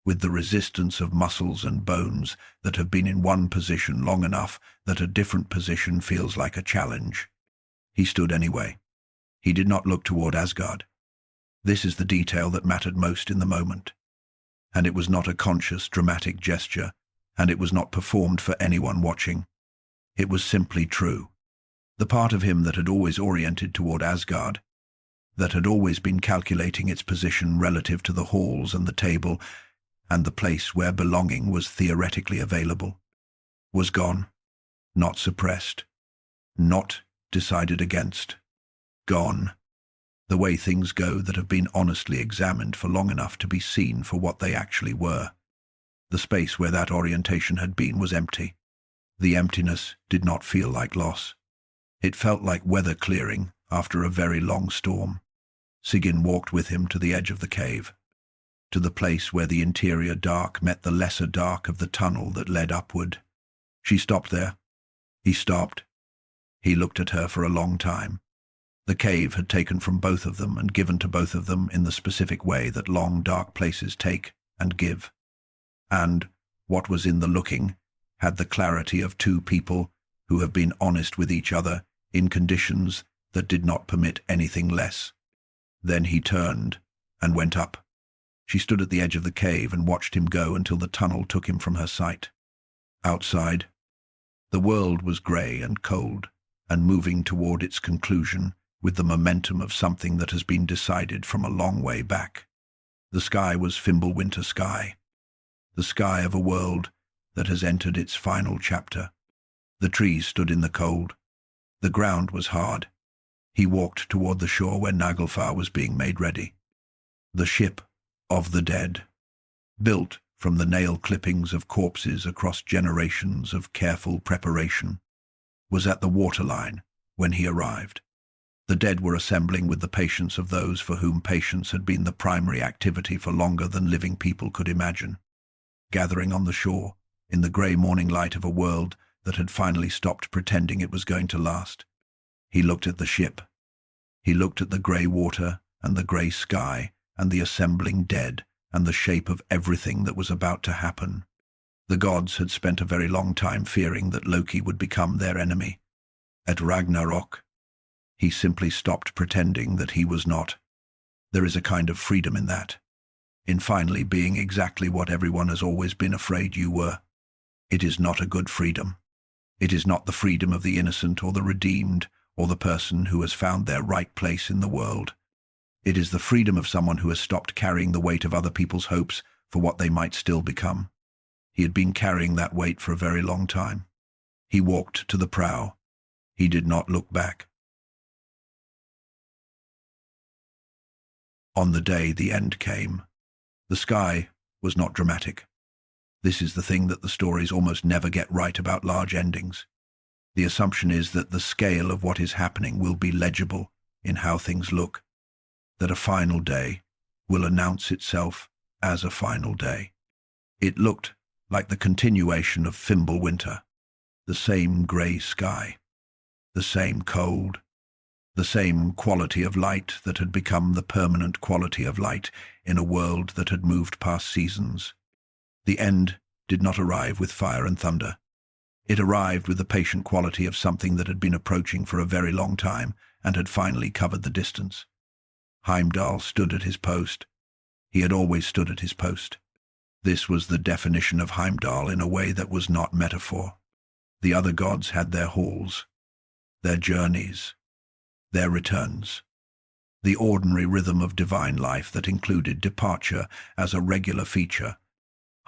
with the resistance of muscles and bones that have been in one position long enough that a different position feels like a challenge. He stood anyway. He did not look toward Asgard. This is the detail that mattered most in the moment. And it was not a conscious, dramatic gesture, and it was not performed for anyone watching. It was simply true. The part of him that had always oriented toward Asgard, that had always been calculating its position relative to the halls and the table, and the place where belonging was theoretically available, was gone, not suppressed, not decided against, gone, the way things go that have been honestly examined for long enough to be seen for what they actually were. The space where that orientation had been was empty. The emptiness did not feel like loss. It felt like weather clearing after a very long storm. Sigyn walked with him to the edge of the cave, to the place where the interior dark met the lesser dark of the tunnel that led upward. She stopped there. He stopped. He looked at her for a long time. The cave had taken from both of them and given to both of them in the specific way that long, dark places take and give. And what was in the looking had the clarity of two people who have been honest with each other in conditions that did not permit anything less. Then he turned and went up. She stood at the edge of the cave and watched him go until the tunnel took him from her sight. Outside, the world was grey and cold, and moving toward its conclusion with the momentum of something that has been decided from a long way back. The sky was Fimbulwinter sky, the sky of a world that has entered its final chapter. The trees stood in the cold. The ground was hard. He walked toward the shore where Naglfar was being made ready. The ship of the dead, built from the nail clippings of corpses across generations of careful preparation, was at the waterline when he arrived. The dead were assembling with the patience of those for whom patience had been the primary activity for longer than living people could imagine, gathering on the shore in the grey morning light of a world that had finally stopped pretending it was going to last. He looked at the ship. He looked at the grey water and the grey sky and the assembling dead and the shape of everything that was about to happen. The gods had spent a very long time fearing that Loki would become their enemy. At Ragnarok, he simply stopped pretending that he was not. There is a kind of freedom in that, in finally being exactly what everyone has always been afraid you were. It is not a good freedom. It is not the freedom of the innocent or the redeemed or the person who has found their right place in the world. It is the freedom of someone who has stopped carrying the weight of other people's hopes for what they might still become. He had been carrying that weight for a very long time. He walked to the prow. He did not look back. On the day the end came, the sky was not dramatic. This is the thing that the stories almost never get right about large endings. The assumption is that the scale of what is happening will be legible in how things look, that a final day will announce itself as a final day. It looked like the continuation of Fimbulwinter, the same grey sky, the same cold, the same quality of light that had become the permanent quality of light in a world that had moved past seasons. The end did not arrive with fire and thunder. It arrived with the patient quality of something that had been approaching for a very long time and had finally covered the distance. Heimdall stood at his post. He had always stood at his post. This was the definition of Heimdall in a way that was not metaphor. The other gods had their halls, their journeys, their returns. The ordinary rhythm of divine life that included departure as a regular feature.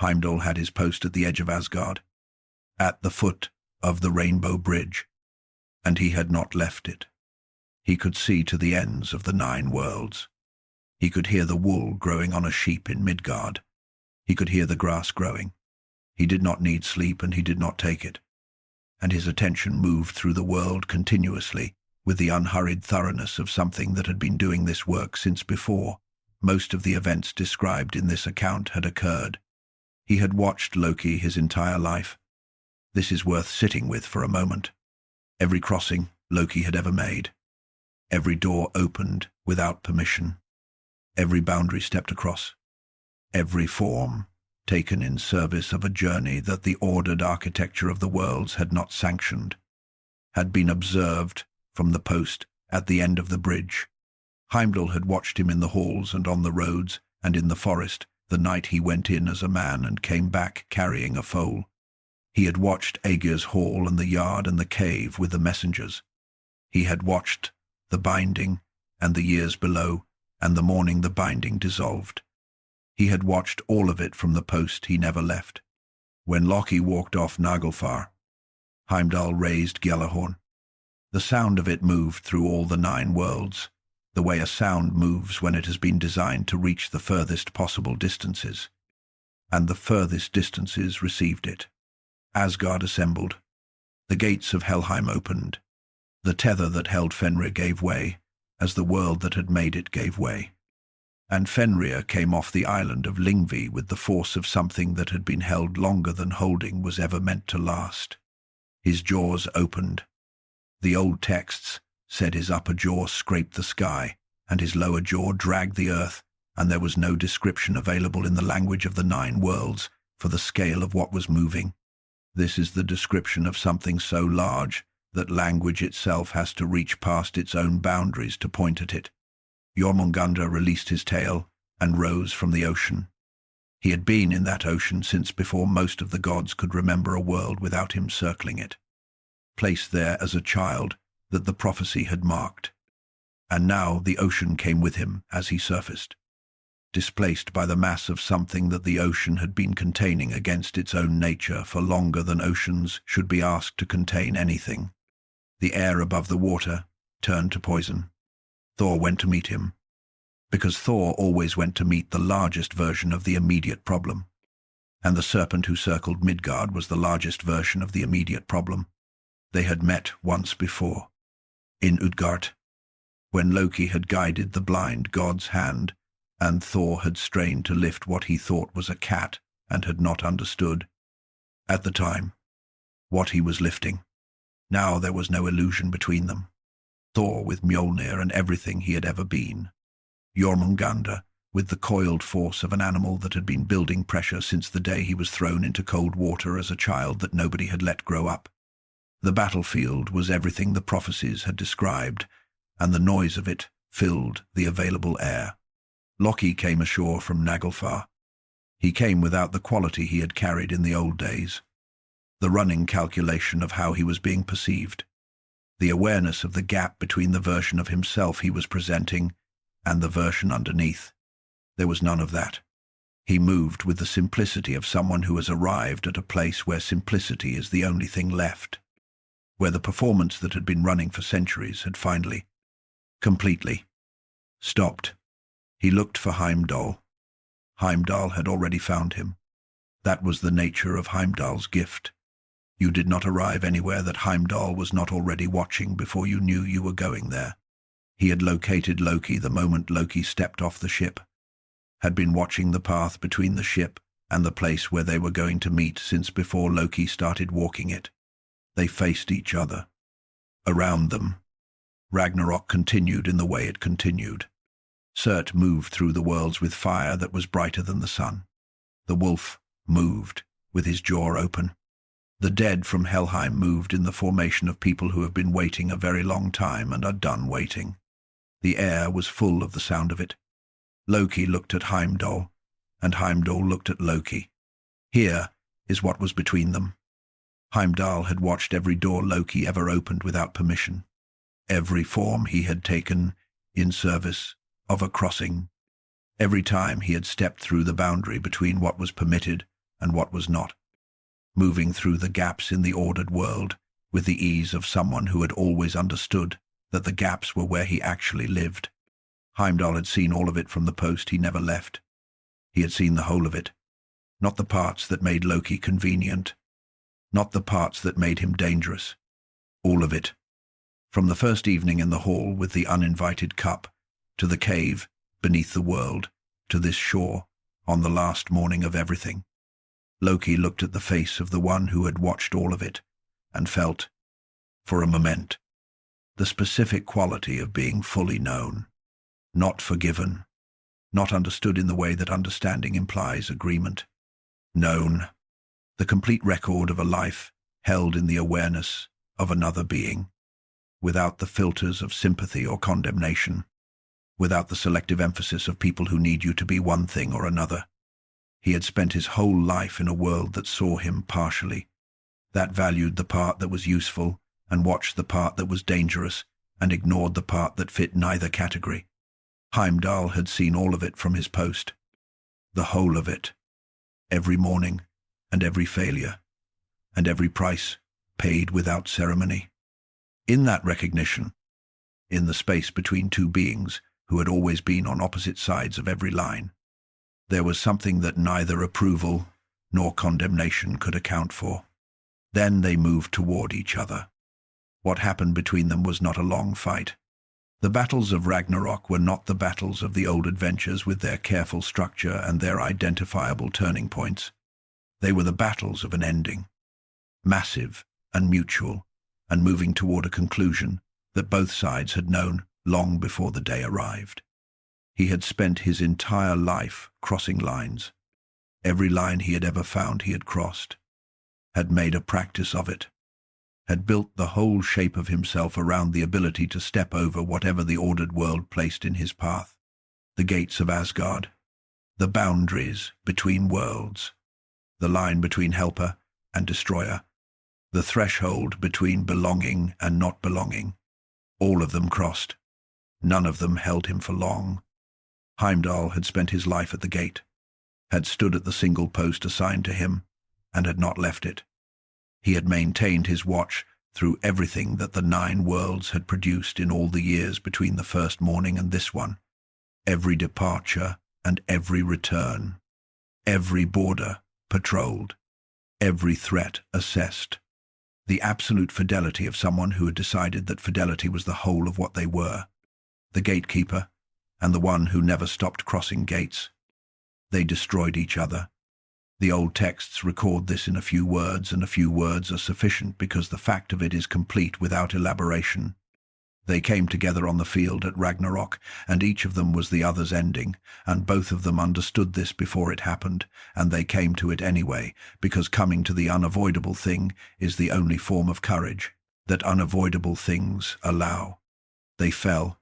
Heimdall had his post at the edge of Asgard, at the foot of the Rainbow Bridge, and he had not left it. He could see to the ends of the 9 worlds. He could hear the wool growing on a sheep in Midgard. He could hear the grass growing. He did not need sleep, and he did not take it. And his attention moved through the world continuously, with the unhurried thoroughness of something that had been doing this work since before most of the events described in this account had occurred. He had watched Loki his entire life. This is worth sitting with for a moment. Every crossing Loki had ever made. Every door opened without permission. Every boundary stepped across. Every form taken in service of a journey that the ordered architecture of the worlds had not sanctioned, had been observed from the post at the end of the bridge. Heimdall had watched him in the halls and on the roads and in the forest the night he went in as a man and came back carrying a foal. He had watched Aegir's hall and the yard and the cave with the messengers. He had watched the binding and the years below, and the morning the binding dissolved. He had watched all of it from the post he never left. When Loki walked off Naglfar, Heimdall raised Gjallarhorn. The sound of it moved through all the 9 worlds, the way a sound moves when it has been designed to reach the furthest possible distances. And the furthest distances received it. Asgard assembled. The gates of Helheim opened. The tether that held Fenrir gave way, as the world that had made it gave way. And Fenrir came off the island of Lyngvi with the force of something that had been held longer than holding was ever meant to last. His jaws opened. The old texts said his upper jaw scraped the sky, and his lower jaw dragged the earth, and there was no description available in the language of the 9 worlds for the scale of what was moving. This is the description of something so large that language itself has to reach past its own boundaries to point at it. Jormungandr released his tail and rose from the ocean. He had been in that ocean since before most of the gods could remember a world without him circling it, placed there as a child that the prophecy had marked. And now the ocean came with him as he surfaced, displaced by the mass of something that the ocean had been containing against its own nature for longer than oceans should be asked to contain anything. The air above the water turned to poison. Thor went to meet him, because Thor always went to meet the largest version of the immediate problem. And the serpent who circled Midgard was the largest version of the immediate problem. They had met once before, in Utgard, when Loki had guided the blind god's hand, and Thor had strained to lift what he thought was a cat and had not understood, at the time, what he was lifting. Now there was no illusion between them. Thor with Mjolnir and everything he had ever been. Jormungandr with the coiled force of an animal that had been building pressure since the day he was thrown into cold water as a child that nobody had let grow up. The battlefield was everything the prophecies had described, and the noise of it filled the available air. Loki came ashore from Naglfar. He came without the quality he had carried in the old days. The running calculation of how he was being perceived. The awareness of the gap between the version of himself he was presenting and the version underneath. There was none of that. He moved with the simplicity of someone who has arrived at a place where simplicity is the only thing left, where the performance that had been running for centuries had finally, completely, stopped. He looked for Heimdall. Heimdall had already found him. That was the nature of Heimdall's gift. You did not arrive anywhere that Heimdall was not already watching before you knew you were going there. He had located Loki the moment Loki stepped off the ship, had been watching the path between the ship and the place where they were going to meet since before Loki started walking it. They faced each other. Around them, Ragnarok continued in the way it continued. Surt moved through the worlds with fire that was brighter than the sun. The wolf moved, with his jaw open. The dead from Helheim moved in the formation of people who have been waiting a very long time and are done waiting. The air was full of the sound of it. Loki looked at Heimdall, and Heimdall looked at Loki. Here is what was between them. Heimdall had watched every door Loki ever opened without permission, every form he had taken in service of a crossing. Every time he had stepped through the boundary between what was permitted and what was not, moving through the gaps in the ordered world with the ease of someone who had always understood that the gaps were where he actually lived. Heimdall had seen all of it from the post he never left. He had seen the whole of it, not the parts that made Loki convenient, not the parts that made him dangerous. All of it. From the first evening in the hall with the uninvited cup, to the cave beneath the world, to this shore, on the last morning of everything. Loki looked at the face of the one who had watched all of it, and felt, for a moment, the specific quality of being fully known, not forgiven, not understood in the way that understanding implies agreement. Known, the complete record of a life held in the awareness of another being, without the filters of sympathy or condemnation, without the selective emphasis of people who need you to be one thing or another. He had spent his whole life in a world that saw him partially, that valued the part that was useful and watched the part that was dangerous and ignored the part that fit neither category. Heimdall had seen all of it from his post, the whole of it, every morning and every failure, and every price paid without ceremony. In that recognition, in the space between two beings who had always been on opposite sides of every line, there was something that neither approval nor condemnation could account for. Then they moved toward each other. What happened between them was not a long fight. The battles of Ragnarok were not the battles of the old adventures with their careful structure and their identifiable turning points. They were the battles of an ending, massive and mutual, and moving toward a conclusion that both sides had known long before the day arrived. He had spent his entire life crossing lines. Every line he had ever found he had crossed, had made a practice of it, had built the whole shape of himself around the ability to step over whatever the ordered world placed in his path. The gates of Asgard, the boundaries between worlds, the line between helper and destroyer, the threshold between belonging and not belonging. All of them crossed. None of them held him for long. Heimdall had spent his life at the gate, had stood at the single post assigned to him, and had not left it. He had maintained his watch through everything that the 9 worlds had produced in all the years between the first morning and this one, every departure and every return, every border patrolled, every threat assessed. The absolute fidelity of someone who had decided that fidelity was the whole of what they were, the Gatekeeper, and the one who never stopped crossing gates. They destroyed each other. The old texts record this in a few words, and a few words are sufficient because the fact of it is complete without elaboration. They came together on the field at Ragnarok, and each of them was the other's ending, and both of them understood this before it happened, and they came to it anyway, because coming to the unavoidable thing is the only form of courage that unavoidable things allow. They fell.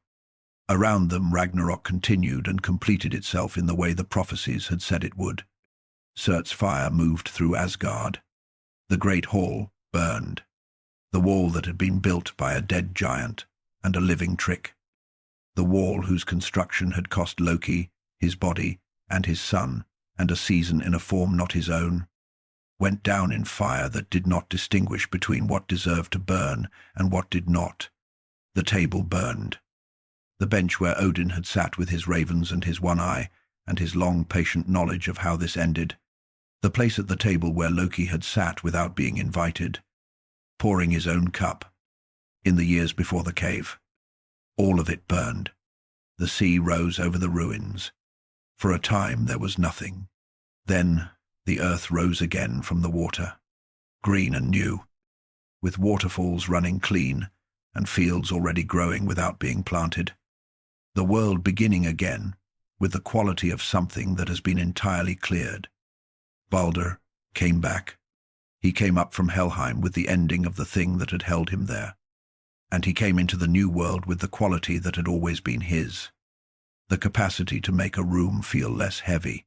Around them, Ragnarok continued and completed itself in the way the prophecies had said it would. Surt's fire moved through Asgard. The great hall burned. The wall that had been built by a dead giant and a living trick. The wall whose construction had cost Loki, his body, and his son, and a season in a form not his own, went down in fire that did not distinguish between what deserved to burn and what did not. The table burned. The bench where Odin had sat with his ravens and his one eye, and his long, patient knowledge of how this ended. The place at the table where Loki had sat without being invited, pouring his own cup, in the years before the cave. All of it burned. The sea rose over the ruins. For a time there was nothing. Then the earth rose again from the water, green and new, with waterfalls running clean and fields already growing without being planted. The world beginning again, with the quality of something that has been entirely cleared. Baldr came back. He came up from Helheim with the ending of the thing that had held him there. And he came into the new world with the quality that had always been his, the capacity to make a room feel less heavy.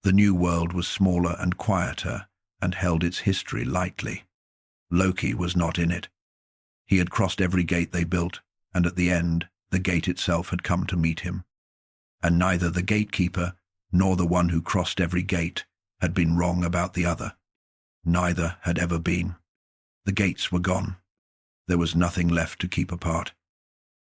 The new world was smaller and quieter and held its history lightly. Loki was not in it. He had crossed every gate they built, and at the end, the gate itself had come to meet him. And neither the Gatekeeper nor the one who crossed every gate had been wrong about the other. Neither had ever been. The gates were gone. There was nothing left to keep apart.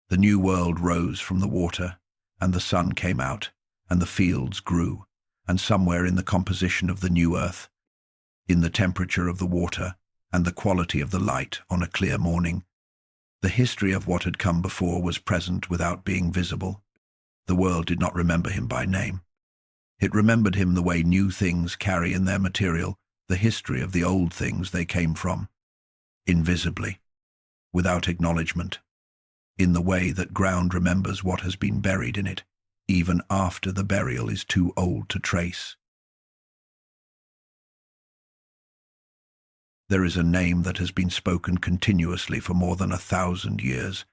The new world rose from the water, and the sun came out, and the fields grew, and somewhere in the composition of the new earth, in the temperature of the water, and the quality of the light on a clear morning, the history of what had come before was present without being visible. The world did not remember him by name. It remembered him the way new things carry in their material the history of the old things they came from, invisibly, without acknowledgement, in the way that ground remembers what has been buried in it, even after the burial is too old to trace. There is a name that has been spoken continuously for more than 1,000 years,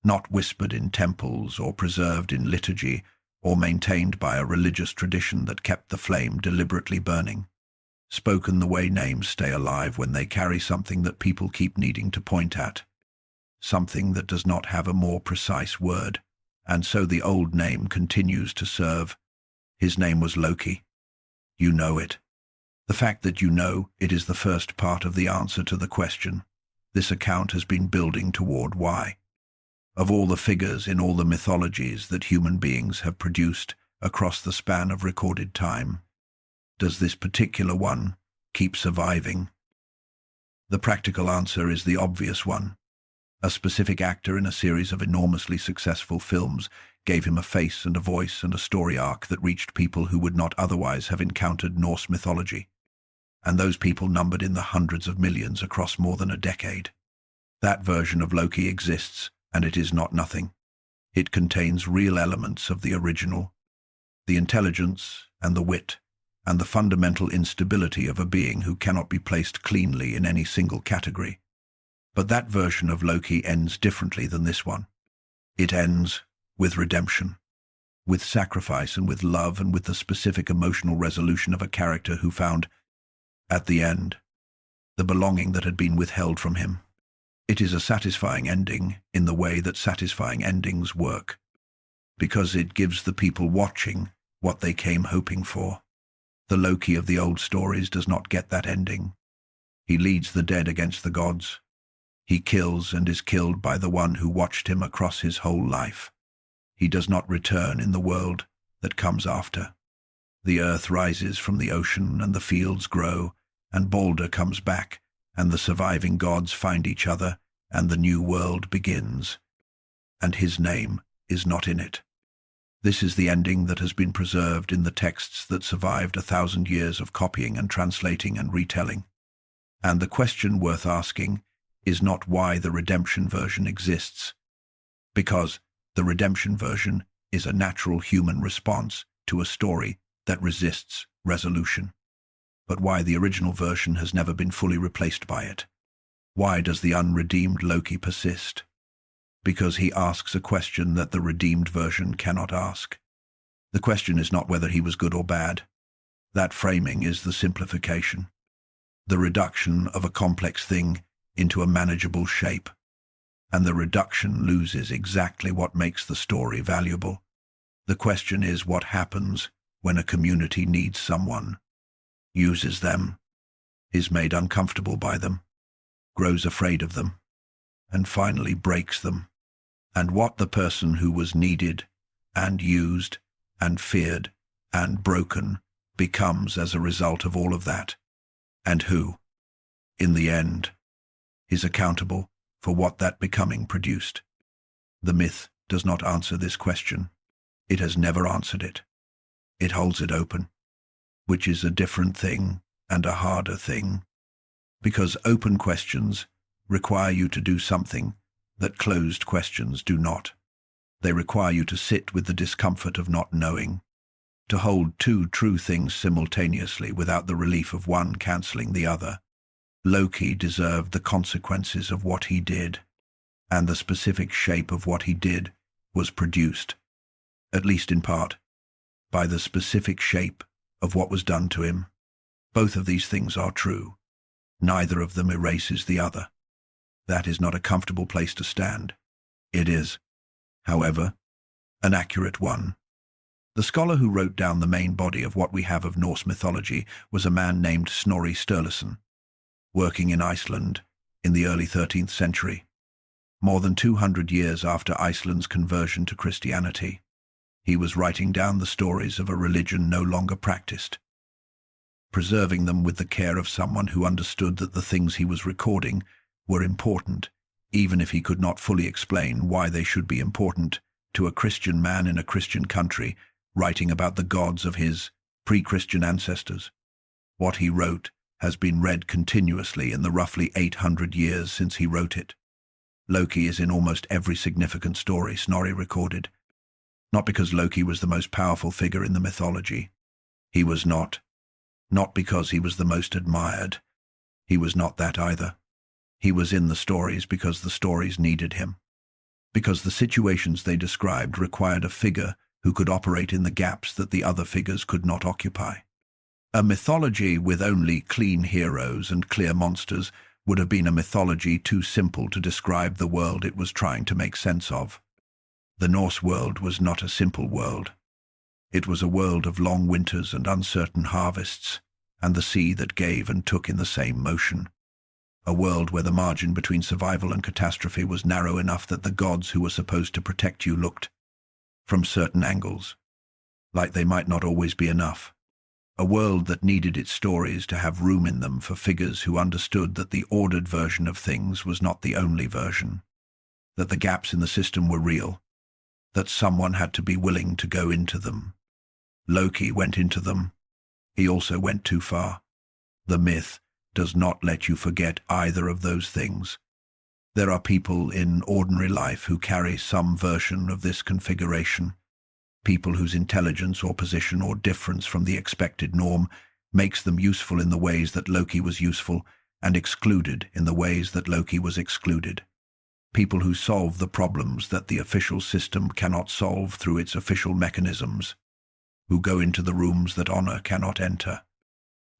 not whispered in temples or preserved in liturgy or maintained by a religious tradition that kept the flame deliberately burning, spoken the way names stay alive when they carry something that people keep needing to point at, something that does not have a more precise word, and so the old name continues to serve. His name was Loki. You know it. The fact that you know it is the first part of the answer to the question. This account has been building toward why. Of all the figures in all the mythologies that human beings have produced across the span of recorded time, does this particular one keep surviving? The practical answer is the obvious one. A specific actor in a series of enormously successful films gave him a face and a voice and a story arc that reached people who would not otherwise have encountered Norse mythology. And those people numbered in the hundreds of millions across more than a decade. That version of Loki exists, and it is not nothing. It contains real elements of the original, the intelligence and the wit, and the fundamental instability of a being who cannot be placed cleanly in any single category. But that version of Loki ends differently than this one. It ends with redemption, with sacrifice and with love and with the specific emotional resolution of a character who found, at the end, the belonging that had been withheld from him. It is a satisfying ending in the way that satisfying endings work, because it gives the people watching what they came hoping for. The Loki of the old stories does not get that ending. He leads the dead against the gods. He kills and is killed by the one who watched him across his whole life. He does not return in the world that comes after. The earth rises from the ocean and the fields grow, and Baldr comes back, and the surviving gods find each other, and the new world begins. And his name is not in it. This is the ending that has been preserved in the texts that survived 1,000 years of copying and translating and retelling. And the question worth asking is not why the redemption version exists, because the redemption version is a natural human response to a story that resists resolution. But why the original version has never been fully replaced by it. Why does the unredeemed Loki persist? Because he asks a question that the redeemed version cannot ask. The question is not whether he was good or bad. That framing is the simplification, the reduction of a complex thing into a manageable shape. And the reduction loses exactly what makes the story valuable. The question is what happens when a community needs someone, uses them, is made uncomfortable by them, grows afraid of them, and finally breaks them. And what the person who was needed and used and feared and broken becomes as a result of all of that, and who, in the end, is accountable for what that becoming produced. The myth does not answer this question. It has never answered it. It holds it open, which is a different thing and a harder thing, because open questions require you to do something that closed questions do not. They require you to sit with the discomfort of not knowing, to hold two true things simultaneously without the relief of one cancelling the other. Loki deserved the consequences of what he did, and the specific shape of what he did was produced, at least in part, by the specific shape of what was done to him. Both of these things are true. Neither of them erases the other. That is not a comfortable place to stand. It is, however, an accurate one. The scholar who wrote down the main body of what we have of Norse mythology was a man named Snorri Sturluson, working in Iceland in the early 13th century, more than 200 years after Iceland's conversion to Christianity. He was writing down the stories of a religion no longer practiced, preserving them with the care of someone who understood that the things he was recording were important, even if he could not fully explain why they should be important to a Christian man in a Christian country, writing about the gods of his pre-Christian ancestors. What he wrote has been read continuously in the roughly 800 years since he wrote it. Loki is in almost every significant story Snorri recorded. Not because Loki was the most powerful figure in the mythology. He was not. Not because he was the most admired. He was not that either. He was in the stories because the stories needed him. Because the situations they described required a figure who could operate in the gaps that the other figures could not occupy. A mythology with only clean heroes and clear monsters would have been a mythology too simple to describe the world it was trying to make sense of. The Norse world was not a simple world. It was a world of long winters and uncertain harvests, and the sea that gave and took in the same motion. A world where the margin between survival and catastrophe was narrow enough that the gods who were supposed to protect you looked, from certain angles, like they might not always be enough. A world that needed its stories to have room in them for figures who understood that the ordered version of things was not the only version, that the gaps in the system were real, that someone had to be willing to go into them. Loki went into them. He also went too far. The myth does not let you forget either of those things. There are people in ordinary life who carry some version of this configuration, people whose intelligence or position or difference from the expected norm makes them useful in the ways that Loki was useful and excluded in the ways that Loki was excluded. People who solve the problems that the official system cannot solve through its official mechanisms, who go into the rooms that honor cannot enter,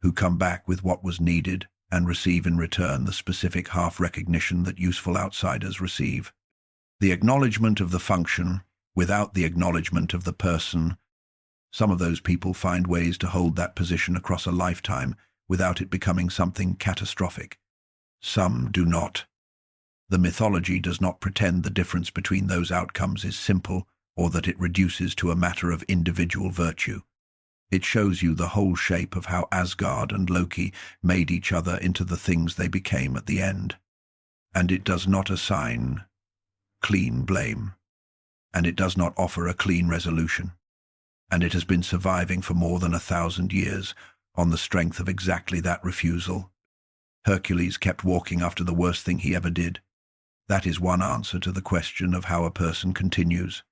who come back with what was needed and receive in return the specific half-recognition that useful outsiders receive. The acknowledgement of the function without the acknowledgement of the person. Some of those people find ways to hold that position across a lifetime without it becoming something catastrophic. Some do not. The mythology does not pretend the difference between those outcomes is simple or that it reduces to a matter of individual virtue. It shows you the whole shape of how Asgard and Loki made each other into the things they became at the end. And it does not assign clean blame. And it does not offer a clean resolution. And it has been surviving for more than 1,000 years on the strength of exactly that refusal. Hercules kept walking after the worst thing he ever did. That is one answer to the question of how a person continues.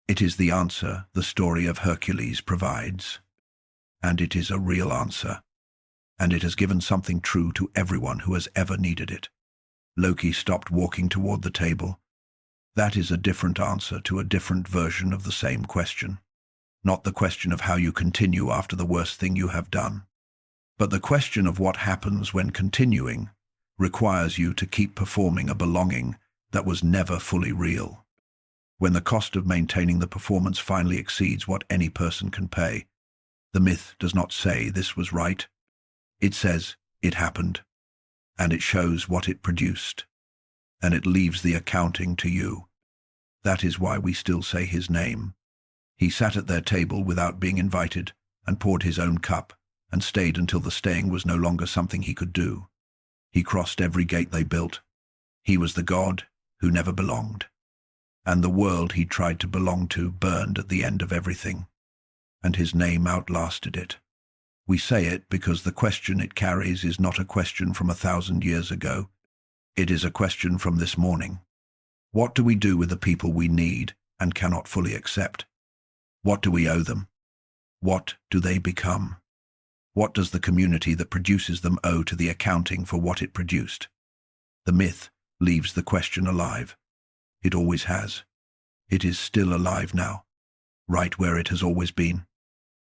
It is the answer the story of Hercules provides. And it is a real answer. And it has given something true to everyone who has ever needed it. Loki stopped walking toward the table. That is a different answer to a different version of the same question. Not the question of how you continue after the worst thing you have done, but the question of what happens when continuing requires you to keep performing a belonging that was never fully real. When the cost of maintaining the performance finally exceeds what any person can pay, the myth does not say this was right. It says it happened, and it shows what it produced, and it leaves the accounting to you. That is why we still say his name. He sat at their table without being invited and poured his own cup and stayed until the staying was no longer something he could do. He crossed every gate they built. He was the god who never belonged. And the world he tried to belong to burned at the end of everything. And his name outlasted it. We say it because the question it carries is not a question from 1,000 years ago. It is a question from this morning. What do we do with the people we need and cannot fully accept? What do we owe them? What do they become? What does the community that produces them owe to the accounting for what it produced? The myth leaves the question alive. It always has. It is still alive now, right where it has always been.